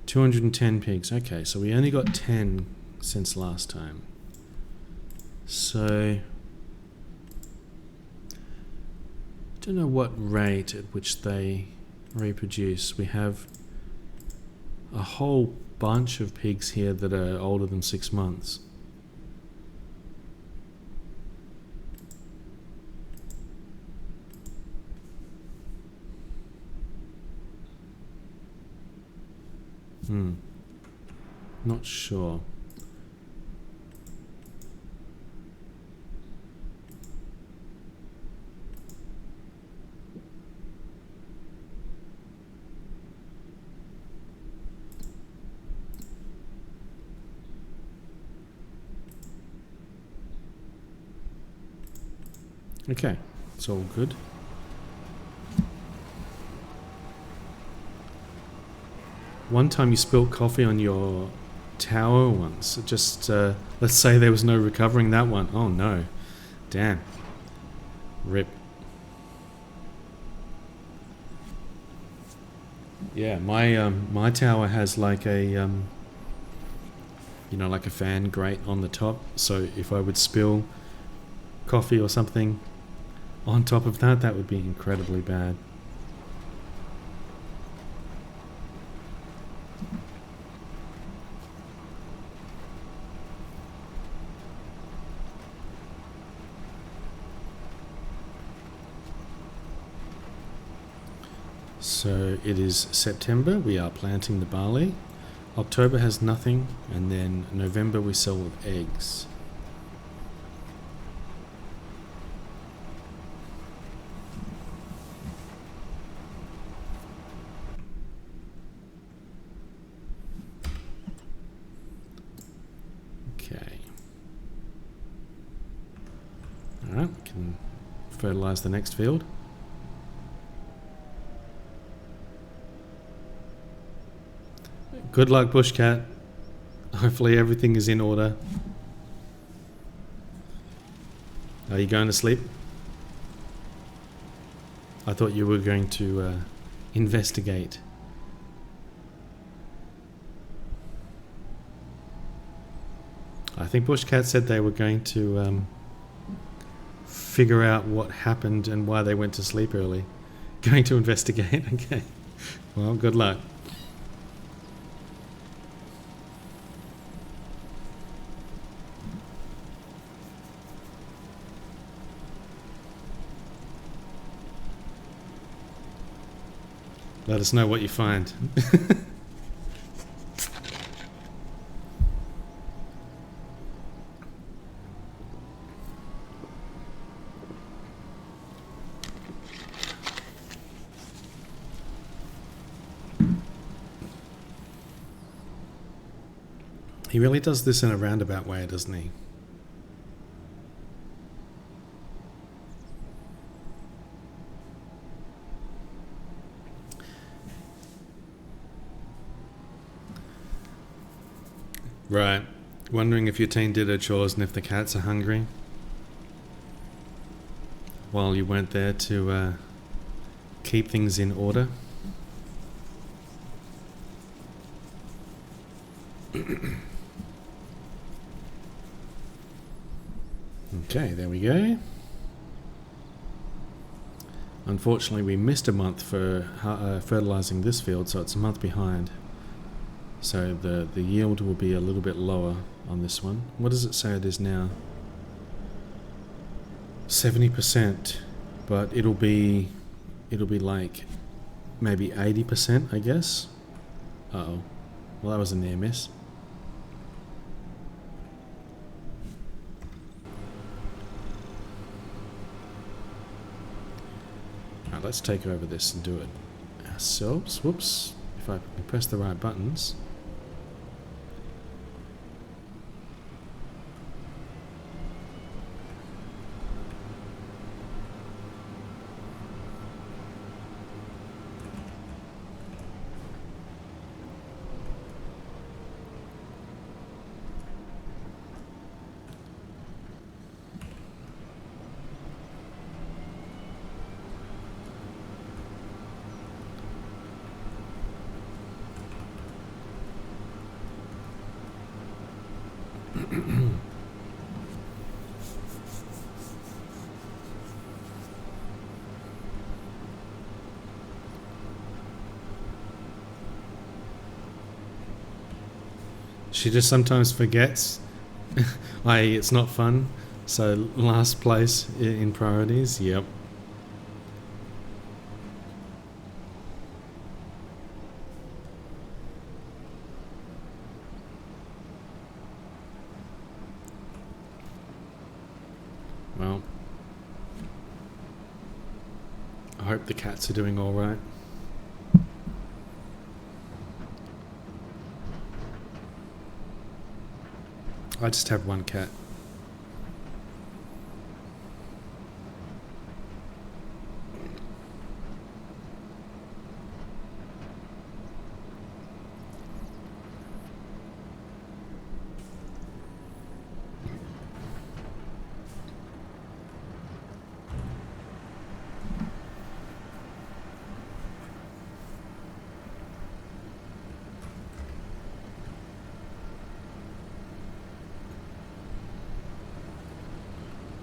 210 pigs. Okay, so we only got 10 since last time. So I don't know what rate at which they reproduce. We have a whole bunch of pigs here that are older than 6 months. Not sure. Okay, it's all good. One time you spilled coffee on your tower once. Just, let's say there was no recovering that one. Oh no. Damn. Rip. Yeah, my tower has like a, you know, like a fan grate on the top. So if I would spill coffee or something on top of that, that would be incredibly bad. So it is September, we are planting the barley. October has nothing, and then November we sell with eggs. Okay. Alright, we can fertilize the next field. Good luck, Bushcat. Hopefully everything is in order. Are you going to sleep? I thought you were going to investigate. I think Bushcat said they were going to figure out what happened and why they went to sleep early. Going to investigate? Okay. Well, good luck. Let us know what you find. He really does this in a roundabout way, doesn't he? Right. Wondering if your team did her chores and if the cats are hungry while you weren't there to keep things in order. Okay, there we go. Unfortunately, we missed a month for fertilizing this field, so it's a month behind. So the yield will be a little bit lower on this one. What does it say it is now? 70%, but it'll be like maybe 80%, I guess. Uh-oh. Well, that was a near miss. Alright, let's take over this and do it ourselves. Whoops. If I press the right buttons. She just sometimes forgets. i.e. it's not fun. So last place in priorities, yep. Well, I hope the cats are doing all right. I just have one cat.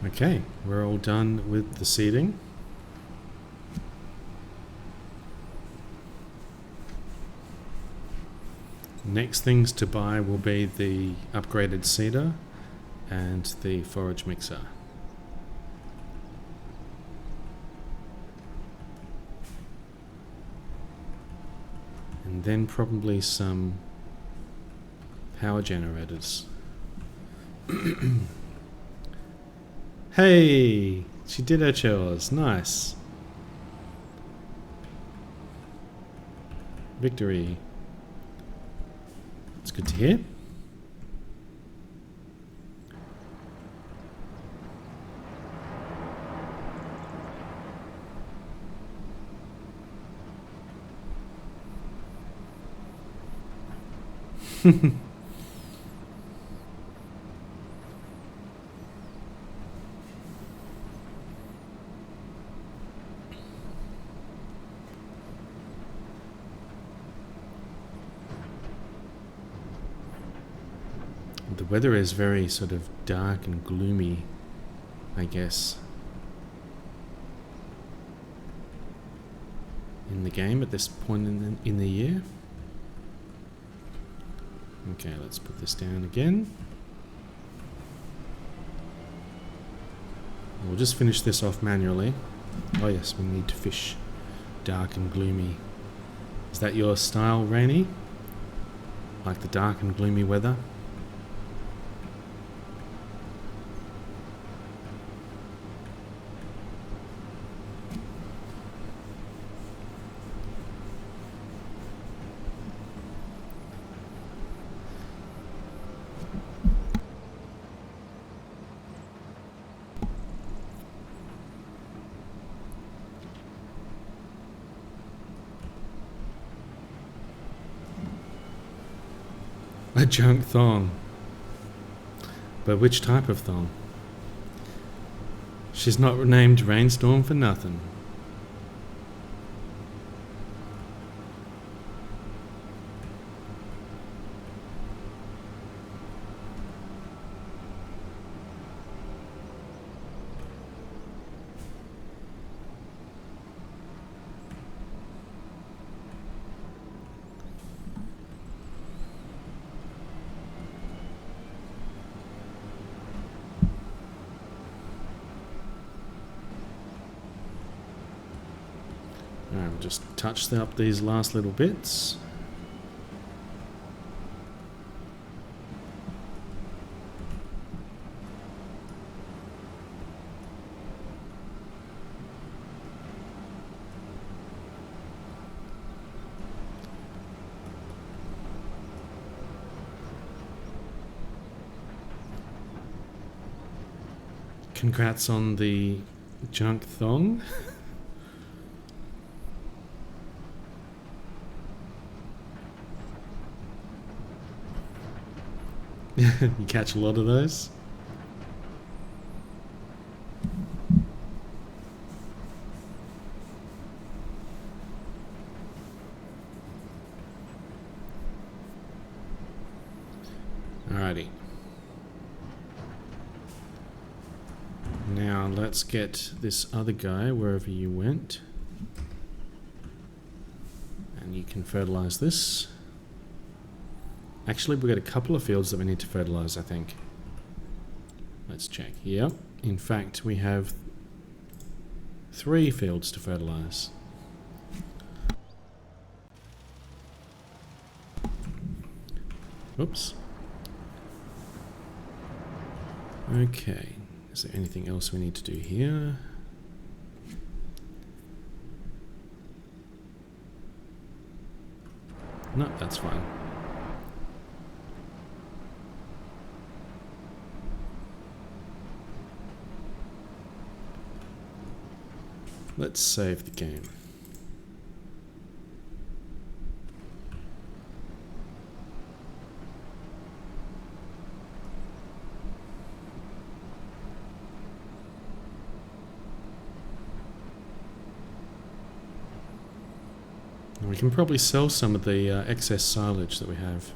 Okay, we're all done with the seeding. Next things to buy will be the upgraded seeder and the forage mixer. And then probably some power generators. Hey, she did her chores. Nice. Victory. It's good to hear. The weather is very sort of dark and gloomy, I guess, in the game at this point in the year. Okay, let's put this down again. We'll just finish this off manually. Oh yes, we need to fish dark and gloomy. Is that your style, Rainy? Like the dark and gloomy weather? A junk thong. But which type of thong? She's not named Rainstorm for nothing. Alright, we'll just touch up these last little bits. Congrats on the junk thong. You catch a lot of those? Alrighty. Now let's get this other guy wherever you went. And you can fertilize this. Actually, we've got a couple of fields that we need to fertilise, I think. Let's check. Yep. In fact, we have 3 fields to fertilise. Oops. Okay. Is there anything else we need to do here? No, that's fine. Let's save the game. We can probably sell some of the excess silage that we have.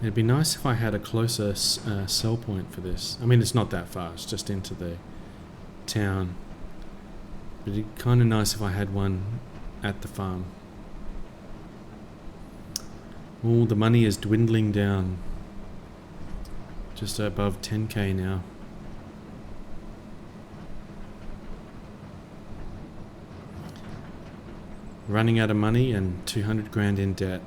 It'd be nice if I had a closer sell point for this. I mean, it's not that far, it's just into the town. But it'd be kind of nice if I had one at the farm. Oh, the money is dwindling down. Just above 10k now. Running out of money and 200 grand in debt.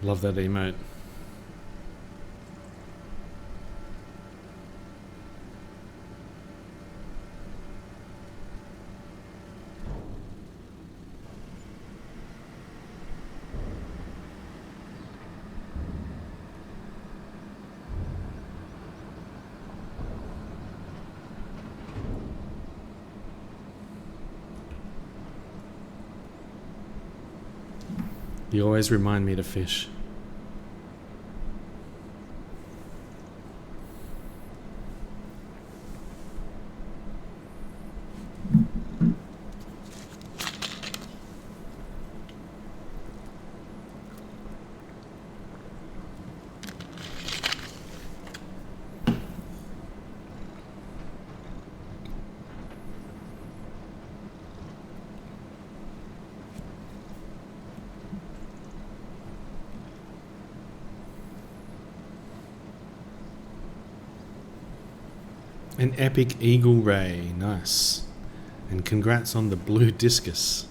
Love that emote. You always remind me to fish. An epic eagle ray, nice. And congrats on the blue discus.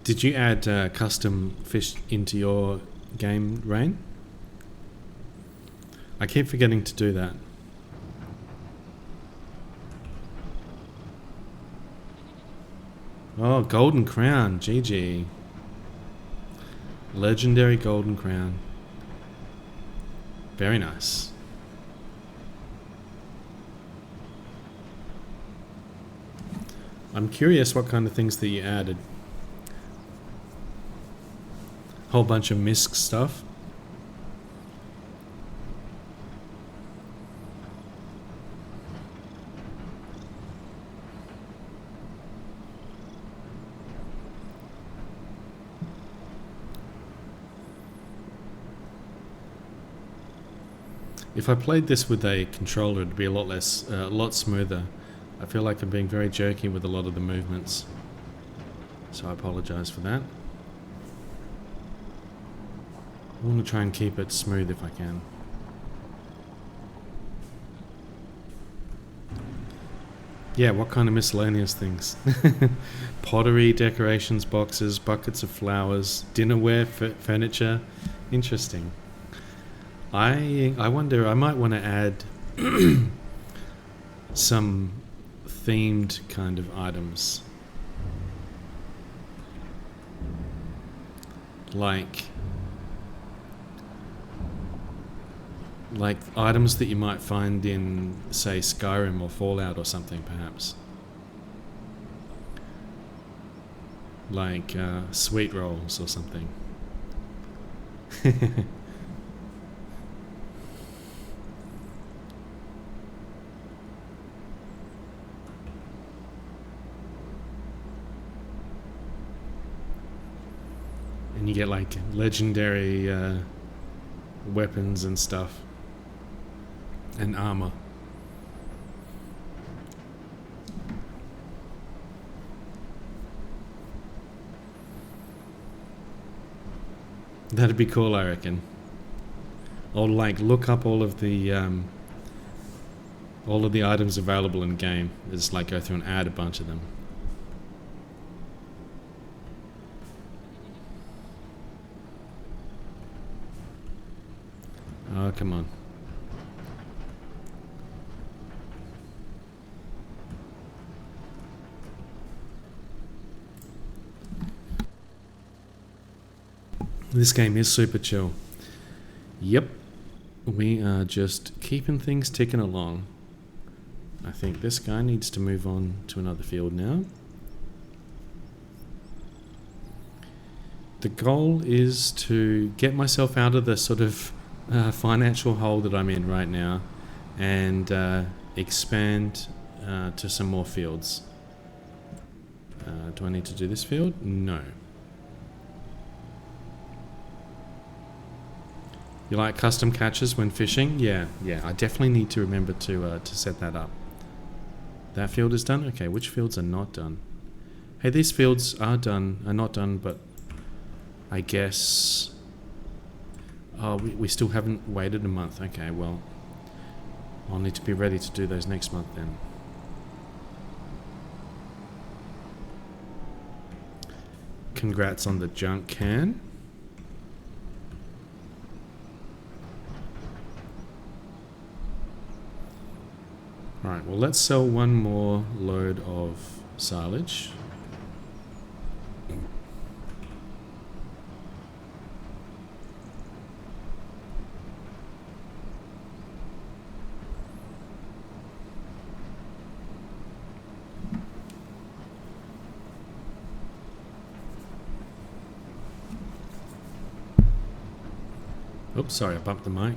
Did you add custom fish into your game, Rain? I keep forgetting to do that. Oh, golden crown, GG. Legendary golden crown. Very nice. I'm curious what kind of things that you added. Whole bunch of misc stuff. If I played this with a controller, it'd be a lot smoother. I feel like I'm being very jerky with a lot of the movements, so I apologise for that. I want to try and keep it smooth if I can. Yeah, what kind of miscellaneous things? Pottery, decorations, boxes, buckets of flowers, dinnerware, furniture. Interesting. I wonder, I might want to add some themed kind of items. Like items that you might find in, say, Skyrim or Fallout or something, perhaps. Like sweet rolls or something. And you get like legendary weapons and stuff. And armor. That'd be cool, I reckon. Or like look up all of the items available in game. Just like go through and add a bunch of them. Oh, come on. This game is super chill. Yep. We are just keeping things ticking along. I think this guy needs to move on to another field now. The goal is to get myself out of the sort of financial hole that I'm in right now and expand to some more fields. Do I need to do this field? No. You like custom catches when fishing? Yeah, I definitely need to remember to set that up. That field is done? Okay, which fields are not done? Hey, these fields are not done, but I guess... Oh, we still haven't waited a month. Okay, well, I'll need to be ready to do those next month then. Congrats on the junk can. Alright, well let's sell one more load of silage. Oops, sorry, I bumped the mic.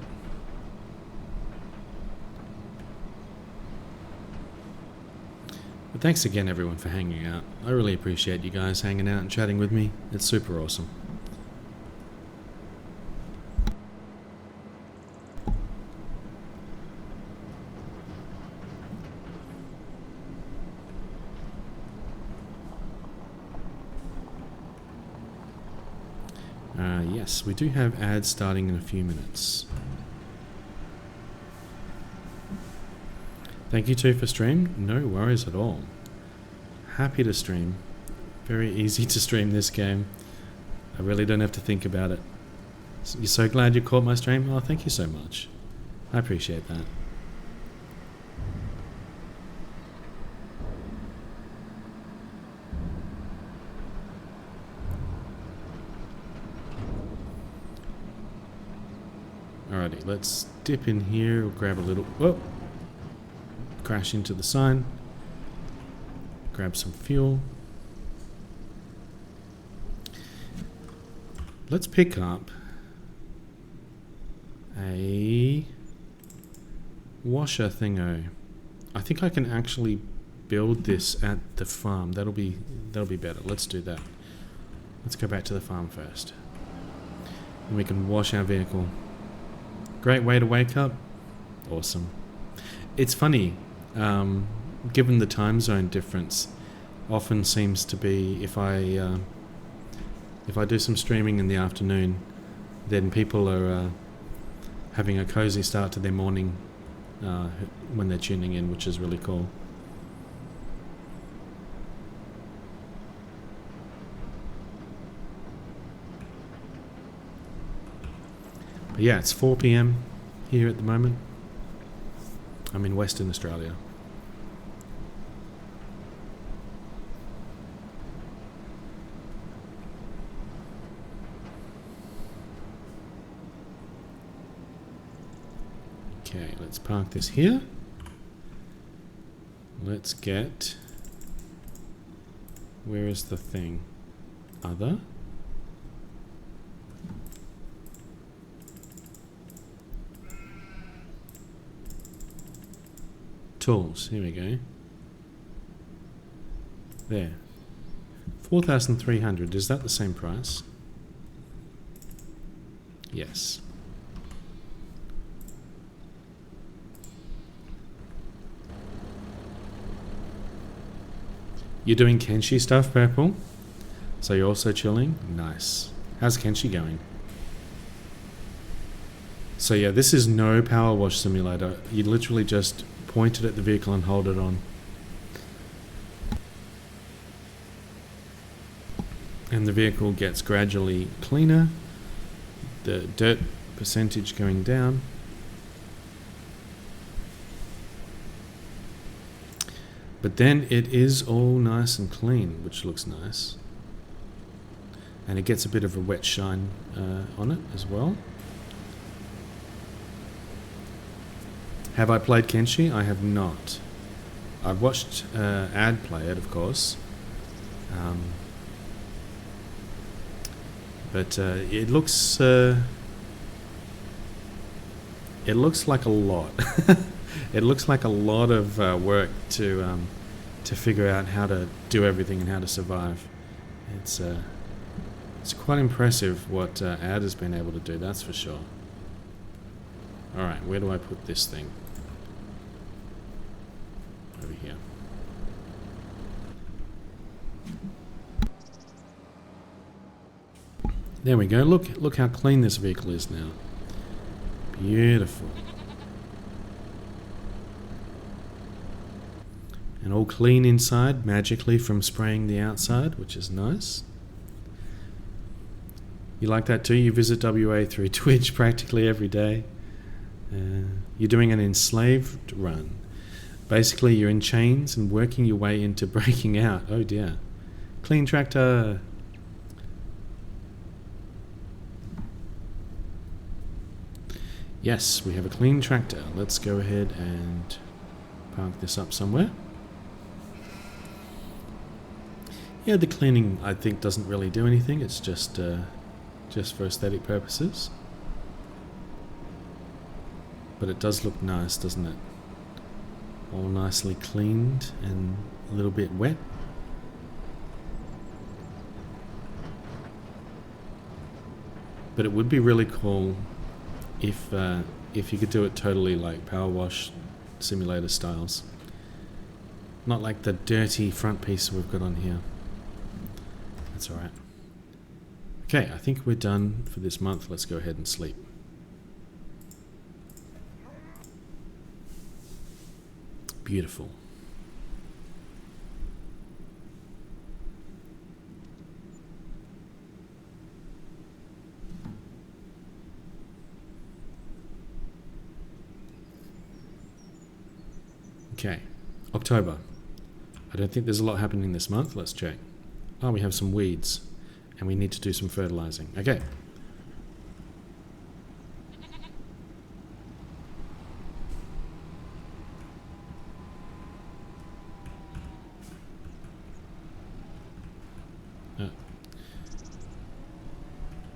But thanks again everyone for hanging out. I really appreciate you guys hanging out and chatting with me. It's super awesome. Yes, we do have ads starting in a few minutes. Thank you too for stream. No worries at all. Happy to stream. Very easy to stream this game. I really don't have to think about it. You're so glad you caught my stream? Oh, thank you so much. I appreciate that. Alrighty, let's dip in here. We'll grab a little... Whoa! Crash into the sign. Grab some fuel. Let's pick up a washer thingo. I think I can actually build this at the farm. That'll be better. Let's do that. Let's go back to the farm first. And we can wash our vehicle. Great way to wake up. Awesome. It's funny, given the time zone difference, often seems to be if I do some streaming in the afternoon, then people are having a cozy start to their morning when they're tuning in, which is really cool. But yeah, it's 4 p.m. here at the moment. I'm in Western Australia. Okay, let's park this here. Let's get... Where is the thing? Other? Tools, here we go. There. 4,300, is that the same price? Yes. You're doing Kenshi stuff, Purple? So you're also chilling? Nice. How's Kenshi going? So yeah, this is no power wash simulator. You literally just point it at the vehicle and hold it on. And the vehicle gets gradually cleaner. The dirt percentage going down. But then it is all nice and clean, which looks nice. And it gets a bit of a wet shine on it as well. Have I played Kenshi? I have not. I've watched Ad play it, of course. But it looks like a lot. It looks like a lot of work to figure out how to do everything and how to survive. It's quite impressive what Ad has been able to do, that's for sure. Alright, where do I put this thing? Over here. There we go. Look how clean this vehicle is now. Beautiful. And all clean inside magically from spraying the outside, which is nice. You like that too? You visit WA through Twitch practically every day. You're doing an enslaved run. Basically, you're in chains and working your way into breaking out. Oh dear. Clean tractor. Yes, we have a clean tractor. Let's go ahead and park this up somewhere. Yeah, the cleaning I think doesn't really do anything. It's just for aesthetic purposes. But it does look nice, doesn't it? All nicely cleaned and a little bit wet. But it would be really cool if you could do it totally like Power Wash Simulator styles. Not like the dirty front piece we've got on here. That's alright. Okay, I think we're done for this month. Let's go ahead and sleep. Beautiful. Okay, October. I don't think there's a lot happening this month. Let's check. Oh, we have some weeds, and we need to do some fertilizing. Okay.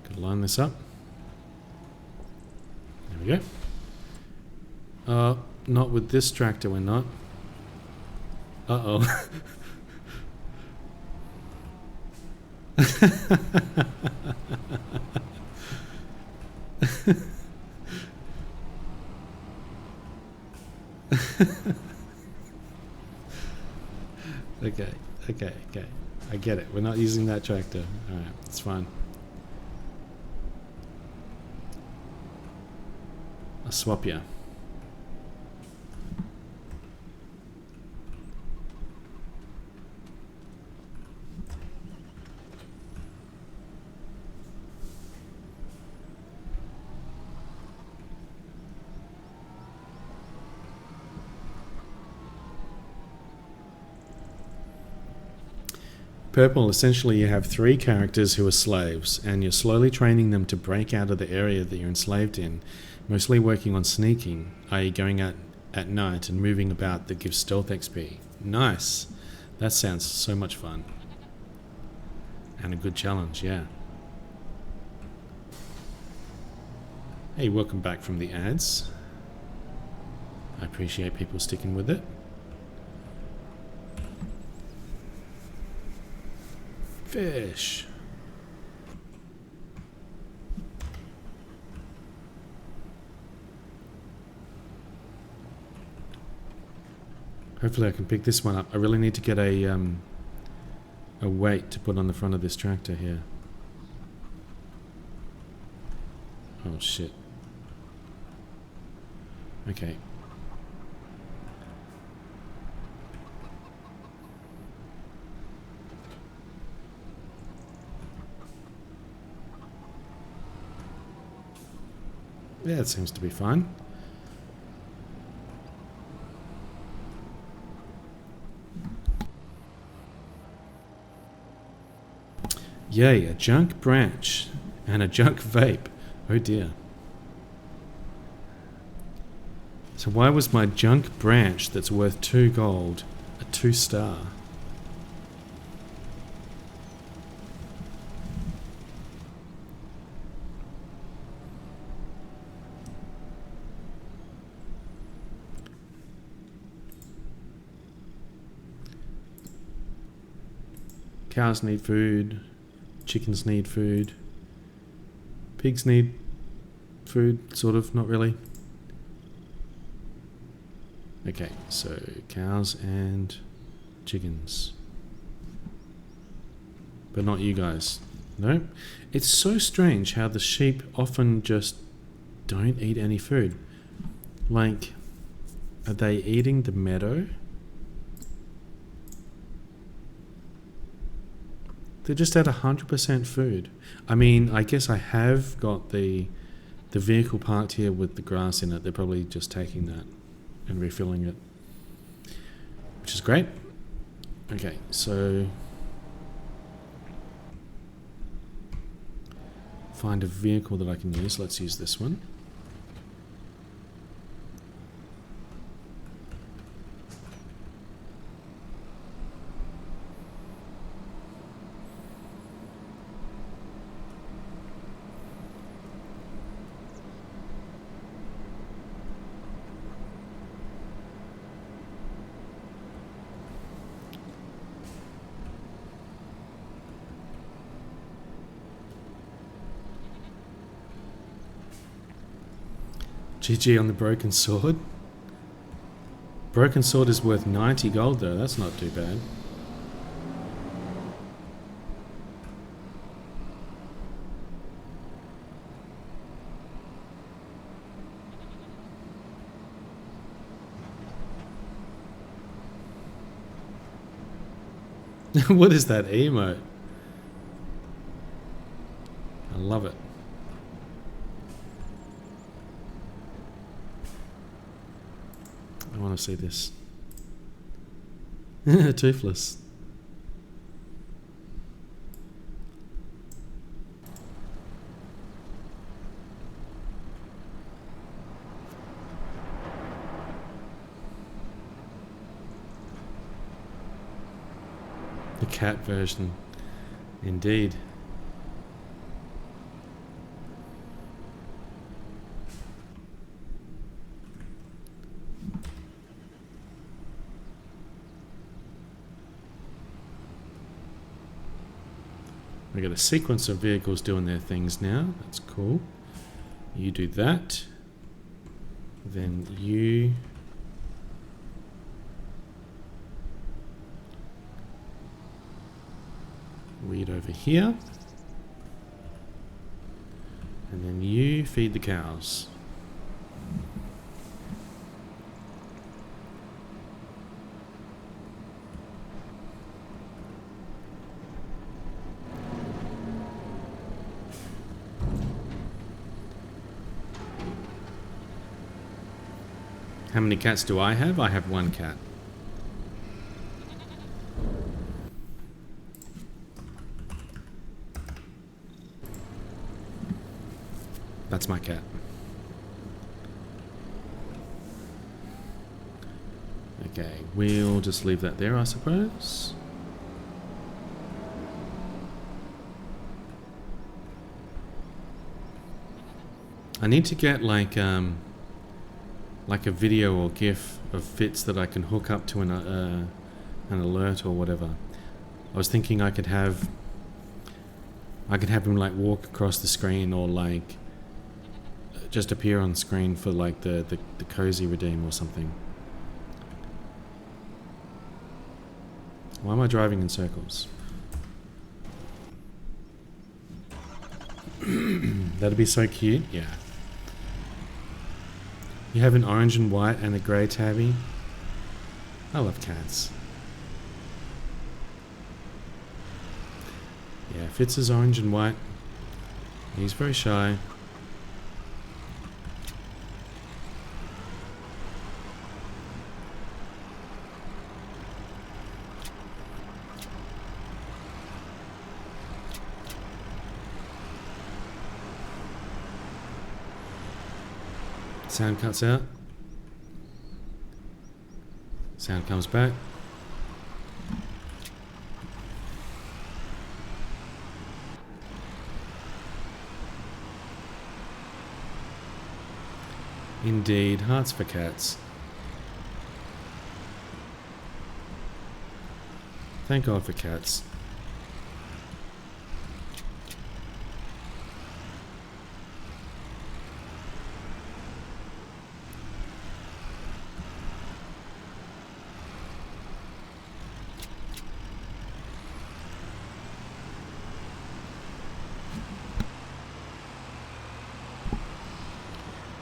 Gotta line this up. There we go. Not with this tractor, we're not. Uh-oh. not using that tractor. Alright, it's fine. I'll swap you. Purple, essentially you have 3 characters who are slaves, and you're slowly training them to break out of the area that you're enslaved in, mostly working on sneaking, i.e. going out at night and moving about that gives stealth XP. Nice! That sounds so much fun. And a good challenge, yeah. Hey, welcome back from the ads. I appreciate people sticking with it. Fish. Hopefully I can pick this one up. I really need to get a weight to put on the front of this tractor here. Oh shit. Okay. Yeah, it seems to be fine. Yay, a junk branch and a junk vape. Oh dear. So why was my junk branch that's worth 2 gold a 2-star? Cows need food, chickens need food, pigs need food, sort of, not really. Okay, so cows and chickens. But not you guys. No? It's so strange how the sheep often just don't eat any food. Like, are they eating the meadow? They're just at 100% food. I mean, I guess I have got the vehicle parked here with the grass in it. They're probably just taking that and refilling it, which is great. Okay, so find a vehicle that I can use. Let's use this one. GG on the broken sword. Broken sword is worth 90 gold though, that's not too bad. What is that emote? I love it. I want to see this. Toothless. The cat version. Indeed. We got a sequence of vehicles doing their things now. That's cool. You do that. Then you... Weed over here. And then you feed the cows. How many cats do I have? I have one cat. That's my cat. Okay, we'll just leave that there, I suppose. I need to get like a video or GIF of Fitz that I can hook up to an alert or whatever. I was thinking I could have him like walk across the screen or like just appear on screen for like the cozy redeem or something. Why am I driving in circles? That'd be so cute. Yeah. You have an orange and white and a grey tabby. I love cats. Yeah, Fitz is orange and white. He's very shy. Sound cuts out. Sound comes back. Indeed, hearts for cats. Thank God for cats.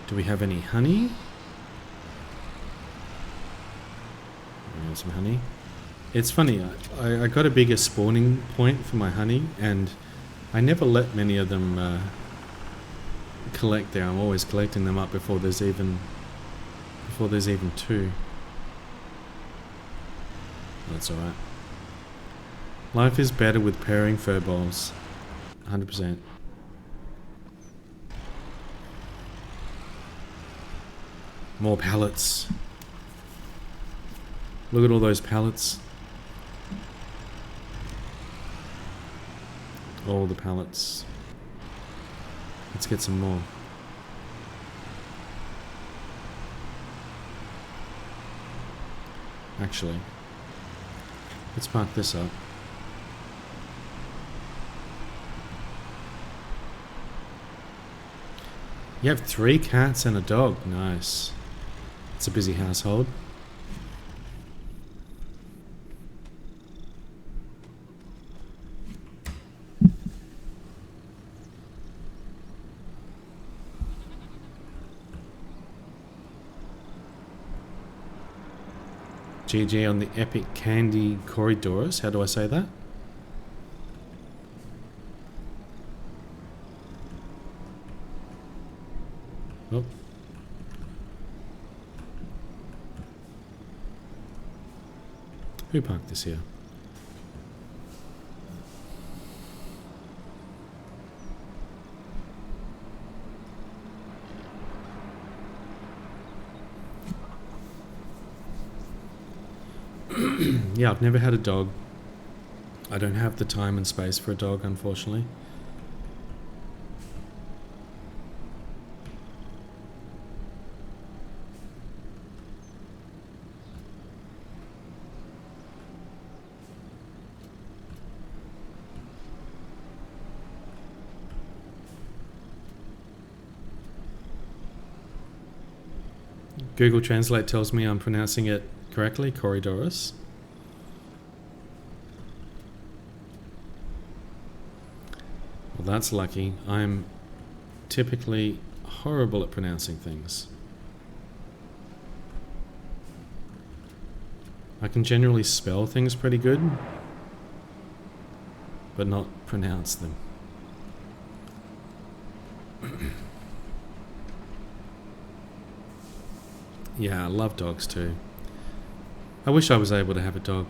Do we have any honey? Some honey. It's funny, I got a bigger spawning point for my honey, and I never let many of them collect there. I'm always collecting them up before there's even two. That's alright. Life is better with pairing furballs. 100%. More pallets. Look at all those pallets. All the pallets. Let's get some more. Actually, let's park this up. You have 3 cats and a dog. Nice. It's a busy household. GG on the epic candy Corydoras. How do I say that? Oh. Who parked this here? Yeah, I've never had a dog. I don't have the time and space for a dog, unfortunately. Google Translate tells me I'm pronouncing it correctly, Corydoras. Well, that's lucky. I'm typically horrible at pronouncing things. I can generally spell things pretty good, but not pronounce them. Yeah, I love dogs too. I wish I was able to have a dog.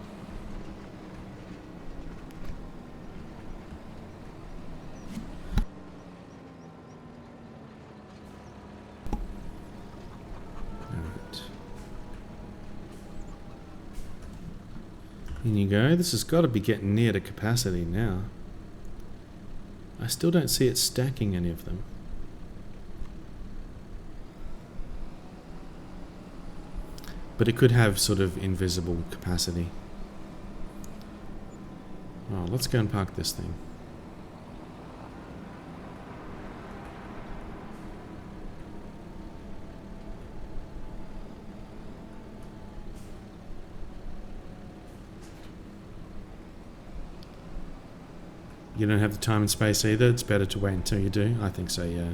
Alright. In you go. This has got to be getting near to capacity now. I still don't see it stacking any of them. But it could have sort of invisible capacity. Oh, let's go and park this thing. You don't have the time and space either. It's better to wait until you do. I think so, yeah.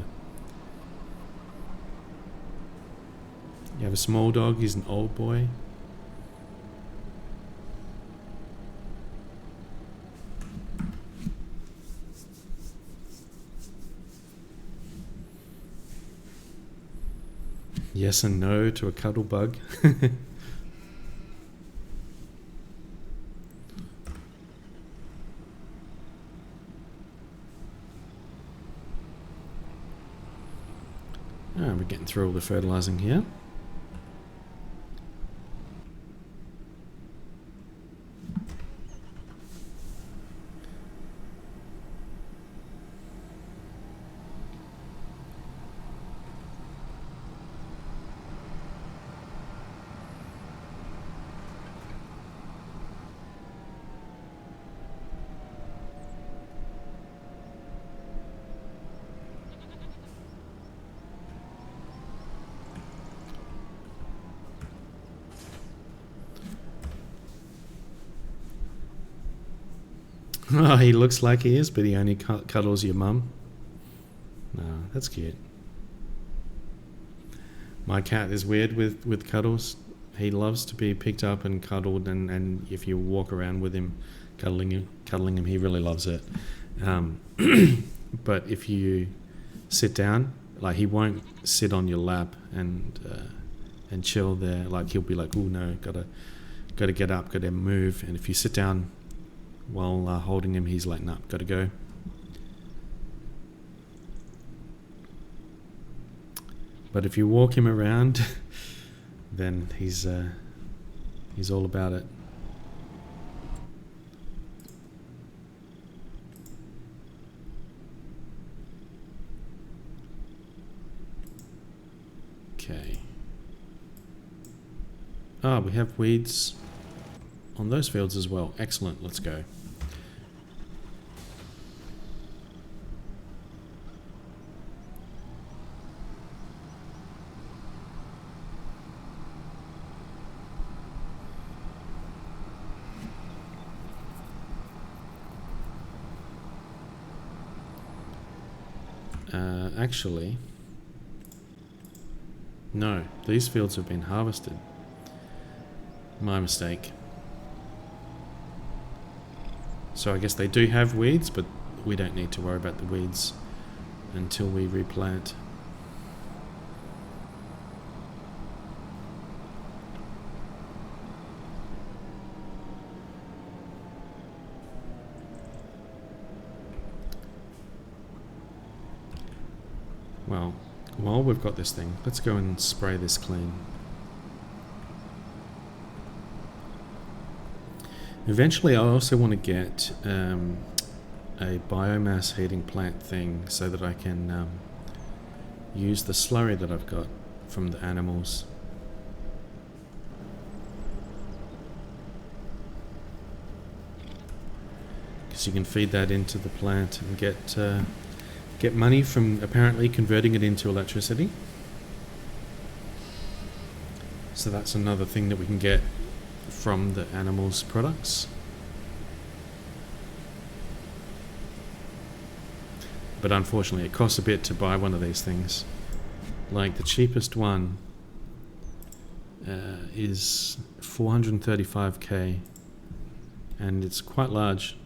You have a small dog, he's an old boy. Yes and no to a cuddle bug. Oh, we're getting through all the fertilizing here. Oh, he looks like he is, but he only cuddles your mum. No, that's cute. My cat is weird with cuddles. He loves to be picked up and cuddled, and if you walk around with him, cuddling him, he really loves it. But if you sit down, like he won't sit on your lap and chill there. Like he'll be like, "Oh no, gotta get up, gotta move." And if you sit down while holding him, he's like, "Nah, gotta go." But if you walk him around, then he's all about it. Okay. Ah, we have weeds on those fields as well. Excellent. Let's go. Actually, no, these fields have been harvested. My mistake. So I guess they do have weeds, but we don't need to worry about the weeds until we replant. Well, while we've got this thing, let's go and spray this clean. Eventually I also want to get a biomass heating plant thing so that I can use the slurry that I've got from the animals. Because you can feed that into the plant and get money from apparently converting it into electricity. So that's another thing that we can get from the animals' products. But unfortunately, it costs a bit to buy one of these things. Like the cheapest one is 435k, and it's quite large.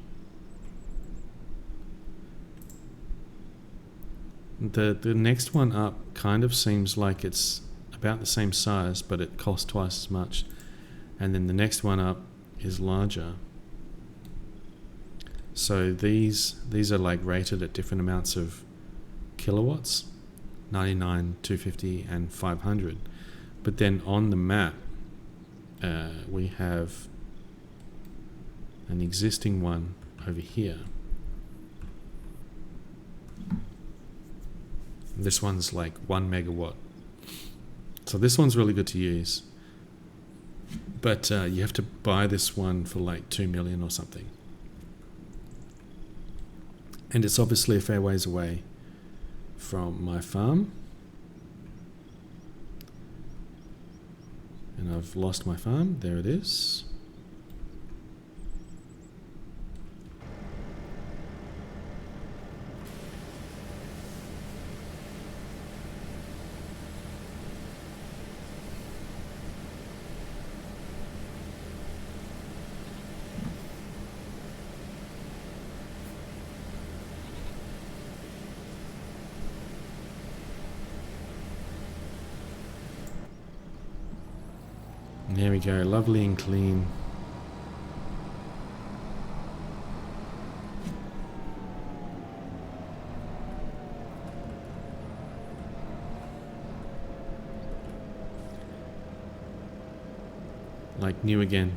The next one up kind of seems like it's about the same size, but it costs twice as much. And then the next one up is larger. So these are like rated at different amounts of kilowatts, 99, 250 and 500. But then on the map we have an existing one over here. This one's like 1 megawatt. So this one's really good to use. But you have to buy this one for like 2 million or something. And it's obviously a fair ways away from my farm. And I've lost my farm. There it is. There we go, lovely and clean. Like new again.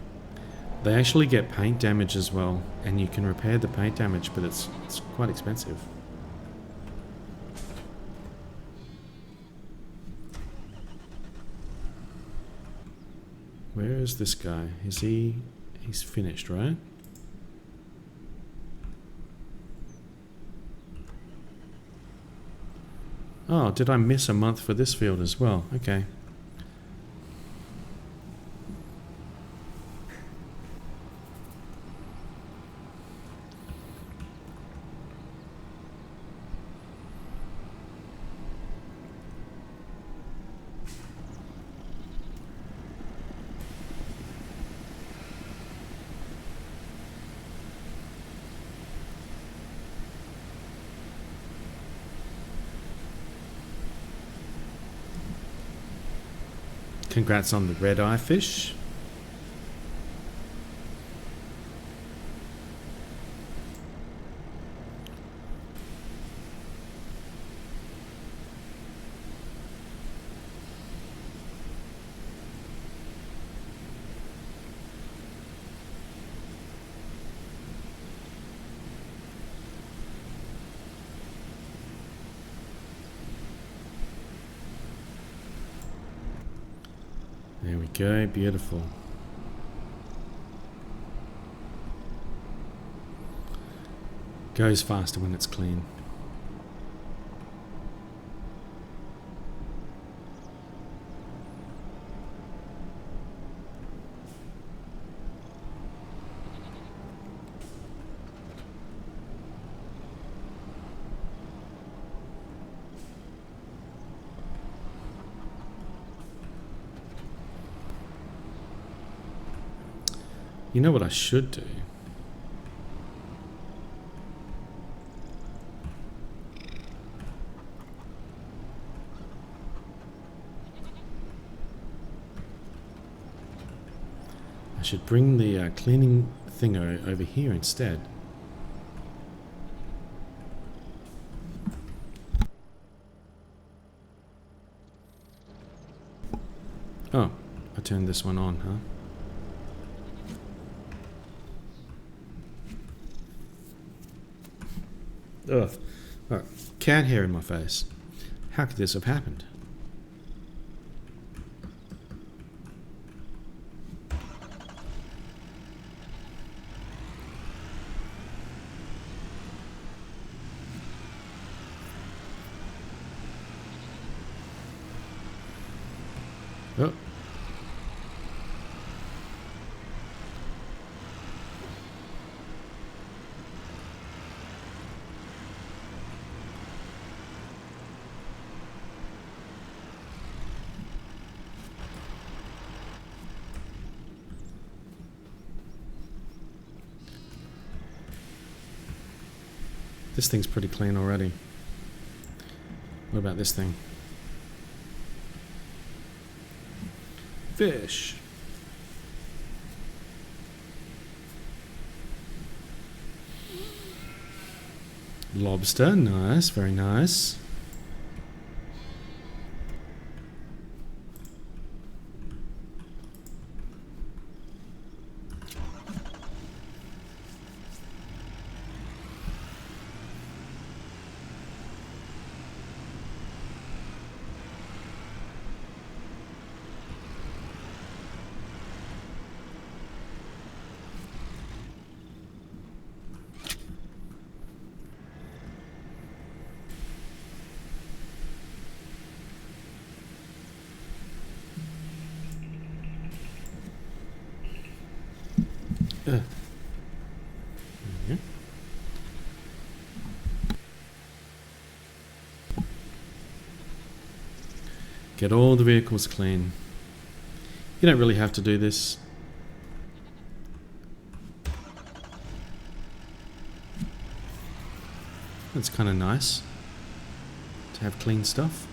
They actually get paint damage as well, and you can repair the paint damage, but it's quite expensive. Where is this guy? Is he's finished, right? Oh, did I miss a month for this field as well? Okay. Congrats on the red-eye fish. There we go, beautiful. Goes faster when it's clean. You know what I should do? I should bring the cleaning thing over here instead. Oh, I turned this one on, huh? Ugh. Oh, cat hair in my face. How could this have happened? Oh. This thing's pretty clean already. What about this thing? Fish. Lobster, nice, very nice. Yeah. Get all the vehicles clean. You don't really have to do this. It's kind of nice to have clean stuff.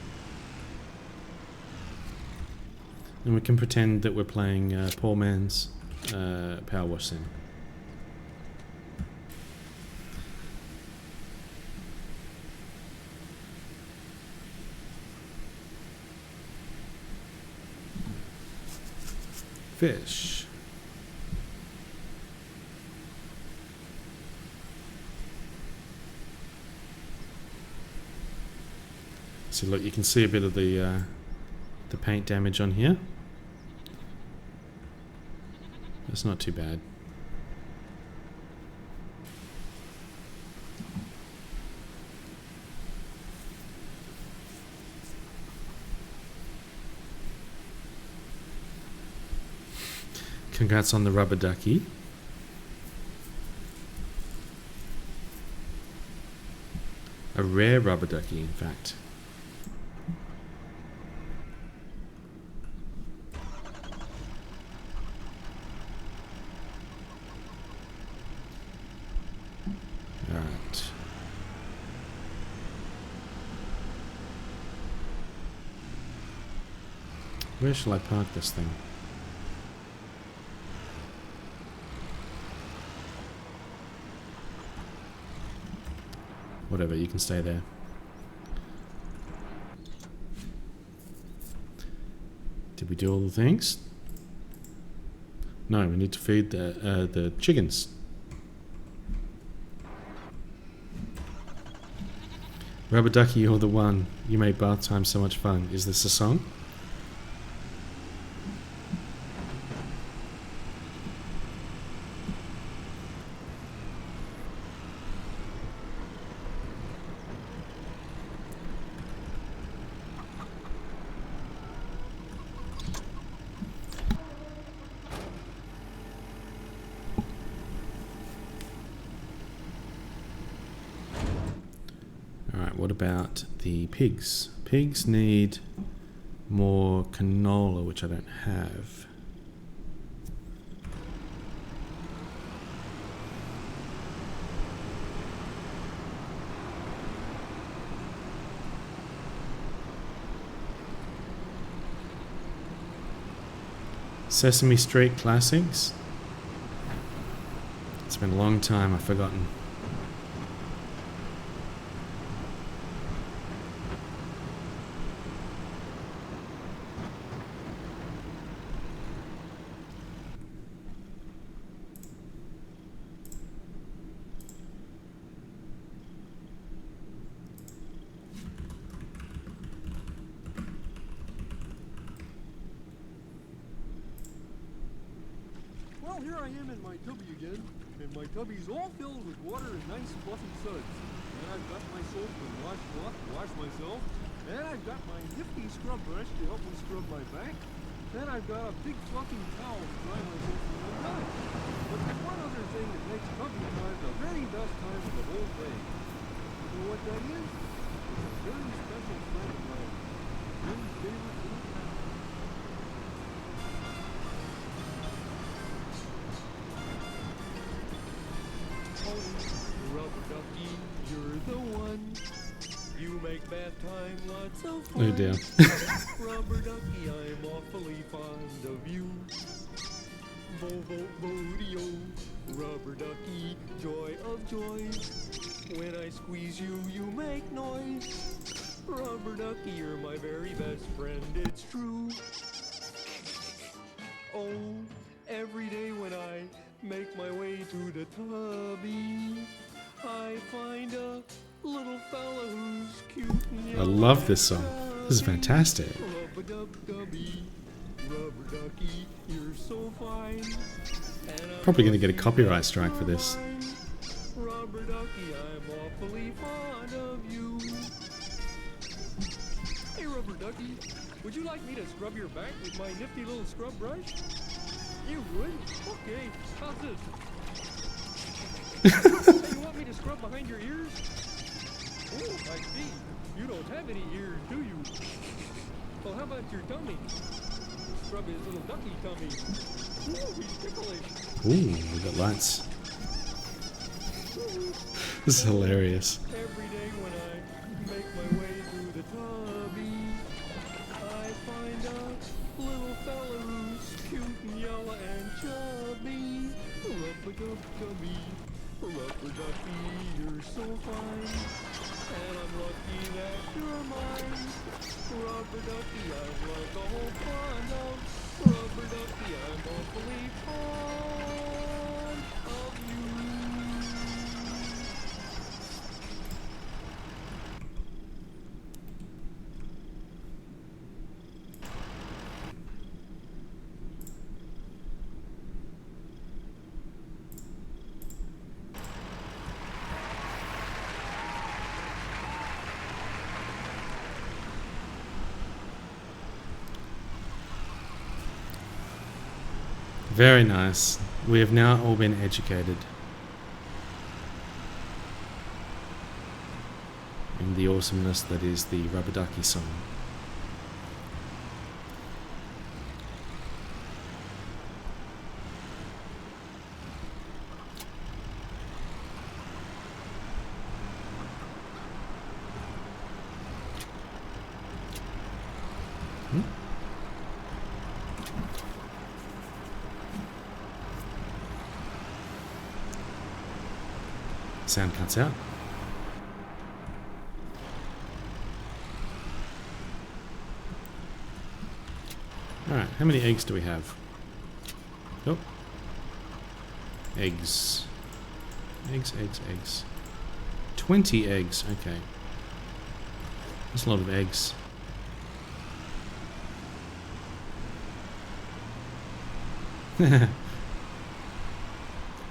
And we can pretend that we're playing Poor Man's Power Wash Sim. Fish. So look, you can see a bit of the paint damage on here. That's not too bad. Congrats on the rubber ducky. A rare rubber ducky, in fact. Alright. Where shall I park this thing? Whatever, you can stay there. Did we do all the things? No, we need to feed the chickens. Rubber ducky, you're the one. You made bath time so much fun. Is this a song? What about the pigs? Pigs need more canola, which I don't have. Sesame Street classics. It's been a long time, I've forgotten. Well, here I am in my tubby again, and my tubby's all filled with water and nice fluffy suds. And I've got my soap and washcloth to wash myself, and I've got my nifty scrub brush to help me scrub my back, and I've got a big fluffy towel to dry myself when I'm done. But there's one other thing that makes tubby time the very best time of the whole day. You know what that is? It's a very special friend of mine. Very favorite little pal. Rubber ducky, you're make bath time lots of Oh fun. dear. Rubber ducky, I'm awfully fond of you. Bo-bo-bo-dee-o, rubber ducky, joy of joys. When I squeeze you, you make noise. Rubber ducky, you're my very best friend, it's true. Oh, every day when I make my way to the tubby, I find a little fella who's cute and I yellow love this and song. This is chubby. fantastic. Rub-a-dub-dubby, rubber ducky, you're so fine. And I'm Probably going to get a lucky copyright that strike for you're this. mine. Rubber ducky, I'm awfully fond of you. Hey, rubber ducky, would you like me to scrub your back with my nifty little scrub brush? You would? Okay, how's this? Hey, you want me to scrub behind your ears? Oh, I see. You don't have any ears, do you? Well, how about your tummy? Scrub his little ducky tummy. Ooh, he's ticklish. Ooh, we got lights. This is hilarious. Every day when I make my way through the tubby, I find a little fella who's cute and yellow and chubby. Rub-a-dub-dubby, rubber ducky, you're so fine. And I'm lucky that you're mine. Rubber ducky, I'm like a whole pond of. Rubber ducky, I'm awfully fond of you. Very nice. We have now all been educated in the awesomeness that is the Rubber Ducky song. Sound cuts out. Alright, how many eggs do we have? Oh. Eggs. Eggs. 20 eggs, okay. That's a lot of eggs.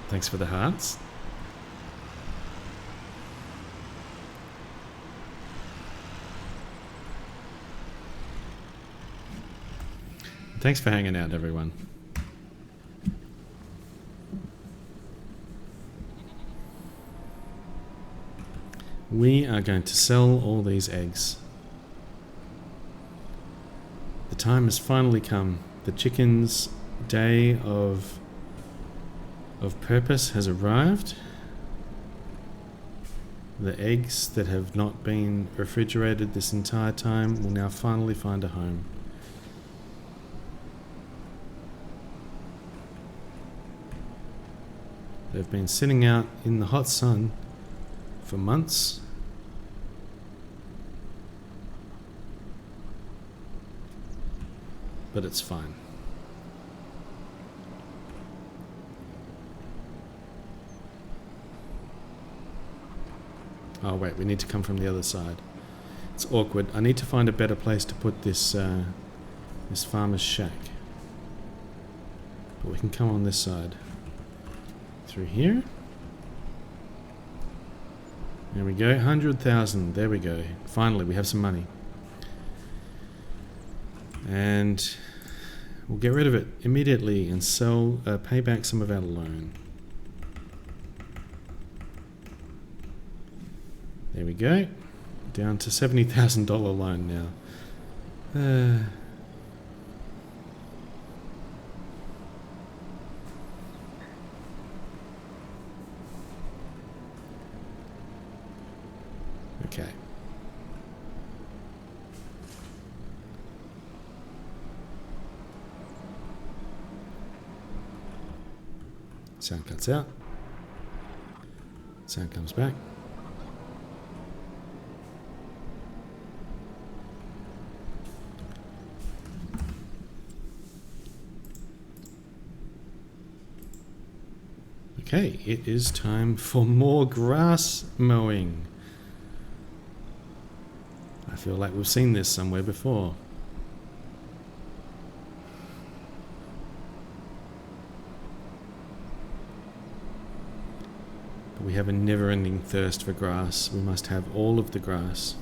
Thanks for the hearts. Thanks for hanging out, everyone. We are going to sell all these eggs. The time has finally come. The chicken's day of purpose has arrived. The eggs that have not been refrigerated this entire time will now finally find a home. They've been sitting out in the hot sun for months. But it's fine. Oh wait, we need to come from the other side. It's awkward. I need to find a better place to put this this farmer's shack. But we can come on this side. Through here. There we go, 100,000. There we go. Finally, we have some money. And we'll get rid of it immediately and sell, pay back some of our loan. There we go. Down to $70,000 loan now. Okay. Sound cuts out. Sound comes back. Okay, it is time for more grass mowing. I feel like we've seen this somewhere before. But we have a never-ending thirst for grass. We must have all of the grass.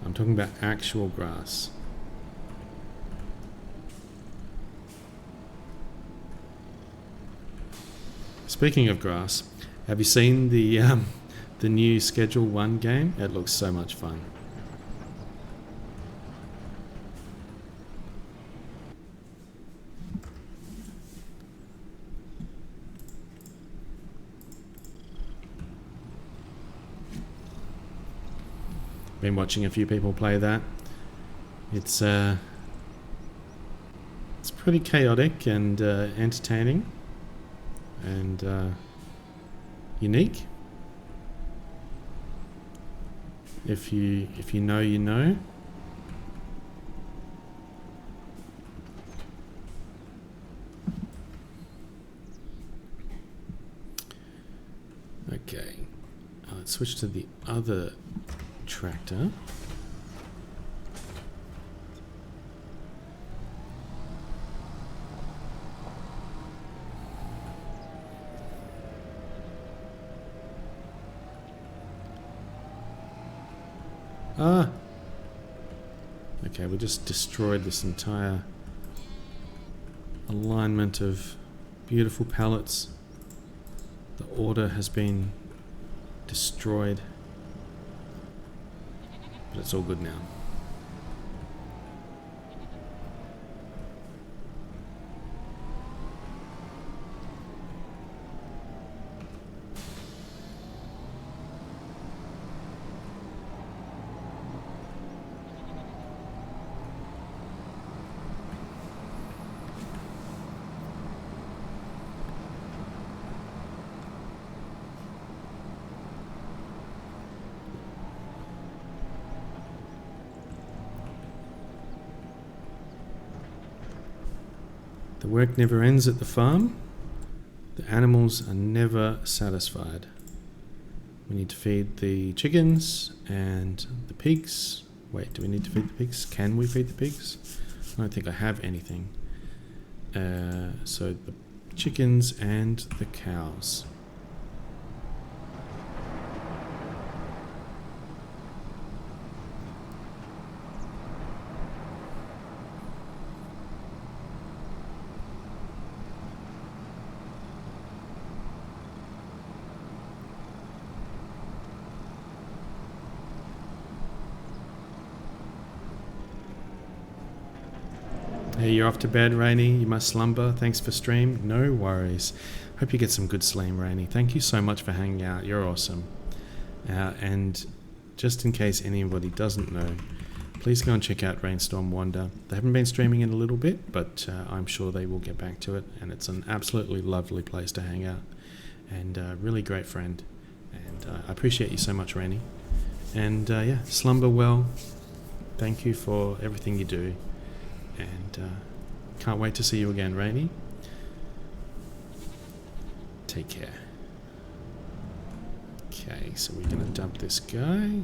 I'm talking about actual grass. Speaking of grass, have you seen the new Schedule 1 game? It looks so much fun. Been watching a few people play that. It's pretty chaotic and entertaining and unique. If you know, you know. Okay, let's switch to the other tractor. Okay, we just destroyed this entire alignment of beautiful pallets. The order has been destroyed, but it's all good now. The work never ends at the farm. The animals are never satisfied. We need to feed the chickens and the pigs. Wait, do we need to feed the pigs? Can we feed the pigs? I don't think I have anything. So the chickens and the cows. Hey, you're off to bed, Rainy. You must slumber. Thanks for stream. No worries. Hope you get some good sleep, Rainy. Thank you so much for hanging out. You're awesome. And just in case anybody doesn't know, please go and check out Rainstorm Wander. They haven't been streaming in a little bit, but I'm sure they will get back to it. And it's an absolutely lovely place to hang out. And a really great friend. And I appreciate you so much, Rainy. And yeah, slumber well. Thank you for everything you do. And can't wait to see you again, Rainy. Take care. Okay, so we're going to dump this guy.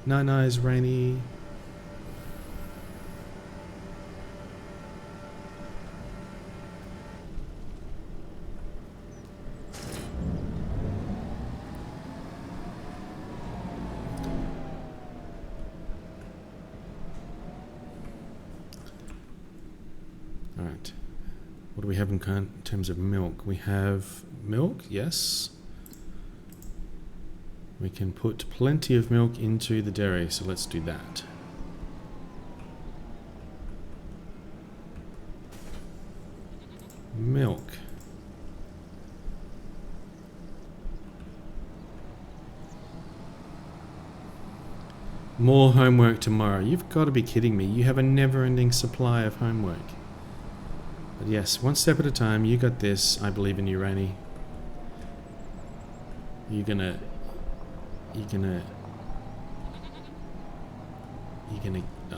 Nice, Rainy. Alright, what do we have in terms of milk? We have milk, yes. We can put plenty of milk into the dairy, so let's do that. Milk. More homework tomorrow. You've got to be kidding me. You have a never-ending supply of homework. But yes, one step at a time. You got this. I believe in you, Rainy. You're gonna, I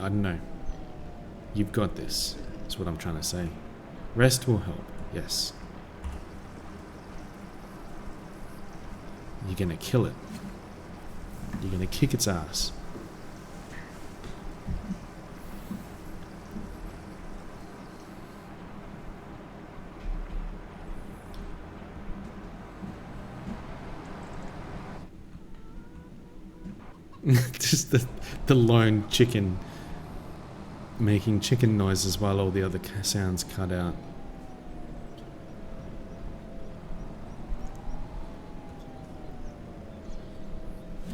don't know. You've got this. That's what I'm trying to say. Rest will help. Yes. You're gonna kill it. You're gonna kick its ass. Just the lone chicken making chicken noises while all the other sounds cut out.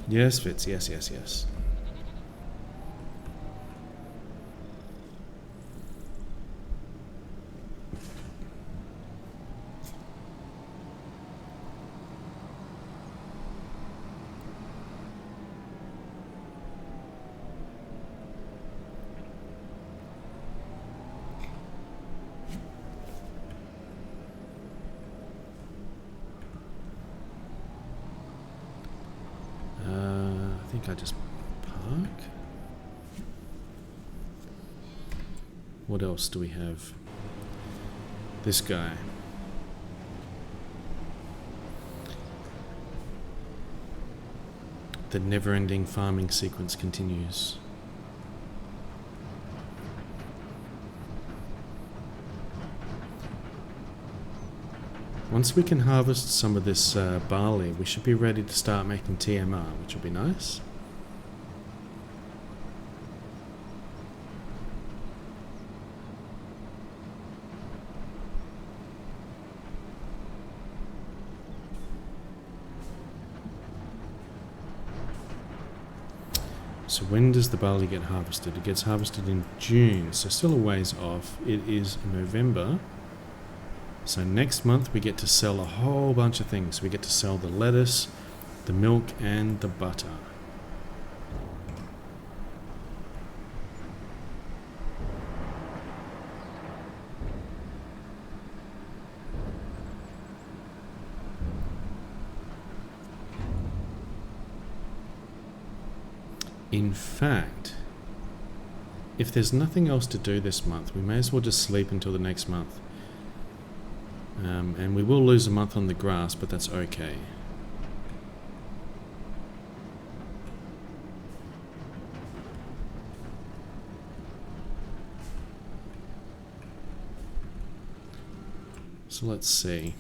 Yes, Fitz. Yes, yes, yes. I think I just park. What else do we have? This guy. The never-ending farming sequence continues. Once we can harvest some of this barley, we should be ready to start making TMR, which will be nice. So when does the barley get harvested? It gets harvested in June, so still a ways off. It is November. So next month we get to sell a whole bunch of things. We get to sell the lettuce, the milk, and the butter. In fact, if there's nothing else to do this month, we may as well just sleep until the next month. And we will lose a month on the grass, but that's okay. So let's see.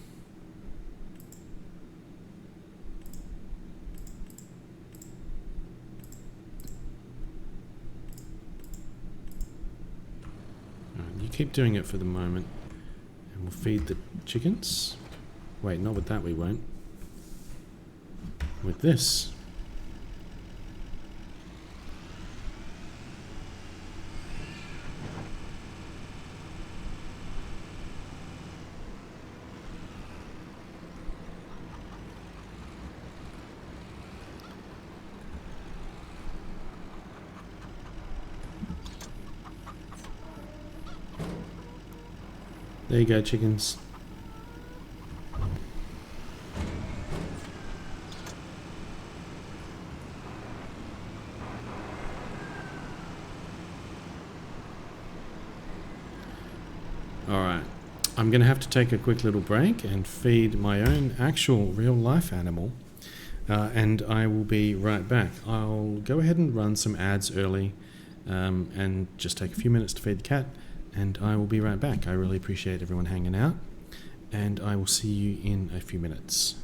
You keep doing it for the moment. And we'll feed the chickens. Wait, not with that we won't. With this. There you go, chickens. Alright, I'm going to have to take a quick little break and feed my own actual real life animal. And I will be right back. I'll go ahead and run some ads early and just take a few minutes to feed the cat. And I will be right back. I really appreciate everyone hanging out. And I will see you in a few minutes.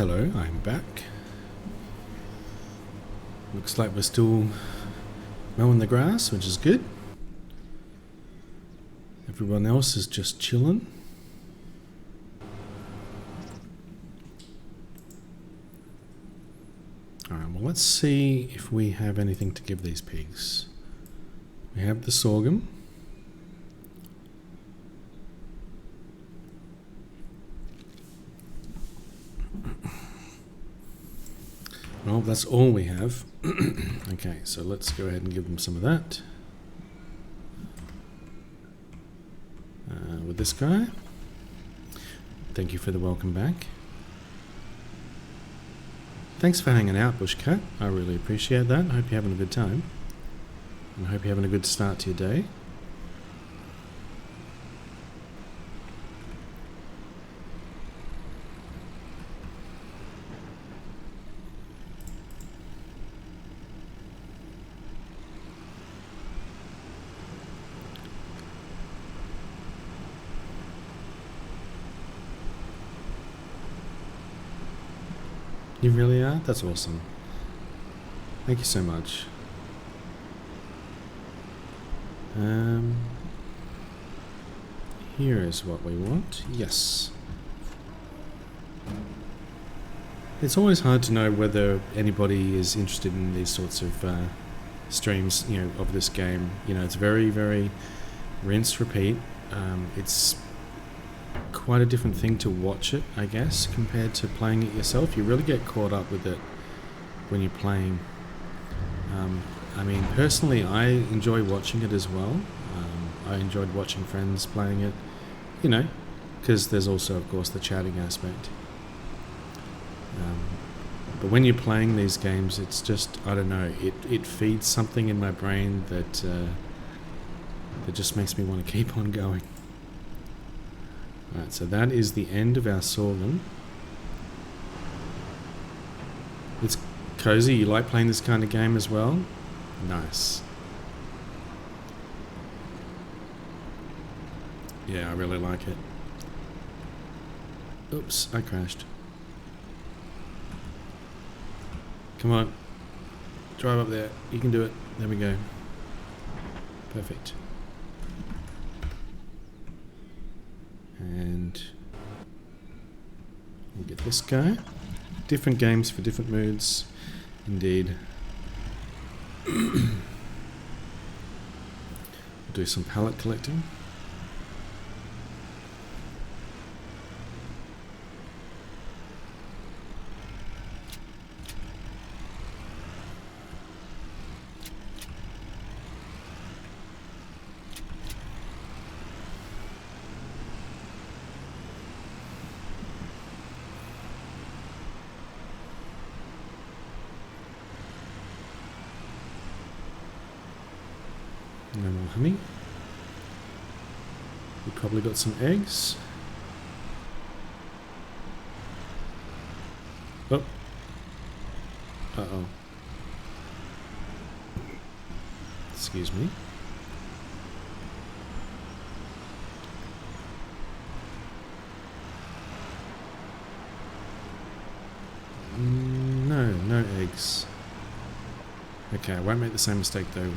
Hello, I'm back. Looks like we're still mowing the grass, which is good. Everyone else is just chilling. Alright, well let's see if we have anything to give these pigs. We have the sorghum. Well, that's all we have. Okay, so let's go ahead and give them some of that. With this guy. Thank you for the welcome back. Thanks for hanging out, Bushcat. I really appreciate that. I hope you're having a good time. And I hope you're having a good start to your day. You really are? That's awesome. Thank you so much. Here is what we want. Yes. It's always hard to know whether anybody is interested in these sorts of streams, you know, of this game. You know, it's very, very rinse, repeat. It's quite a different thing to watch it, I guess, compared to playing it yourself. You really get caught up with it when you're playing. I mean, personally, I enjoy watching it as well. I enjoyed watching friends playing it, you know, because there's also, of course, the chatting aspect. But when you're playing these games, it's just, I don't know, it feeds something in my brain that that just makes me want to keep on going. Right, so that is the end of our sorghum. It's cozy. You like playing this kind of game as well? Nice. Yeah, I really like it. Oops, I crashed. Come on. Drive up there. You can do it. There we go. Perfect. And we'll get this guy. Different games for different moods. Indeed. We'll do some pallet collecting. No more honey. We probably got some eggs. Oh. Uh-oh. Excuse me. No eggs. Okay, I won't make the same mistake though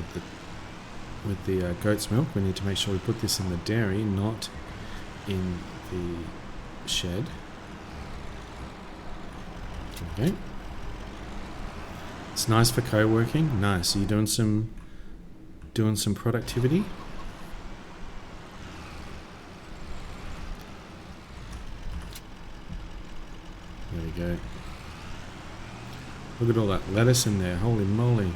with the goat's milk. We need to make sure we put this in the dairy, not in the shed. Okay. It's nice for co-working. Nice. Are you doing some productivity? There we go. Look at all that lettuce in there. Holy moly.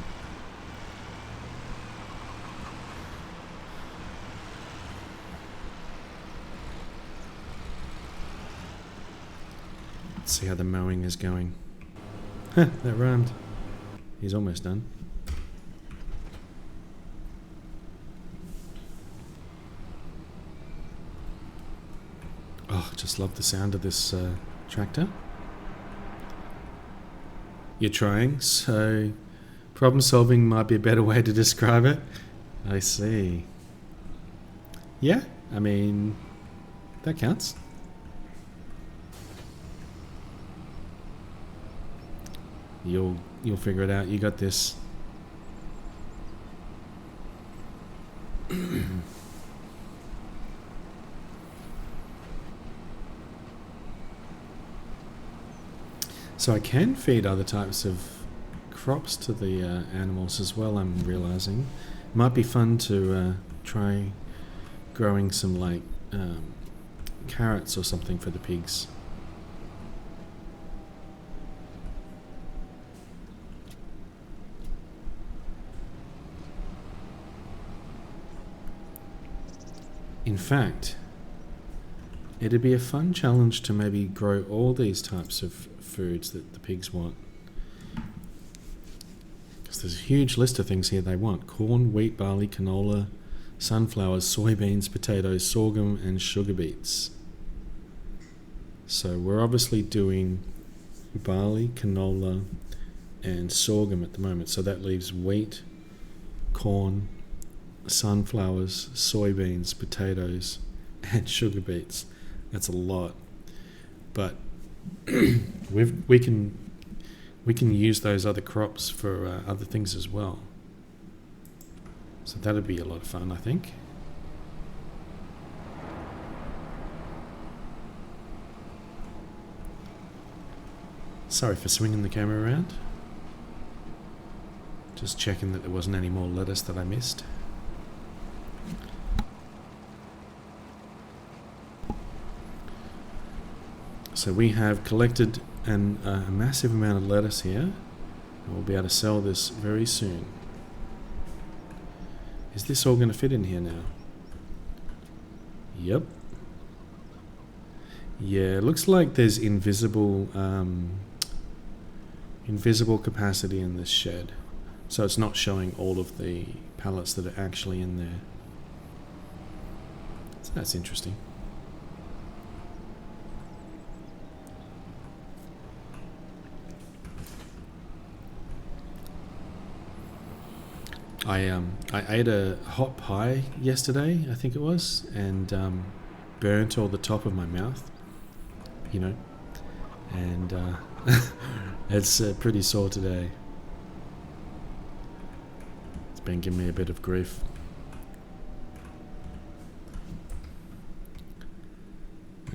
Let's see how the mowing is going. That rhymed. He's almost done. Oh, just love the sound of this tractor. You're trying, so problem solving might be a better way to describe it. I see. Yeah, I mean, that counts. You'll figure it out. You got this. So I can feed other types of crops to the animals as well, I'm realizing. It might be fun to try growing some like carrots or something for the pigs. In fact, it'd be a fun challenge to maybe grow all these types of foods that the pigs want. Because there's a huge list of things here they want. Corn, wheat, barley, canola, sunflowers, soybeans, potatoes, sorghum, and sugar beets. So we're obviously doing barley, canola, and sorghum at the moment. So that leaves wheat, corn, sunflowers, soybeans, potatoes, and sugar beets. That's a lot, but we can use those other crops for other things as well. So that'd be a lot of fun, I think. Sorry for swinging the camera around. Just checking that there wasn't any more lettuce that I missed. So we have collected a massive amount of lettuce here, and we'll be able to sell this very soon. Is this all going to fit in here now? Yep. Yeah, it looks like there's invisible capacity in this shed, so it's not showing all of the pallets that are actually in there. So that's interesting. I ate a hot pie yesterday, I think it was, and burnt all the top of my mouth, you know, and it's pretty sore today. It's been giving me a bit of grief.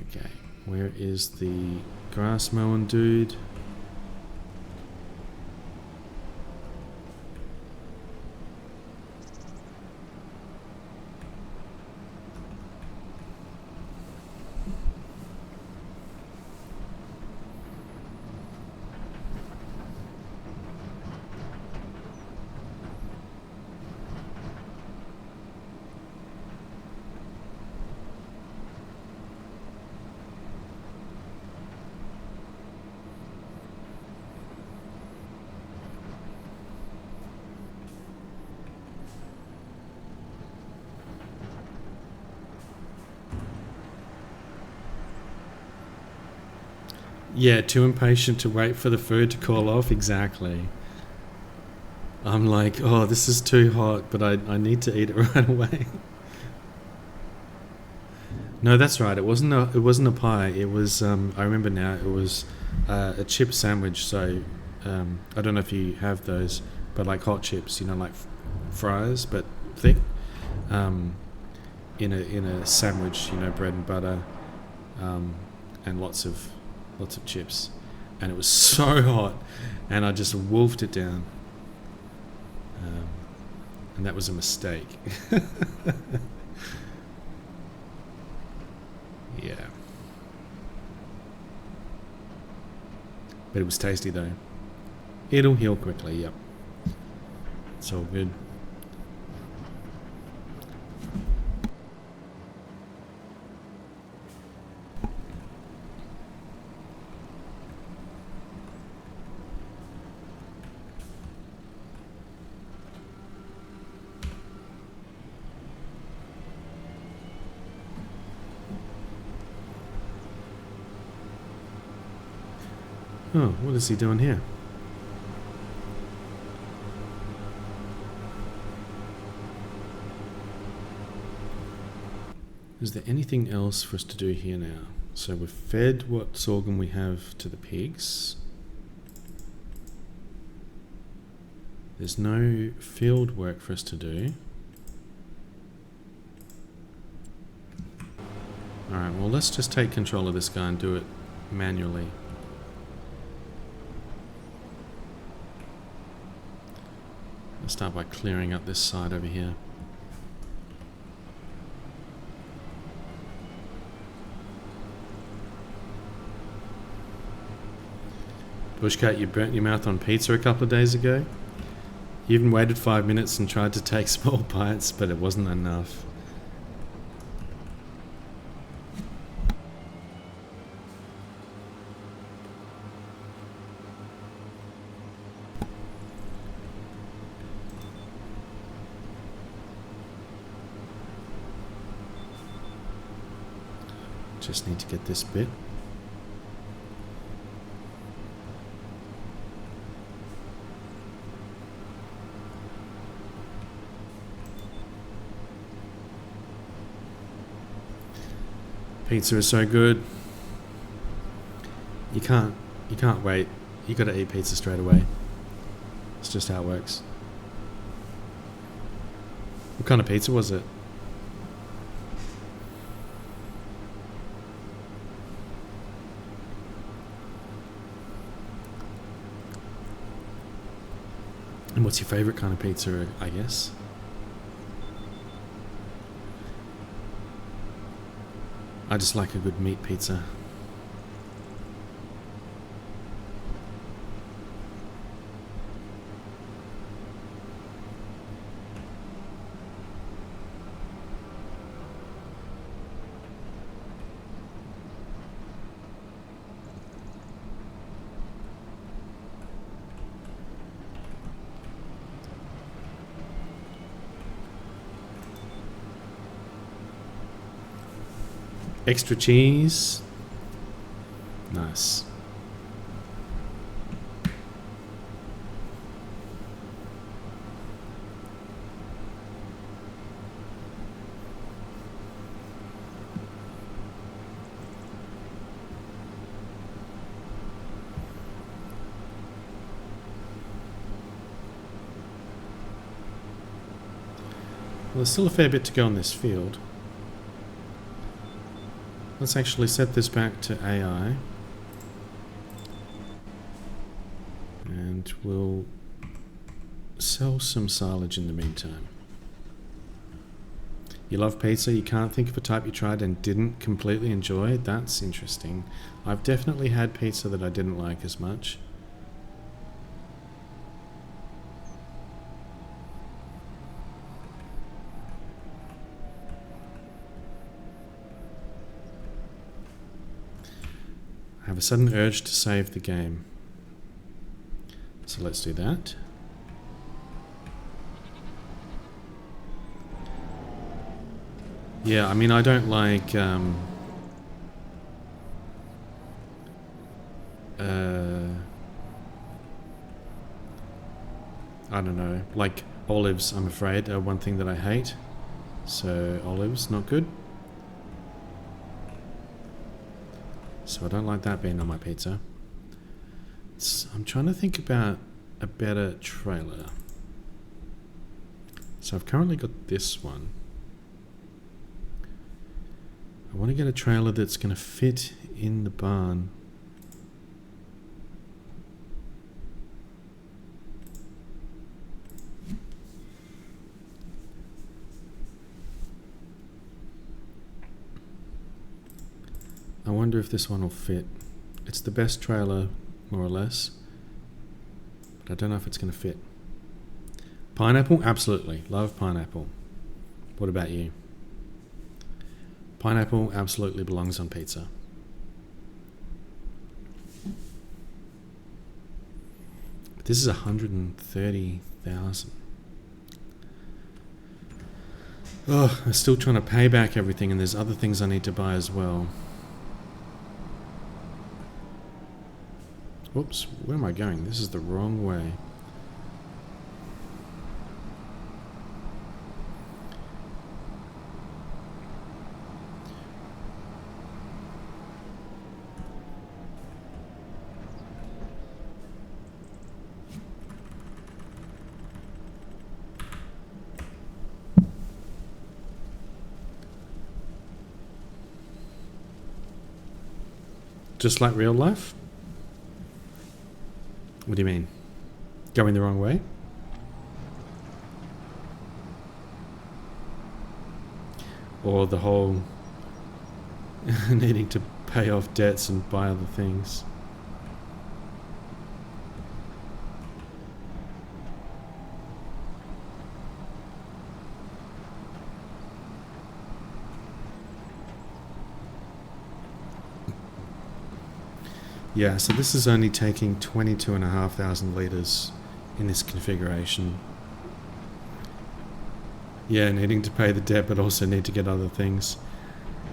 Okay, where is the grass mowing dude? Yeah, too impatient to wait for the food to cool off. Exactly. I'm like, oh, this is too hot, but I need to eat it right away. No, that's right. It wasn't a pie. It was I remember now. It was a chip sandwich. So I don't know if you have those, but like hot chips, you know, like fries, but thick. In a sandwich, you know, bread and butter, and lots of chips, and it was so hot, and I just wolfed it down, and that was a mistake. Yeah, but it was tasty though. It'll heal quickly. Yep, it's all good. Oh, what is he doing here? Is there anything else for us to do here now? So we've fed what sorghum we have to the pigs. There's no field work for us to do. Alright, well let's just take control of this guy and do it manually. Let's start by clearing up this side over here. Bushcat, you burnt your mouth on pizza a couple of days ago. You even waited 5 minutes and tried to take small bites, but it wasn't enough. Just need to get this bit. Pizza is so good. You can't wait. You got to eat pizza straight away. It's just how it works. What kind of pizza was it? And what's your favorite kind of pizza, I guess? I just like a good meat pizza. Extra cheese. Nice. Well, there's still a fair bit to go on this field. Let's actually set this back to AI. And we'll sell some silage in the meantime. You love pizza, you can't think of a type you tried and didn't completely enjoy? That's interesting. I've definitely had pizza that I didn't like as much. I have a sudden urge to save the game. So let's do that. Yeah, I mean, I don't like I don't know, like olives, I'm afraid, are one thing that I hate. So olives, not good. So I don't like that being on my pizza. I'm trying to think about a better trailer. So I've currently got this one. I want to get a trailer that's going to fit in the barn. I wonder if this one will fit. It's the best trailer, more or less, but I don't know if it's going to fit. Pineapple? Absolutely. Love pineapple. What about you? Pineapple absolutely belongs on pizza. But this is 130,000. Oh, I'm still trying to pay back everything, and there's other things I need to buy as well. Whoops, where am I going? This is the wrong way. Just like real life? What do you mean? Going the wrong way? Or the whole needing to pay off debts and buy other things? Yeah, so this is only taking 22,500 litres in this configuration. Yeah, needing to pay the debt, but also need to get other things.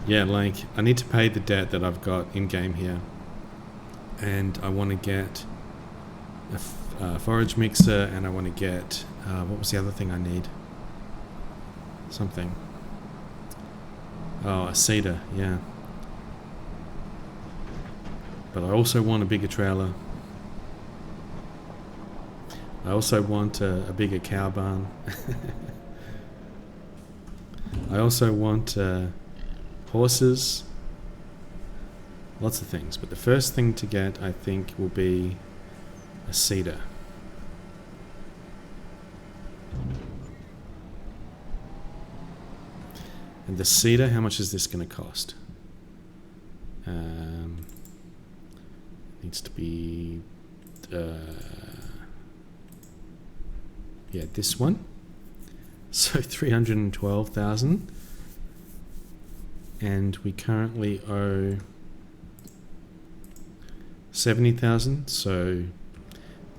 Yeah, like, I need to pay the debt that I've got in-game here. And I want to get a forage mixer, and I want to get... what was the other thing I need? Something. Oh, a seeder, yeah. But I also want a bigger trailer. I also want a bigger cow barn. I also want horses. Lots of things. But the first thing to get, I think, will be a seeder. And the seeder, how much is this going to cost? Needs to be yeah, this one. So 312,000, and we currently owe 70,000. So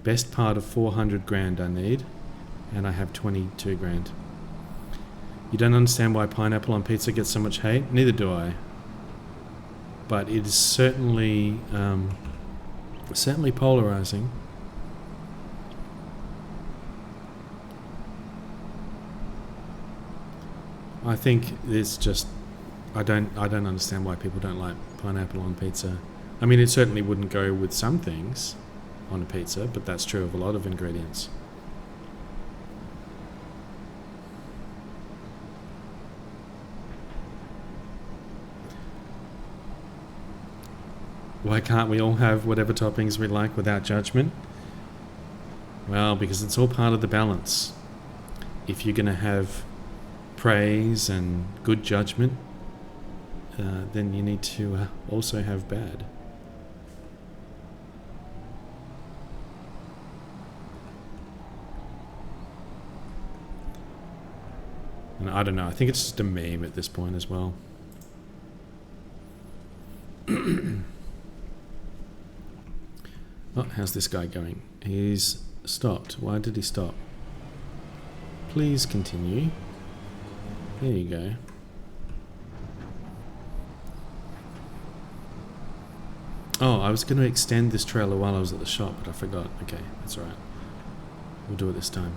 best part of 400 grand I need, and I have 22 grand. You don't understand why pineapple on pizza gets so much hate? Neither do I. But it is certainly certainly polarizing. I think it's just I don't understand why people don't like pineapple on pizza. I mean, it certainly wouldn't go with some things on a pizza, but that's true of a lot of ingredients. Why can't we all have whatever toppings we like without judgment? Well, because it's all part of the balance. If you're going to have praise and good judgment, then you need to also have bad. And I don't know, I think it's just a meme at this point as well. Oh, how's this guy going? He's stopped. Why did he stop? Please continue. There you go. Oh, I was going to extend this trailer while I was at the shop, but I forgot. Okay, that's alright. We'll do it this time.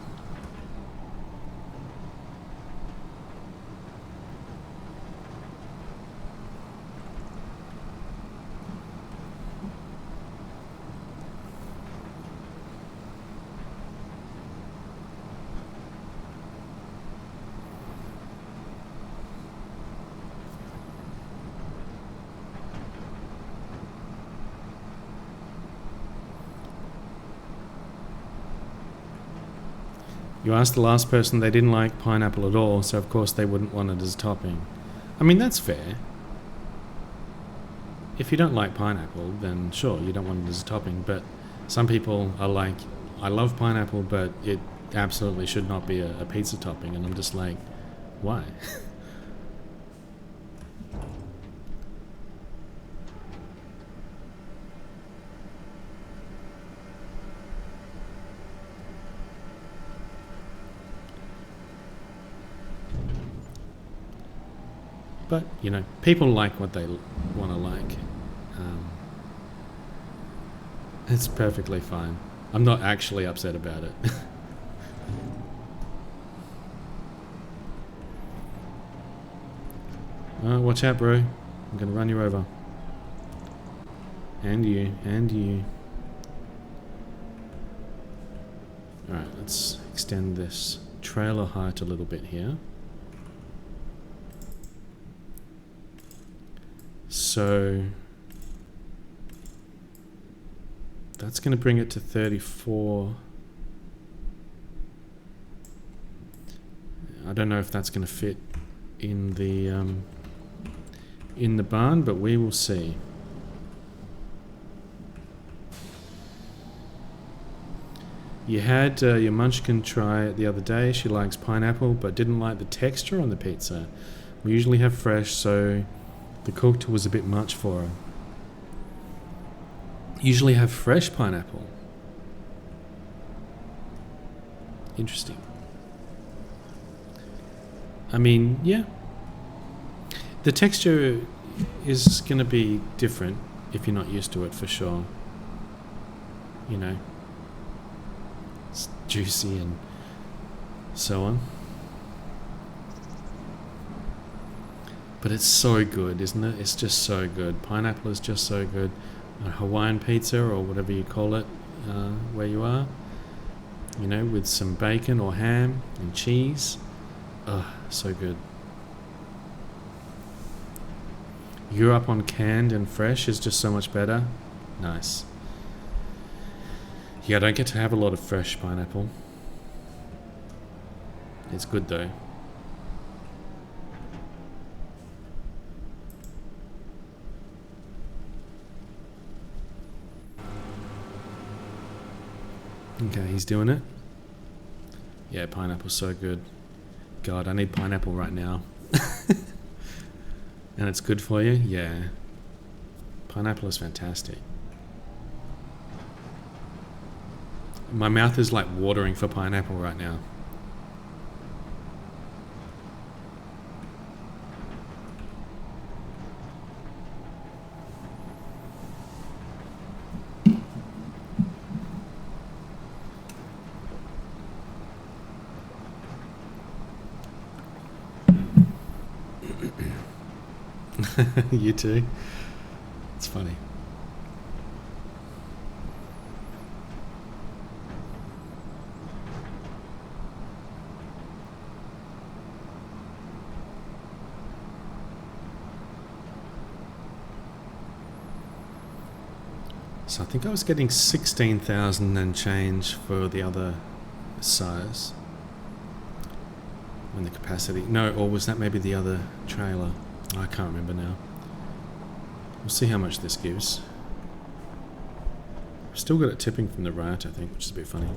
You asked the last person, they didn't like pineapple at all, so of course they wouldn't want it as a topping. I mean, that's fair. If you don't like pineapple, then sure, you don't want it as a topping, but some people are like, I love pineapple, but it absolutely should not be a pizza topping, and I'm just like, why? But, you know, people like what they want to like. It's perfectly fine. I'm not actually upset about it. Watch out, bro. I'm going to run you over. And you, and you. Alright, let's extend this trailer height a little bit here. So That's going to bring it to 34. I don't know if that's going to fit in the barn, but we will see. You had your Munchkin try it the other day. She likes pineapple, but didn't like the texture on the pizza. We usually have fresh, so the cooked was a bit much for her. Usually have fresh pineapple. Interesting. I mean, yeah. The texture is going to be different if you're not used to it, for sure. You know, it's juicy and so on. But it's so good, isn't it? It's just so good. Pineapple is just so good. A Hawaiian pizza or whatever you call it, where you are. You know, with some bacon or ham and cheese. Ugh, so good. Europe on canned and fresh is just so much better. Nice. Yeah, I don't get to have a lot of fresh pineapple. It's good though. Okay, he's doing it. Yeah, pineapple's so good. God, I need pineapple right now. And it's good for you? Yeah. Pineapple is fantastic. My mouth is like watering for pineapple right now. You too? It's funny. So I think I was getting 16,000 and change for the other size. When the capacity... No, or was that maybe the other trailer? I can't remember now. We'll see how much this gives. I've still got it tipping from the right, I think, which is a bit funny.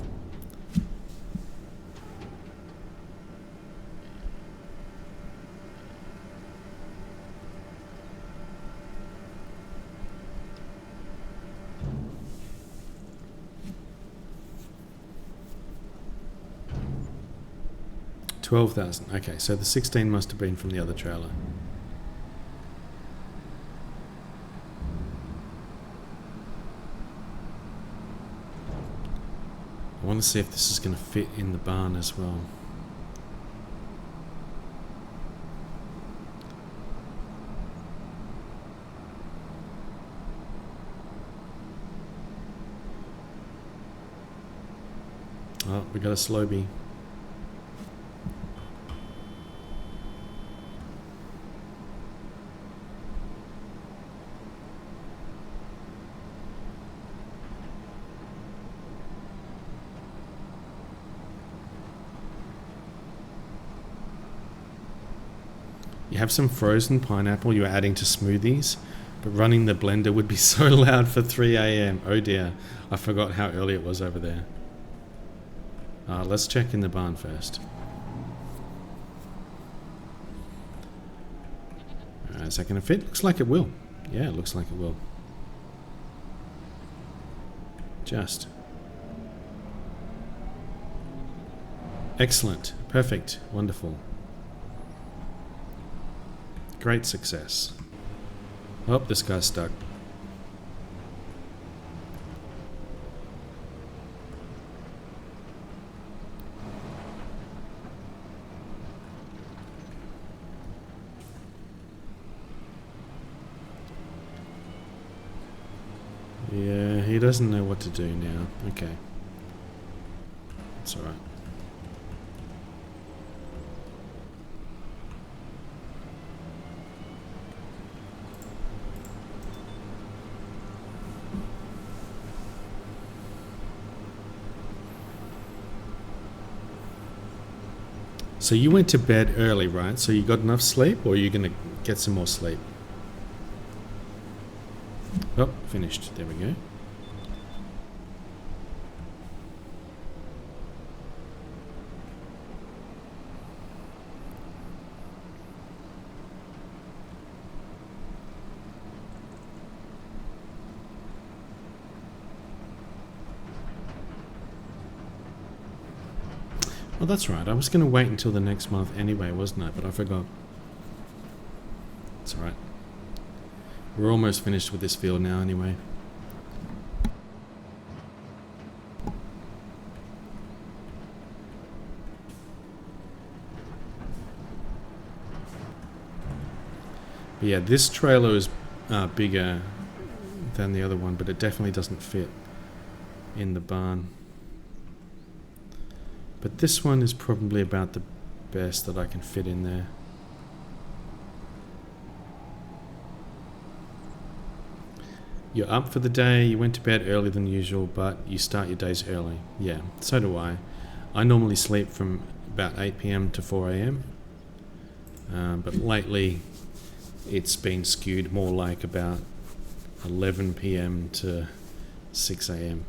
$12,000. Okay, so the 16 must have been from the other trailer. I want to see if this is going to fit in the barn as well. Oh, we got a Slowbee. You have some frozen pineapple you're adding to smoothies, but running the blender would be so loud for 3 a.m. Oh dear, I forgot how early it was over there. Let's check in the barn first. Is that going to fit? Looks like it will. Yeah, it looks like it will. Just. Excellent. Perfect. Wonderful. Great success. Oh, this guy's stuck. Yeah, he doesn't know what to do now. Okay. It's alright. So you went to bed early, right? So you got enough sleep, or are you going to get some more sleep? Oh, finished. There we go. Well, that's right. I was going to wait until the next month anyway, wasn't I? But I forgot. It's alright. We're almost finished with this field now anyway. But yeah, this trailer is bigger than the other one, but it definitely doesn't fit in the barn. But this one is probably about the best that I can fit in there. You're up for the day, you went to bed earlier than usual, but you start your days early. Yeah, so do I. I normally sleep from about 8 PM to 4 AM. But lately it's been skewed more like about 11 PM to 6 AM.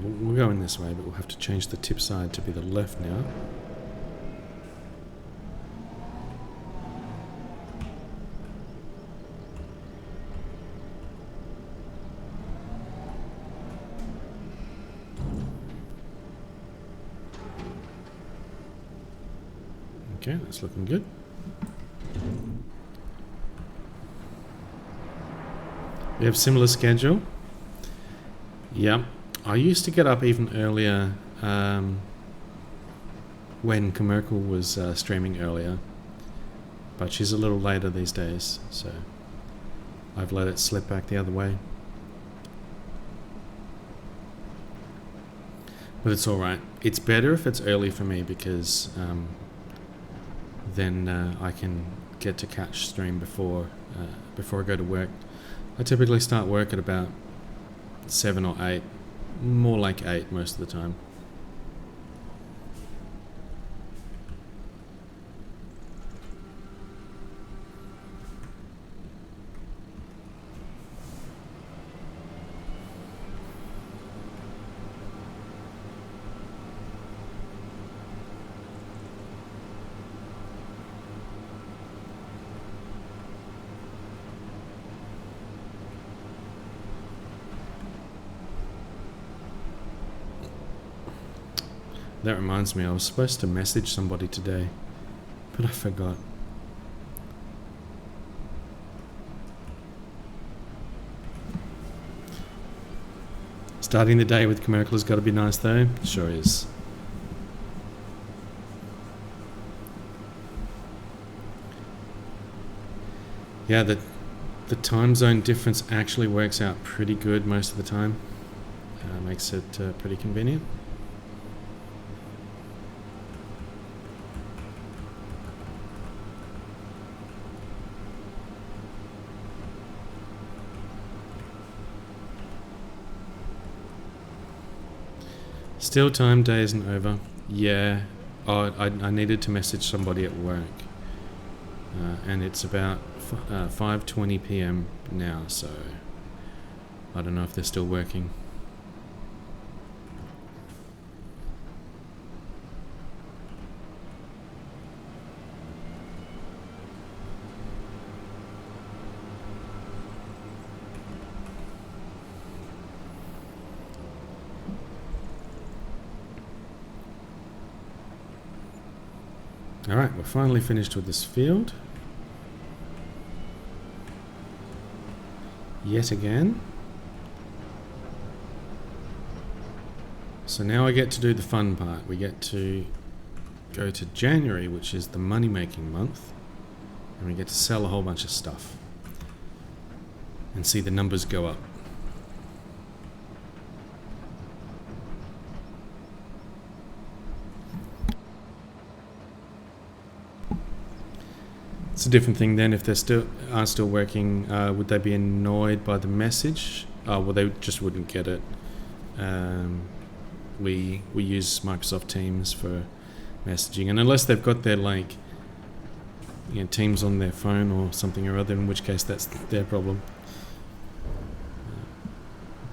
We're going this way, but we'll have to change the tip side to be the left now. Okay, that's looking good. We have similar schedule. Yep. I used to get up even earlier when Commercial was streaming earlier, but she's a little later these days, so I've let it slip back the other way. But it's alright. It's better if it's early for me because then I can get to catch stream before I go to work. I typically start work at about 7 or 8. More like 8 most of the time. That reminds me, I was supposed to message somebody today, but I forgot. Starting the day with Commercial has got to be nice though. Sure is. Yeah, the time zone difference actually works out pretty good most of the time. Makes it pretty convenient. Still time day isn't over. Yeah. Oh, I needed to message somebody at work. And it's about 5:20 PM now, so I don't know if they're still working. Alright, we're finally finished with this field. Yet again. So now I get to do the fun part. We get to go to January, which is the money-making month, and we get to sell a whole bunch of stuff and see the numbers go up. It's a different thing then. If they still are still working, would they be annoyed by the message? Oh, well, they just wouldn't get it. We use Microsoft Teams for messaging, and unless they've got their Teams on their phone or something or other, in which case that's their problem.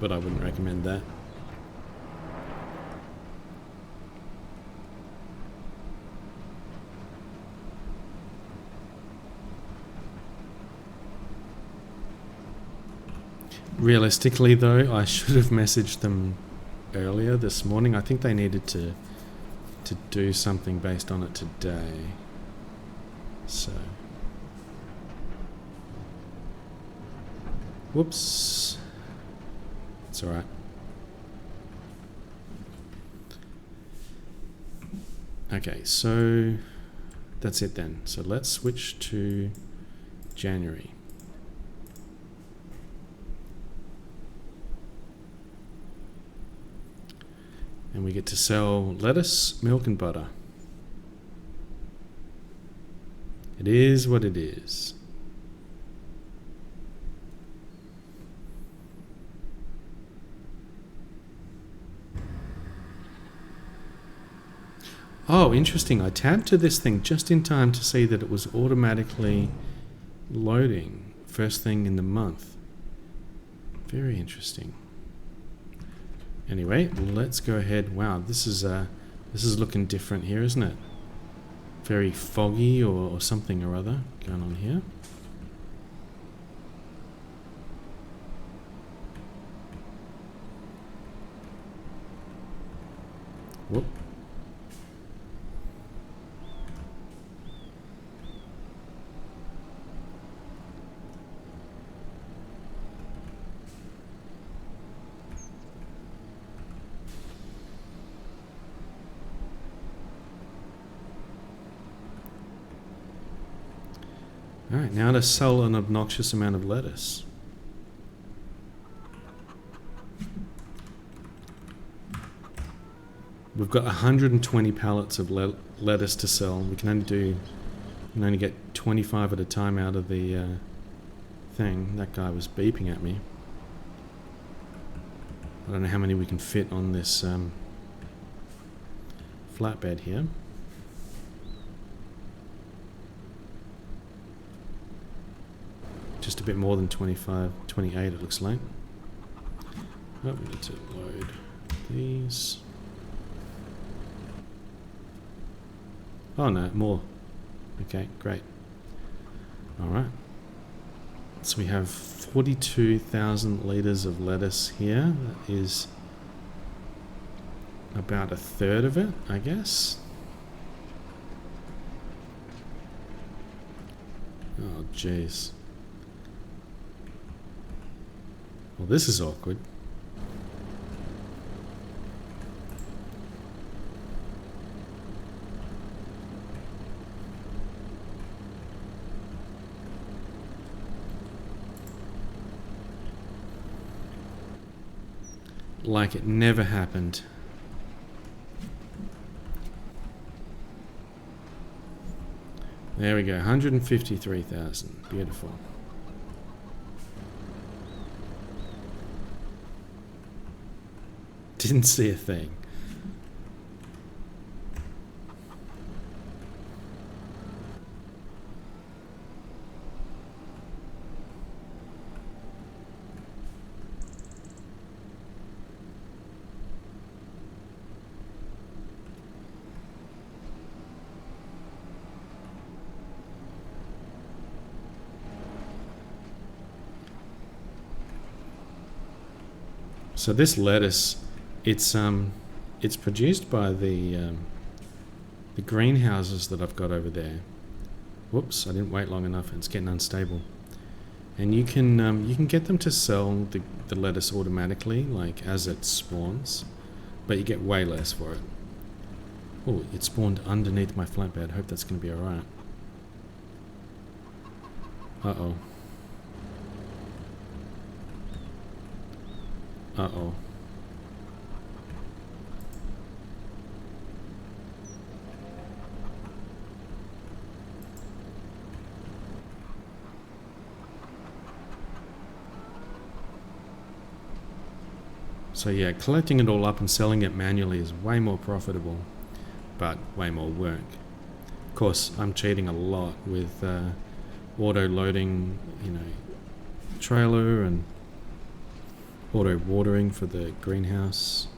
But I wouldn't recommend that. Realistically though, I should have messaged them earlier this morning. I think they needed to do something based on it today. So, whoops. It's alright. Okay, so that's it then. So let's switch to January. And we get to sell lettuce, milk and butter. It is what it is. Oh, interesting. I tabbed to this thing just in time to see that it was automatically loading first thing in the month. Very interesting. Anyway, let's go ahead. Wow, this is looking different here, isn't it? Very foggy or something or other going on here. Whoop. Alright, now to sell an obnoxious amount of lettuce. We've got 120 pallets of lettuce to sell. We can only get 25 at a time out of the thing. That guy was beeping at me. I don't know how many we can fit on this flatbed here. Just a bit more than 25, 28 it looks like. Oh, we need to load these. Oh no, more. Okay, great. Alright. So we have 42,000 litres of lettuce here. That is about a third of it, I guess. Oh, jeez. Well, this is awkward. Like it never happened. There we go, 153,000. Beautiful. Didn't see a thing. So this lettuce, it's produced by the greenhouses that I've got over there. Whoops, I didn't wait long enough. It's getting unstable. And you can get them to sell the lettuce automatically, like as it spawns, but you get way less for it. Oh, it spawned underneath my flatbed. Hope that's going to be all right. Uh-oh. Uh-oh. So yeah, collecting it all up and selling it manually is way more profitable, but way more work. Of course, I'm cheating a lot with auto loading, trailer, and auto watering for the greenhouse.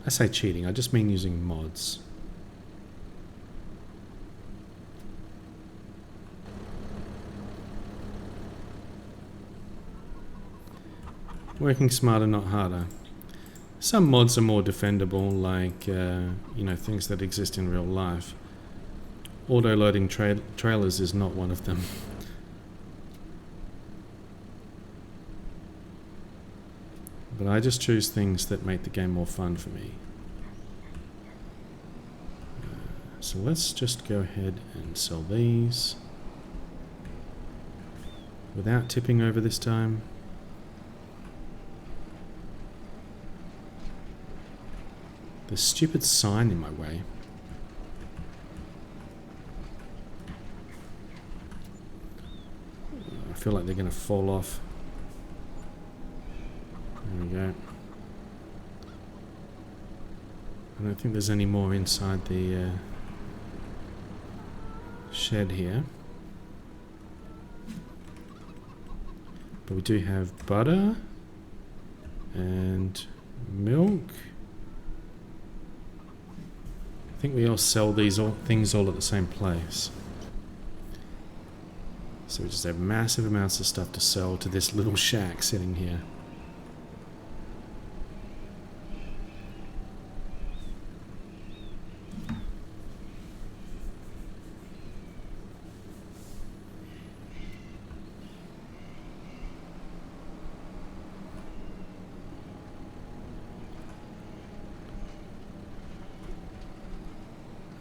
I say cheating, I just mean using mods. Working smarter, not harder. Some mods are more defendable, like, things that exist in real life. Auto-loading trailers is not one of them. But I just choose things that make the game more fun for me. So let's just go ahead and sell these. Without tipping over this time. The stupid sign in my way. I feel like they're going to fall off. There we go. I don't think there's any more inside the shed here. But we do have butter and milk. I think we all sell these things all at the same place. So we just have massive amounts of stuff to sell to this little shack sitting here.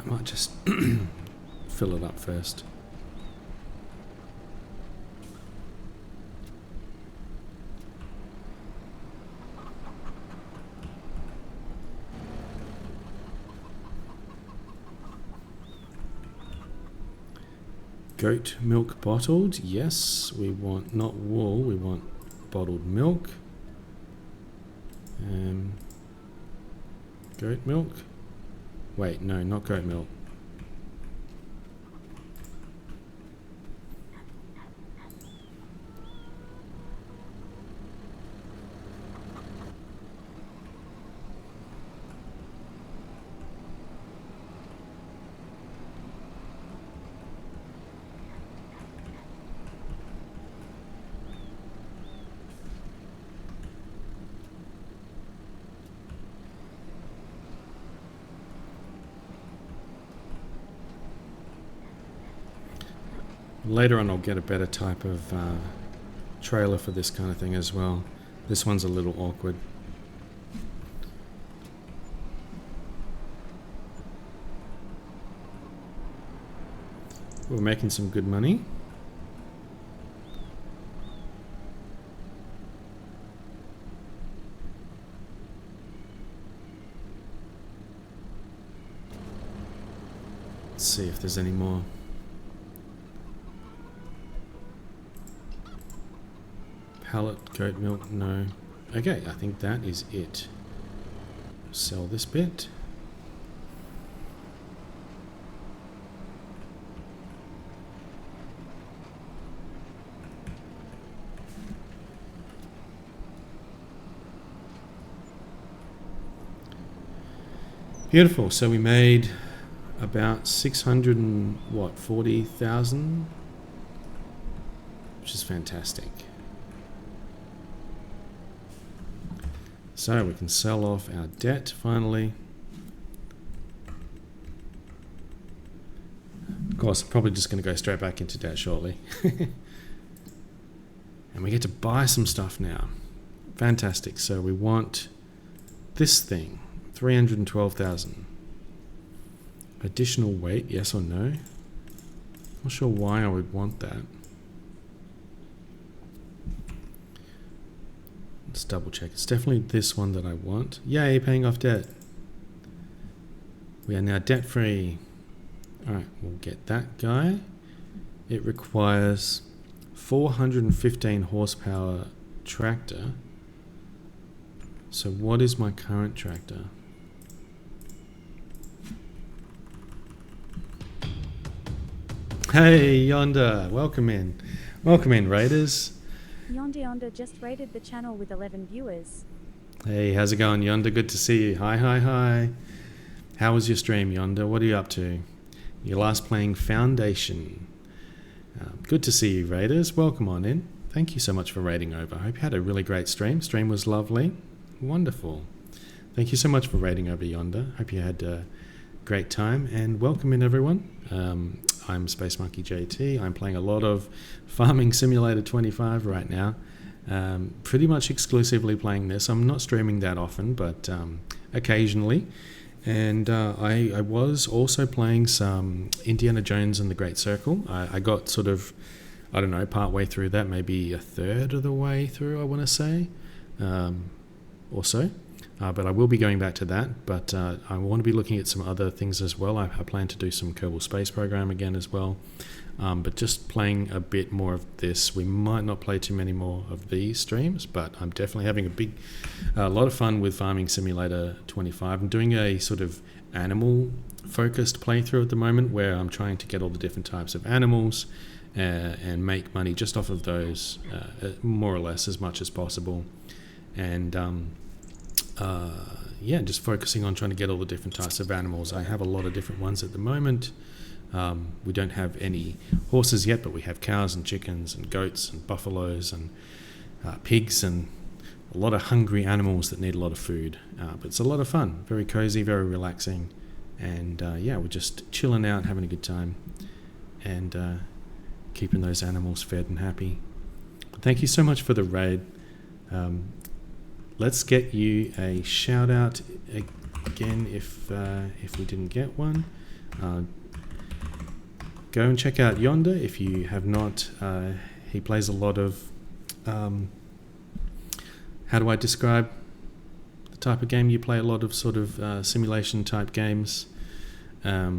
I might just fill it up first. Goat milk bottled. Yes, we want not wool, we want bottled milk. Goat milk. Wait, no, not goat milk. Later on I'll get a better type of trailer for this kind of thing as well. This one's a little awkward. We're making some good money. Let's see if there's any more. Pallet, goat milk, no. Okay, I think that is it. Sell this bit. Beautiful. So we made about 640,000, which is fantastic. So we can sell off our debt finally. Of course, I'm probably just going to go straight back into debt shortly. And we get to buy some stuff now. Fantastic. So we want this thing, 312,000. Additional weight, yes or no? Not sure why I would want that. Let's double check. It's definitely this one that I want. Yay, paying off debt. We are now debt free. Alright, we'll get that guy. It requires 415 horsepower tractor. So what is my current tractor? Hey Yonder, welcome in. Welcome in, Raiders. Yonder just rated the channel with 11 viewers. Hey, how's it going, Yonder? Good to see you. Hi. How was your stream, Yonder? What are you up to? You're last playing Foundation. Good to see you, Raiders. Welcome on in. Thank you so much for raiding over. I hope you had a really great stream. Stream was lovely. Wonderful. Thank you so much for raiding over, Yonder. Hope you had a great time, and welcome in, everyone. I'm Space Monkey JT. I'm playing a lot of Farming Simulator 25 right now. Pretty much exclusively playing this. I'm not streaming that often, but occasionally. And I was also playing some Indiana Jones and the Great Circle. I got sort of, I don't know, part way through that, maybe a third of the way through, I want to say, or so. But I will be going back to that. But I want to be looking at some other things as well. I plan to do some Kerbal Space Program again as well. But just playing a bit more of this. We might not play too many more of these streams, but I'm definitely having a lot of fun with Farming Simulator 25. I'm doing a sort of animal-focused playthrough at the moment, where I'm trying to get all the different types of animals and make money just off of those, more or less as much as possible. And yeah, just focusing on trying to get all the different types of animals. I have a lot of different ones at the moment. We don't have any horses yet, but we have cows and chickens and goats and buffaloes and pigs and a lot of hungry animals that need a lot of food. But it's a lot of fun, very cozy, very relaxing. And yeah, we're just chilling out, having a good time, and keeping those animals fed and happy. Thank you so much for the raid. Let's get you a shout out again if we didn't get one. Go and check out Yonder if you have not. He plays a lot of, how do I describe the type of game you play? A lot of sort of simulation type games. A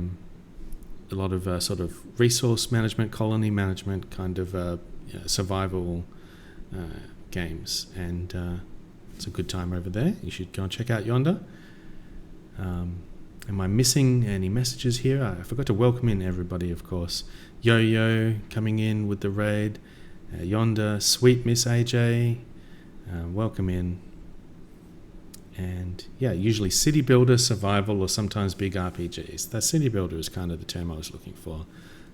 lot of sort of resource management, colony management kind of survival games. And it's a good time over there. You should go and check out Yonder. Am I missing any messages here? I forgot to welcome in everybody, of course. Yo-Yo coming in with the raid. Yonder, Sweet Miss AJ, welcome in. And yeah, usually City Builder, Survival, or sometimes big RPGs. That City Builder is kind of the term I was looking for.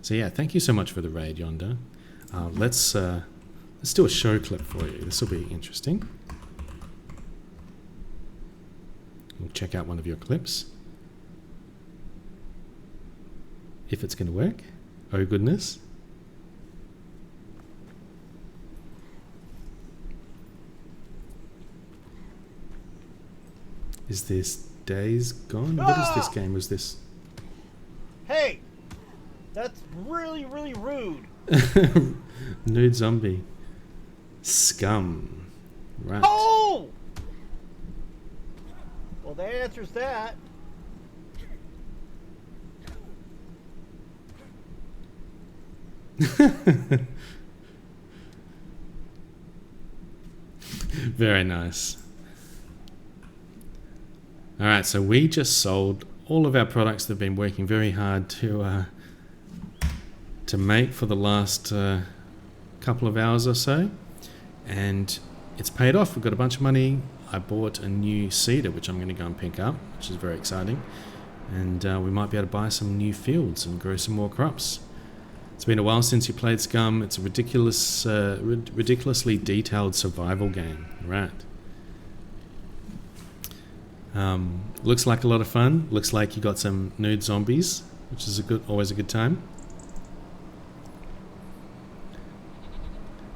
So yeah, thank you so much for the raid, Yonder. Let's do a show clip for you. This will be interesting. We'll check out one of your clips. If it's going to work. Oh goodness. Is this Days Gone? What is this game? Was this... Hey! That's really, really rude. Nude zombie. Scum. Right. Oh! Well, that answers that. Very nice. Alright, so we just sold all of our products that have been working very hard to make for the last couple of hours or so, and it's paid off. We've got a bunch of money. I bought a new seeder, which I'm going to go and pick up, which is very exciting, and we might be able to buy some new fields and grow some more crops. It's been a while since you played Scum. It's a ridiculously detailed survival game. Right. Looks like a lot of fun. Looks like you got some nude zombies, which is always a good time.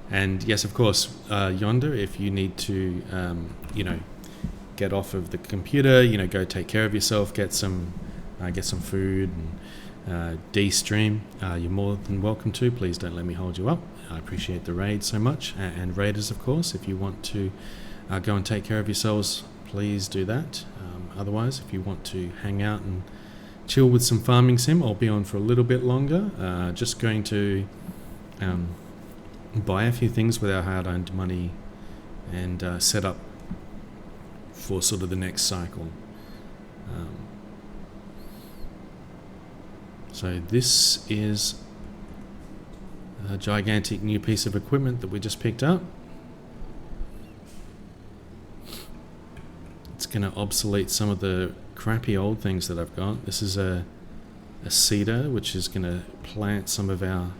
And yes, of course, Yonder, if you need to, get off of the computer, go take care of yourself, get some food, and de-stream, you're more than welcome to. Please don't let me hold you up. I appreciate the raid so much. And raiders, of course, if you want to go and take care of yourselves, please do that. Otherwise, if you want to hang out and chill with some farming sim. I'll be on for a little bit longer. Just going to buy a few things with our hard-earned money and set up for sort of the next cycle. So this is a gigantic new piece of equipment that we just picked up. It's going to obsolete some of the crappy old things that I've got. This is a seeder, which is going to plant some of our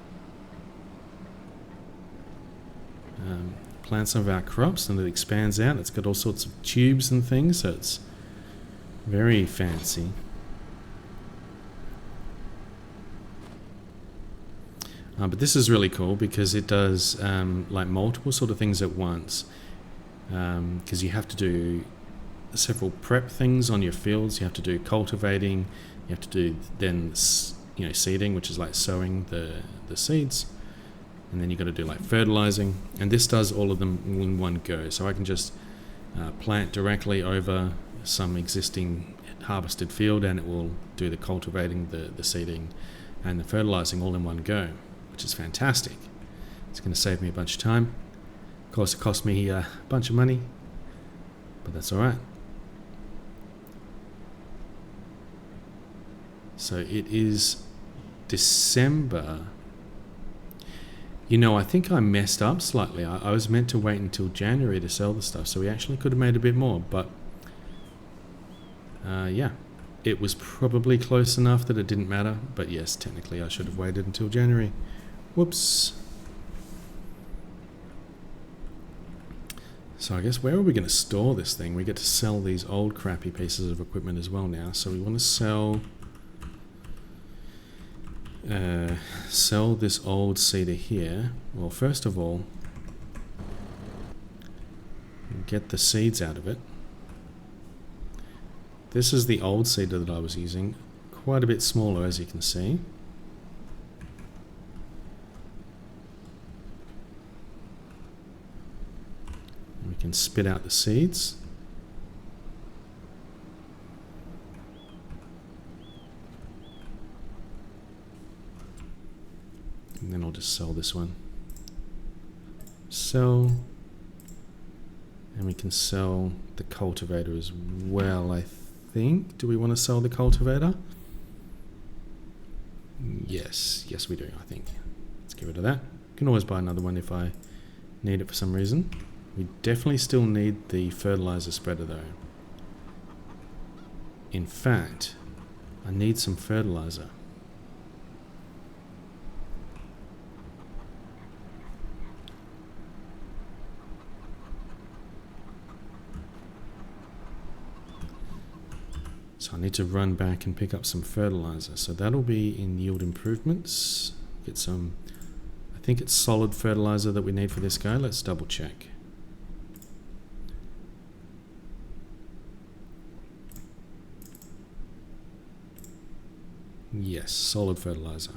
crops, and it expands out. It's got all sorts of tubes and things, so it's very fancy. But this is really cool because it does like multiple sort of things at once, because you have to do several prep things on your fields. You have to do cultivating, you have to do then seeding, which is like sowing the seeds, and then you got to do like fertilizing, and this does all of them in one go. So I can just plant directly over some existing harvested field, and it will do the cultivating, the seeding, and the fertilizing all in one go, which is fantastic. It's going to save me a bunch of time. Of course, it cost me a bunch of money, but that's all right. So it is December. I think I messed up slightly. I was meant to wait until January to sell the stuff, so we actually could have made a bit more, but yeah, it was probably close enough that it didn't matter. But yes, technically I should have waited until January. Whoops. So I guess where are we going to store this thing? We get to sell these old crappy pieces of equipment as well now. So we want to sell this old seeder here. Well, first of all, get the seeds out of it. This is the old seeder that I was using, quite a bit smaller, as you can see. We can spit out the seeds. And then I'll just sell this one. Sell. And we can sell the cultivator as well, I think. Do we want to sell the cultivator? Yes. Yes, we do, I think. Let's get rid of that. Can always buy another one if I need it for some reason. We definitely still need the fertilizer spreader though. In fact, I need some fertilizer. So I need to run back and pick up some fertilizer. So that'll be in yield improvements. Get some, I think it's solid fertilizer that we need for this guy. Let's double check. Yes, solid fertilizer.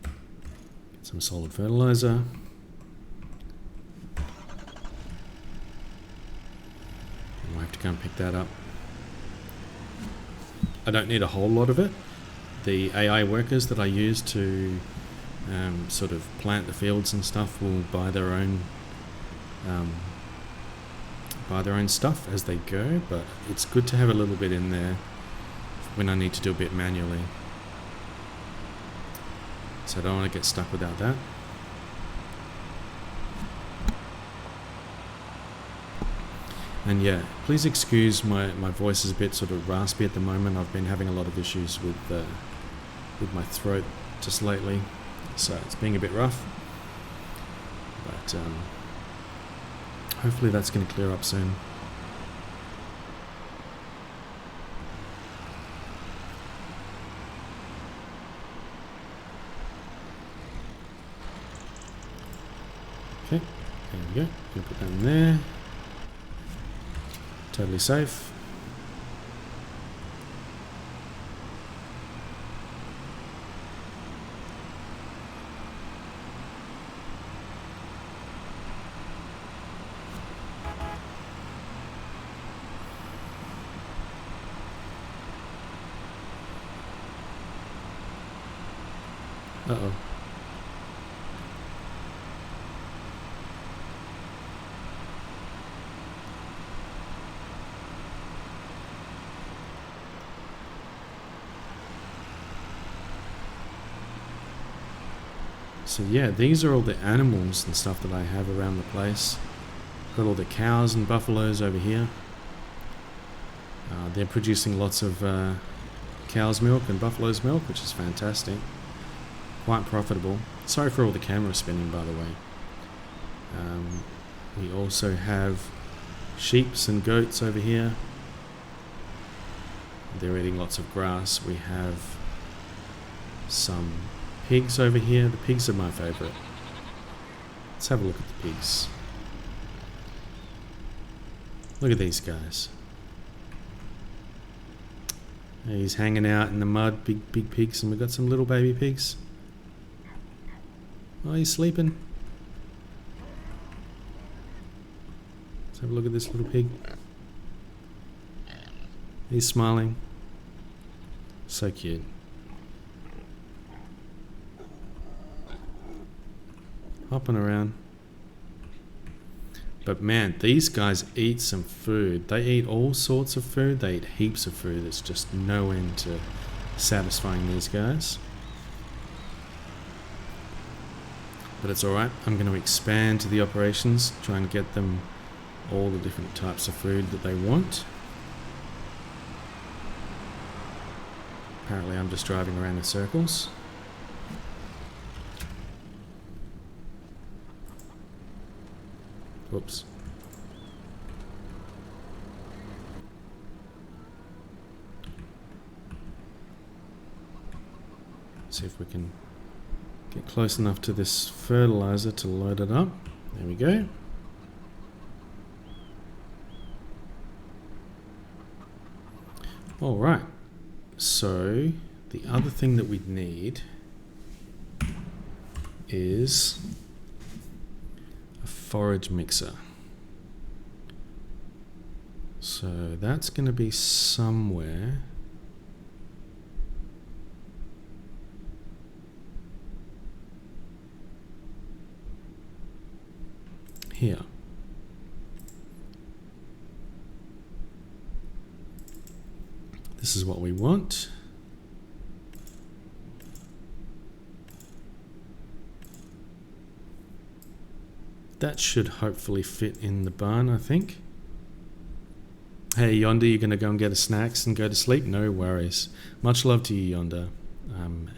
Get some solid fertilizer. I'll have to go and pick that up. I don't need a whole lot of it. The AI workers that I use to sort of plant the fields and stuff will buy their own stuff as they go, but it's good to have a little bit in there when I need to do a bit manually. So I don't want to get stuck without that. And yeah, please excuse my voice is a bit sort of raspy at the moment. I've been having a lot of issues with my throat just lately, so it's being a bit rough. But hopefully that's going to clear up soon. Okay, there we go. Gonna put that in there. Totally safe. Uh-oh. So yeah, these are all the animals and stuff that I have around the place. Got all the cows and buffaloes over here. They're producing lots of cow's milk and buffalo's milk, which is fantastic. Quite profitable. Sorry for all the camera spinning, by the way. We also have sheeps and goats over here. They're eating lots of grass. We have some pigs over here. The pigs are my favourite. Let's have a look at the pigs. Look at these guys. He's hanging out in the mud, big pigs, and we've got some little baby pigs. Oh, he's sleeping. Let's have a look at this little pig. He's smiling. So cute. Hopping around. But man, these guys eat some food. They eat all sorts of food. They eat heaps of food. There's just no end to satisfying these guys. But it's alright. I'm going to expand the operations, try and get them all the different types of food that they want. Apparently I'm just driving around in circles. Whoops. See if we can get close enough to this fertilizer to load it up. There we go. Alright. So, the other thing that we'd need is forage mixer. So that's going to be somewhere here. This is what we want. That should hopefully fit in the barn, I think. Hey Yonder, you're going to go and get a snacks and go to sleep? No worries. Much love to you, Yonder.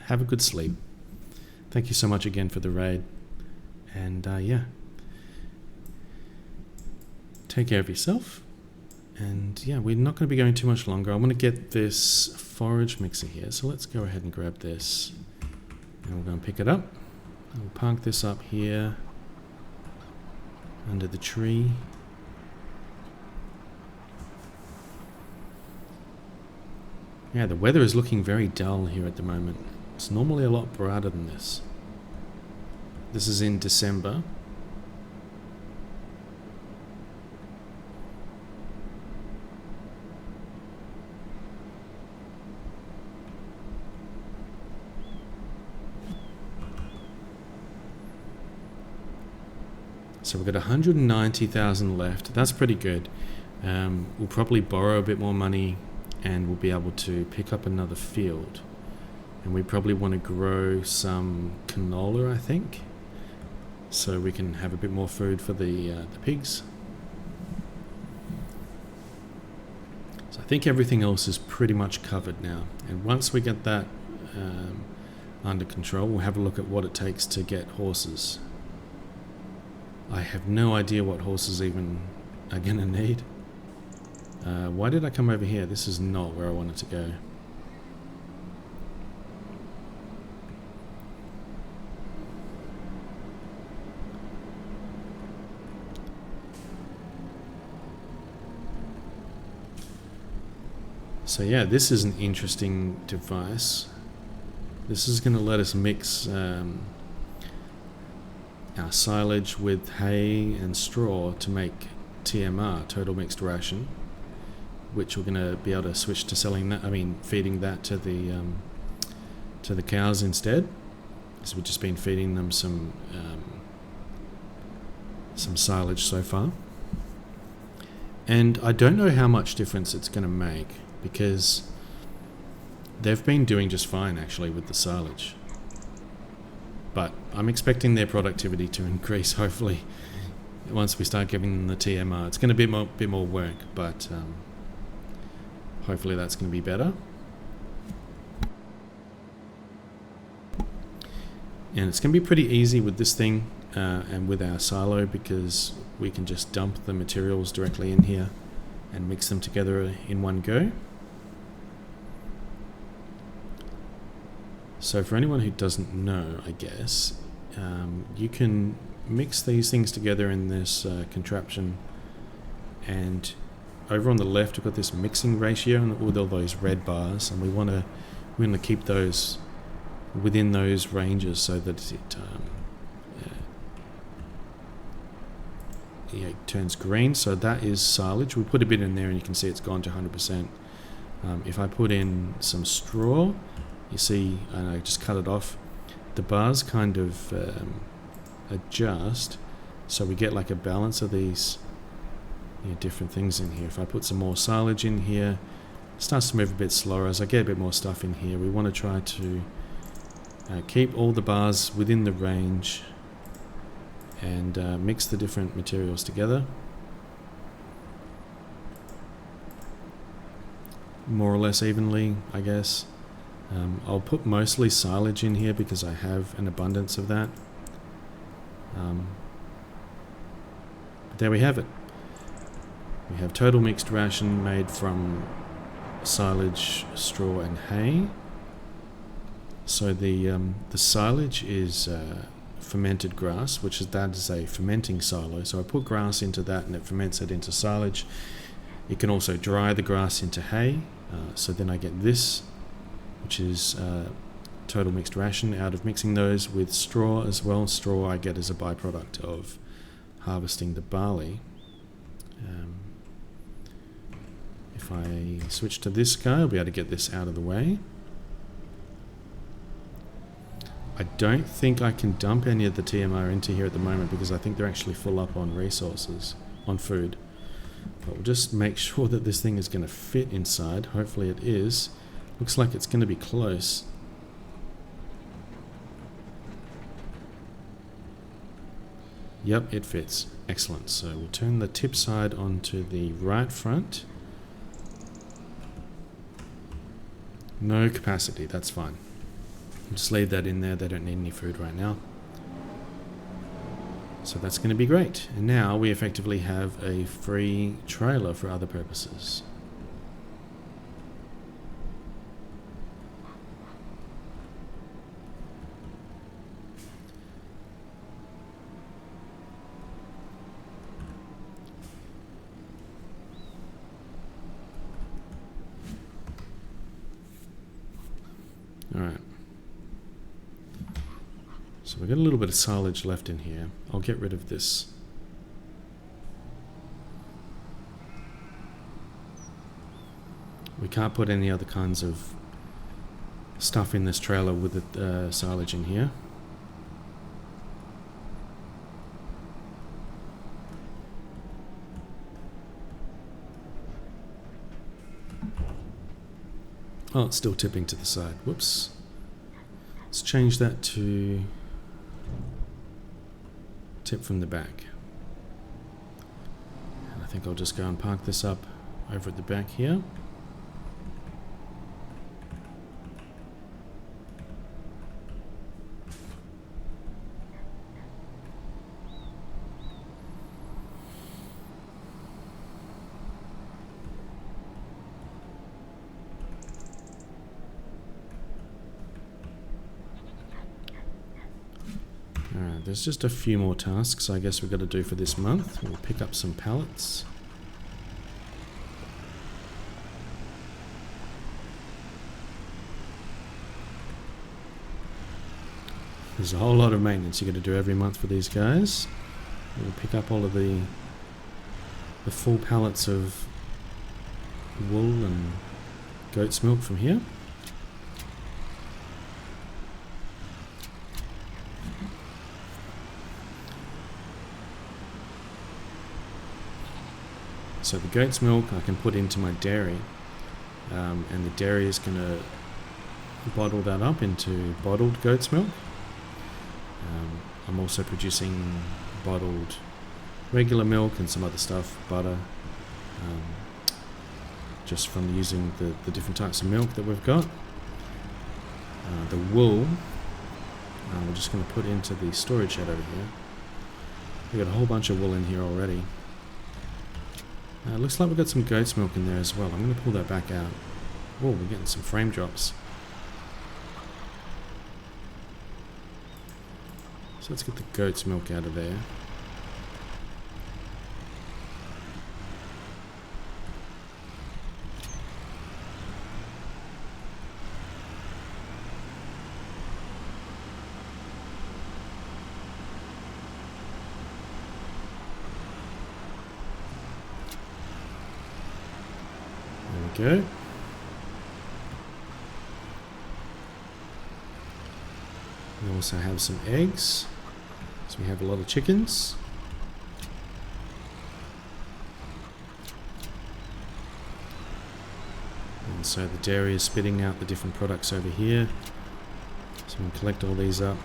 Have a good sleep. Thank you so much again for the raid. And yeah. Take care of yourself. And yeah, we're not going to be going too much longer. I want to get this forage mixer here. So let's go ahead and grab this. And we'll go and pick it up. We'll park this up here. Under the tree. Yeah, the weather is looking very dull here at the moment. It's normally a lot brighter than this. This is in December. So we've got 190,000 left. That's pretty good. We'll probably borrow a bit more money and we'll be able to pick up another field. And we probably want to grow some canola, I think, so we can have a bit more food for the pigs. So I think everything else is pretty much covered now. And once we get that under control, we'll have a look at what it takes to get horses. I have no idea what horses even are going to need. Why did I come over here? This is not where I wanted to go. So yeah, this is an interesting device. This is going to let us mix our silage with hay and straw to make TMR, total mixed ration, which we're going to be able to switch to selling that, feeding that to the cows instead. So we've just been feeding them some silage so far. And I don't know how much difference it's going to make, because they've been doing just fine actually with the silage. But I'm expecting their productivity to increase, hopefully, once we start giving them the TMR. It's going to be a bit more work, but hopefully that's going to be better. And it's going to be pretty easy with this thing and with our silo, because we can just dump the materials directly in here and mix them together in one go. So for anyone who doesn't know, I guess, you can mix these things together in this contraption, and over on the left we've got this mixing ratio with all those red bars, and we want to keep those within those ranges so that it turns green. So that is silage. We put a bit in there and you can see it's gone to 100%. If I put in some straw, you see, and I just cut it off, the bars kind of adjust, so we get like a balance of these different things in here. If I put some more silage in here, it starts to move a bit slower. As I get a bit more stuff in here, we want to try to keep all the bars within the range and mix the different materials together more or less evenly, I guess. I'll put mostly silage in here because I have an abundance of that. But there we have it. We have total mixed ration made from silage, straw and hay. So the silage is fermented grass, that is a fermenting silo. So I put grass into that and it ferments it into silage. You can also dry the grass into hay. So then I get this, which is total mixed ration out of mixing those with straw as well. Straw I get as a byproduct of harvesting the barley. If I switch to this guy, I'll be able to get this out of the way. I don't think I can dump any of the TMR into here at the moment because I think they're actually full up on resources, on food. But we'll just make sure that this thing is going to fit inside. Hopefully it is. Looks like it's going to be close. Yep, it fits. Excellent. So we'll turn the tip side onto the right front. No capacity, that's fine. We'll just leave that in there. They don't need any food right now. So that's going to be great. And now we effectively have a free trailer for other purposes. Alright. So we've got a little bit of silage left in here. I'll get rid of this. We can't put any other kinds of stuff in this trailer with the silage in here. Oh, it's still tipping to the side. Whoops. Let's change that to tip from the back. And I think I'll just go and park this up over at the back here. Alright, there's just a few more tasks I guess we've got to do for this month. We'll pick up some pallets. There's a whole lot of maintenance you got to do every month for these guys. We'll pick up all of the full pallets of wool and goat's milk from here. So the goat's milk I can put into my dairy, and the dairy is going to bottle that up into bottled goat's milk. I'm also producing bottled regular milk and some other stuff, butter, just from using the different types of milk that we've got. The wool, we're just going to put into the storage shed over here. We've got a whole bunch of wool in here already. Looks like we've got some goat's milk in there as well. I'm going to pull that back out. Oh, we're getting some frame drops. So let's get the goat's milk out of there. There we go. We also have some eggs. So we have a lot of chickens. And so the dairy is spitting out the different products over here. So we can collect all these up.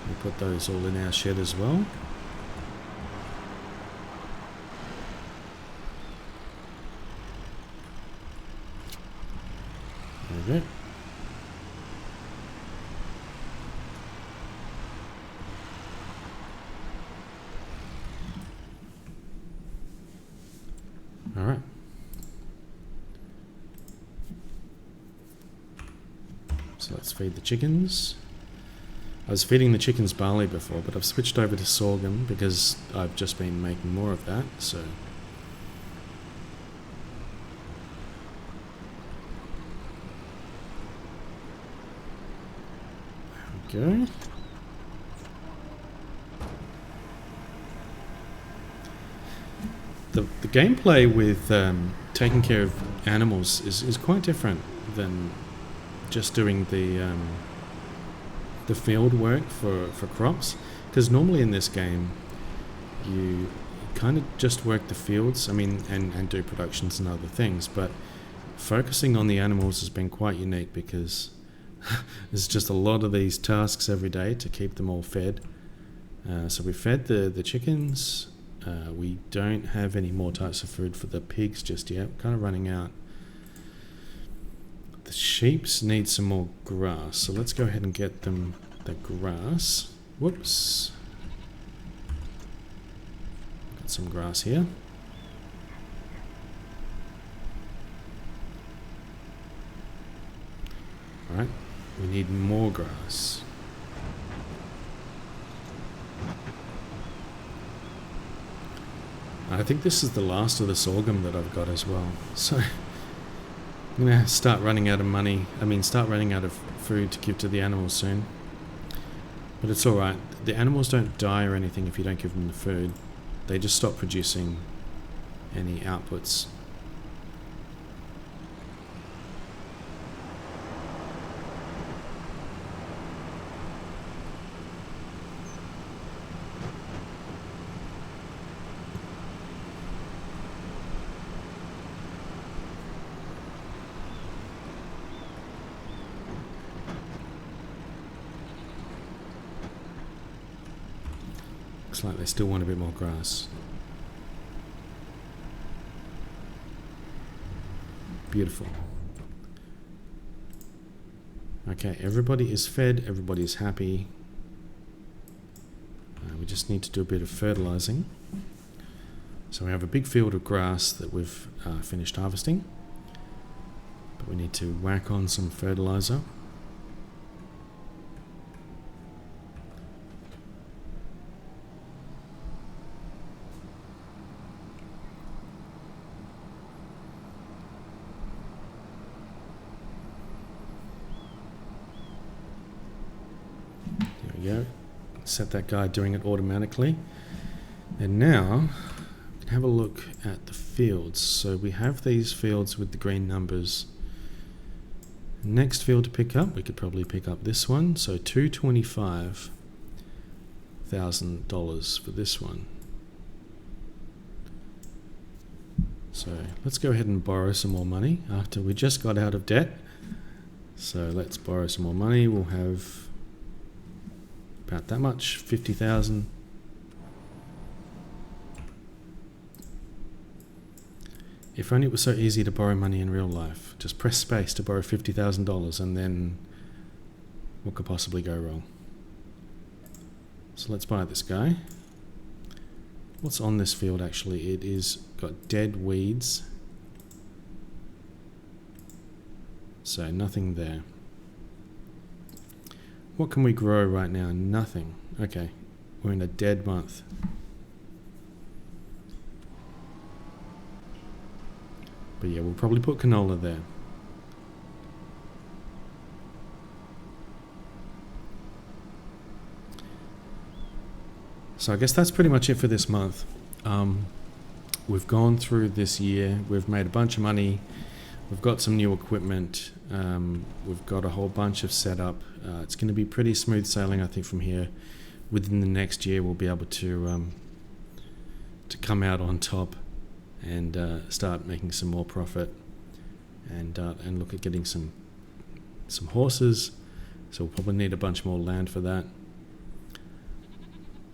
We'll put those all in our shed as well. There we go. All right. So let's feed the chickens. I was feeding the chickens barley before, but I've switched over to sorghum because I've just been making more of that, so... There we go. The gameplay with taking care of animals is quite different than just doing the field work for crops, because normally in this game you kind of just work the fields, I mean, and do productions and other things, but focusing on the animals has been quite unique because there's just a lot of these tasks every day to keep them all fed. So we fed the chickens. We don't have any more types of food for the pigs just yet. We're kind of running out. The sheeps need some more grass, so let's go ahead and get them the grass. Whoops. Got some grass here. Alright, we need more grass. I think this is the last of the sorghum that I've got as well. So I'm going to start running out of money. I mean, start running out of food to give to the animals soon. But it's alright. The animals don't die or anything if you don't give them the food. They just stop producing any outputs. Looks like they still want a bit more grass. Beautiful. Okay, everybody is fed, everybody is happy. We just need to do a bit of fertilizing. So we have a big field of grass that we've finished harvesting. But we need to whack on some fertilizer. Go. Set that guy doing it automatically. And now we can have a look at the fields. So we have these fields with the green numbers. Next field to pick up, we could probably pick up this one. So $225,000 for this one. So let's go ahead and borrow some more money after we just got out of debt. So let's borrow some more money. We'll have about that much, 50,000. If only it was so easy to borrow money in real life. Just press space to borrow $50,000 and then what could possibly go wrong? So let's buy this guy. What's on this field actually? It is got dead weeds. So nothing there. What can we grow right now? Nothing. Okay, we're in a dead month. But yeah, we'll probably put canola there. So I guess that's pretty much it for this month. We've gone through this year. We've made a bunch of money. We've got some new equipment. We've got a whole bunch of setup. It's going to be pretty smooth sailing, I think, from here. Within the next year, we'll be able to come out on top and start making some more profit, and look at getting some horses. So we'll probably need a bunch more land for that.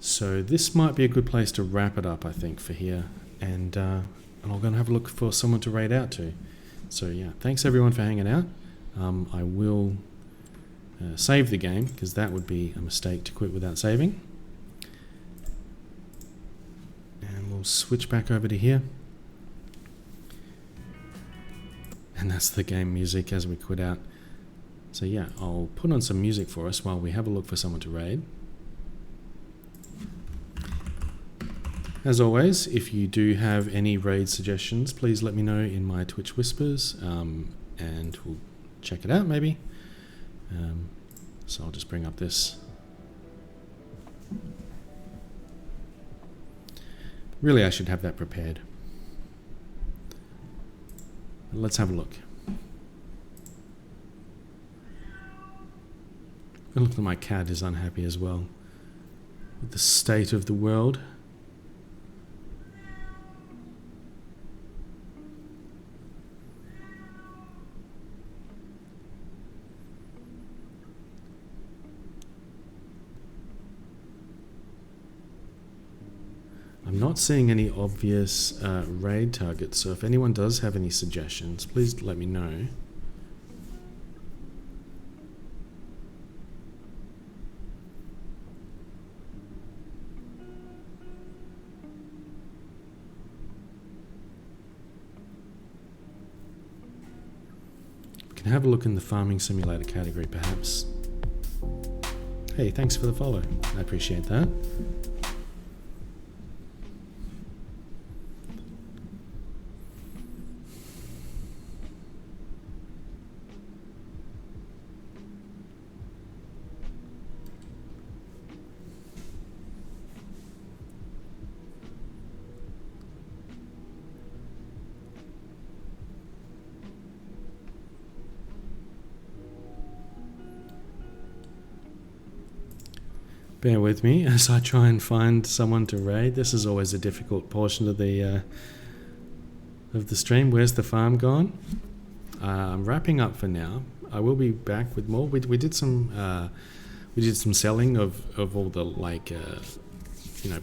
So this might be a good place to wrap it up, I think, for here. And I'm going to have a look for someone to raid out to. So yeah, thanks everyone for hanging out. I will save the game, because that would be a mistake to quit without saving. And we'll switch back over to here. And that's the game music as we quit out. So yeah, I'll put on some music for us while we have a look for someone to raid. As always, if you do have any raid suggestions, please let me know in my Twitch Whispers, and we'll check it out maybe. So I'll just bring up this. Really, I should have that prepared. Let's have a look. It looks like my cat is unhappy as well with the state of the world. I'm not seeing any obvious raid targets, so if anyone does have any suggestions, please let me know. We can have a look in the farming simulator category, perhaps. Hey, thanks for the follow. I appreciate that. Bear with me as I try and find someone to raid. This is always a difficult portion of the stream. Where's the farm gone? I'm wrapping up for now. I will be back with more. We did some selling of all the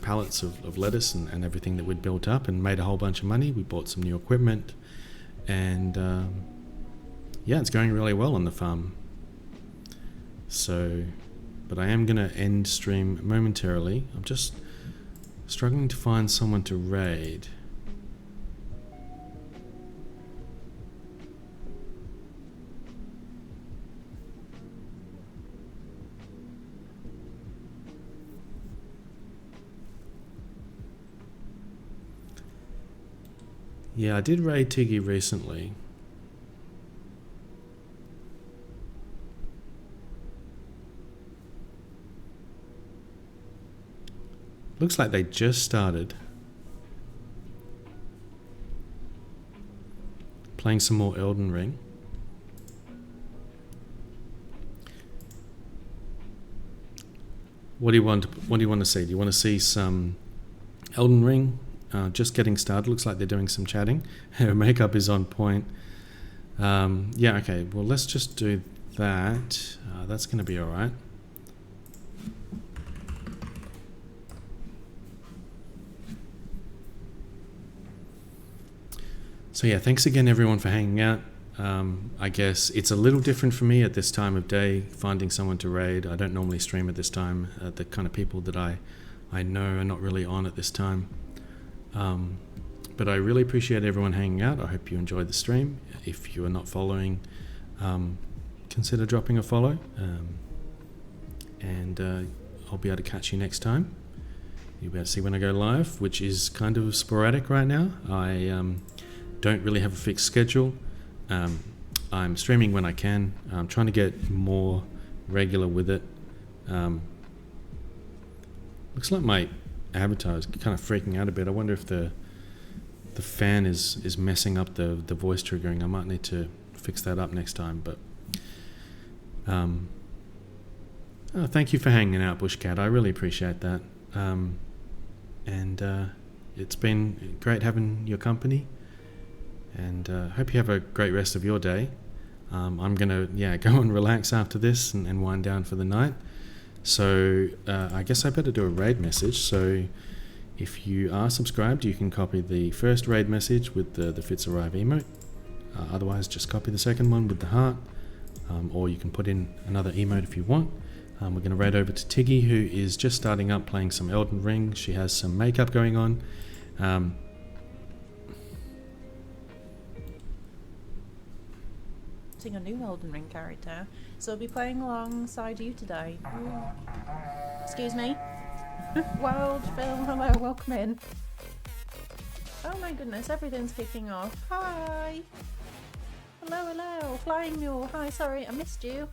pallets of lettuce and everything that we'd built up, and made a whole bunch of money. We bought some new equipment, and yeah, it's going really well on the farm. So. But I am going to end stream momentarily. I'm just struggling to find someone to raid. Yeah, I did raid Tiggy recently. Looks like they just started playing some more Elden Ring. What do you want to see? Do you want to see some Elden Ring just getting started. Looks like they're doing some chatting. Her makeup is on point. Yeah, okay. Well, let's just do that. That's going to be all right. So yeah, thanks again everyone for hanging out. I guess it's a little different for me at this time of day, finding someone to raid. I don't normally stream at this time. The kind of people that I know are not really on at this time. But I really appreciate everyone hanging out. I hope you enjoyed the stream. If you are not following, consider dropping a follow. And I'll be able to catch you next time. You'll be able to see when I go live, which is kind of sporadic right now. I don't really have a fixed schedule. I'm streaming when I can. I'm trying to get more regular with it. Looks like my avatar is kind of freaking out a bit. I wonder if the fan is messing up the voice triggering. I might need to fix that up next time. But thank you for hanging out, Bushcat. I really appreciate that. And it's been great having your company. And hope you have a great rest of your day. I'm going to go and relax after this and wind down for the night. So I guess I better do a raid message. So if you are subscribed, you can copy the first raid message with the Fitz Arrive emote. Otherwise, just copy the second one with the heart. Or you can put in another emote if you want. We're going to raid over to Tiggy, who is just starting up playing some Elden Ring. She has some makeup going on. A new Elden Ring character, so I'll be playing alongside you today. Ooh. Excuse me. World film, hello, welcome in. Oh my goodness, everything's kicking off. Hi. Hello, hello, Flying Mule. Hi, sorry, I missed you.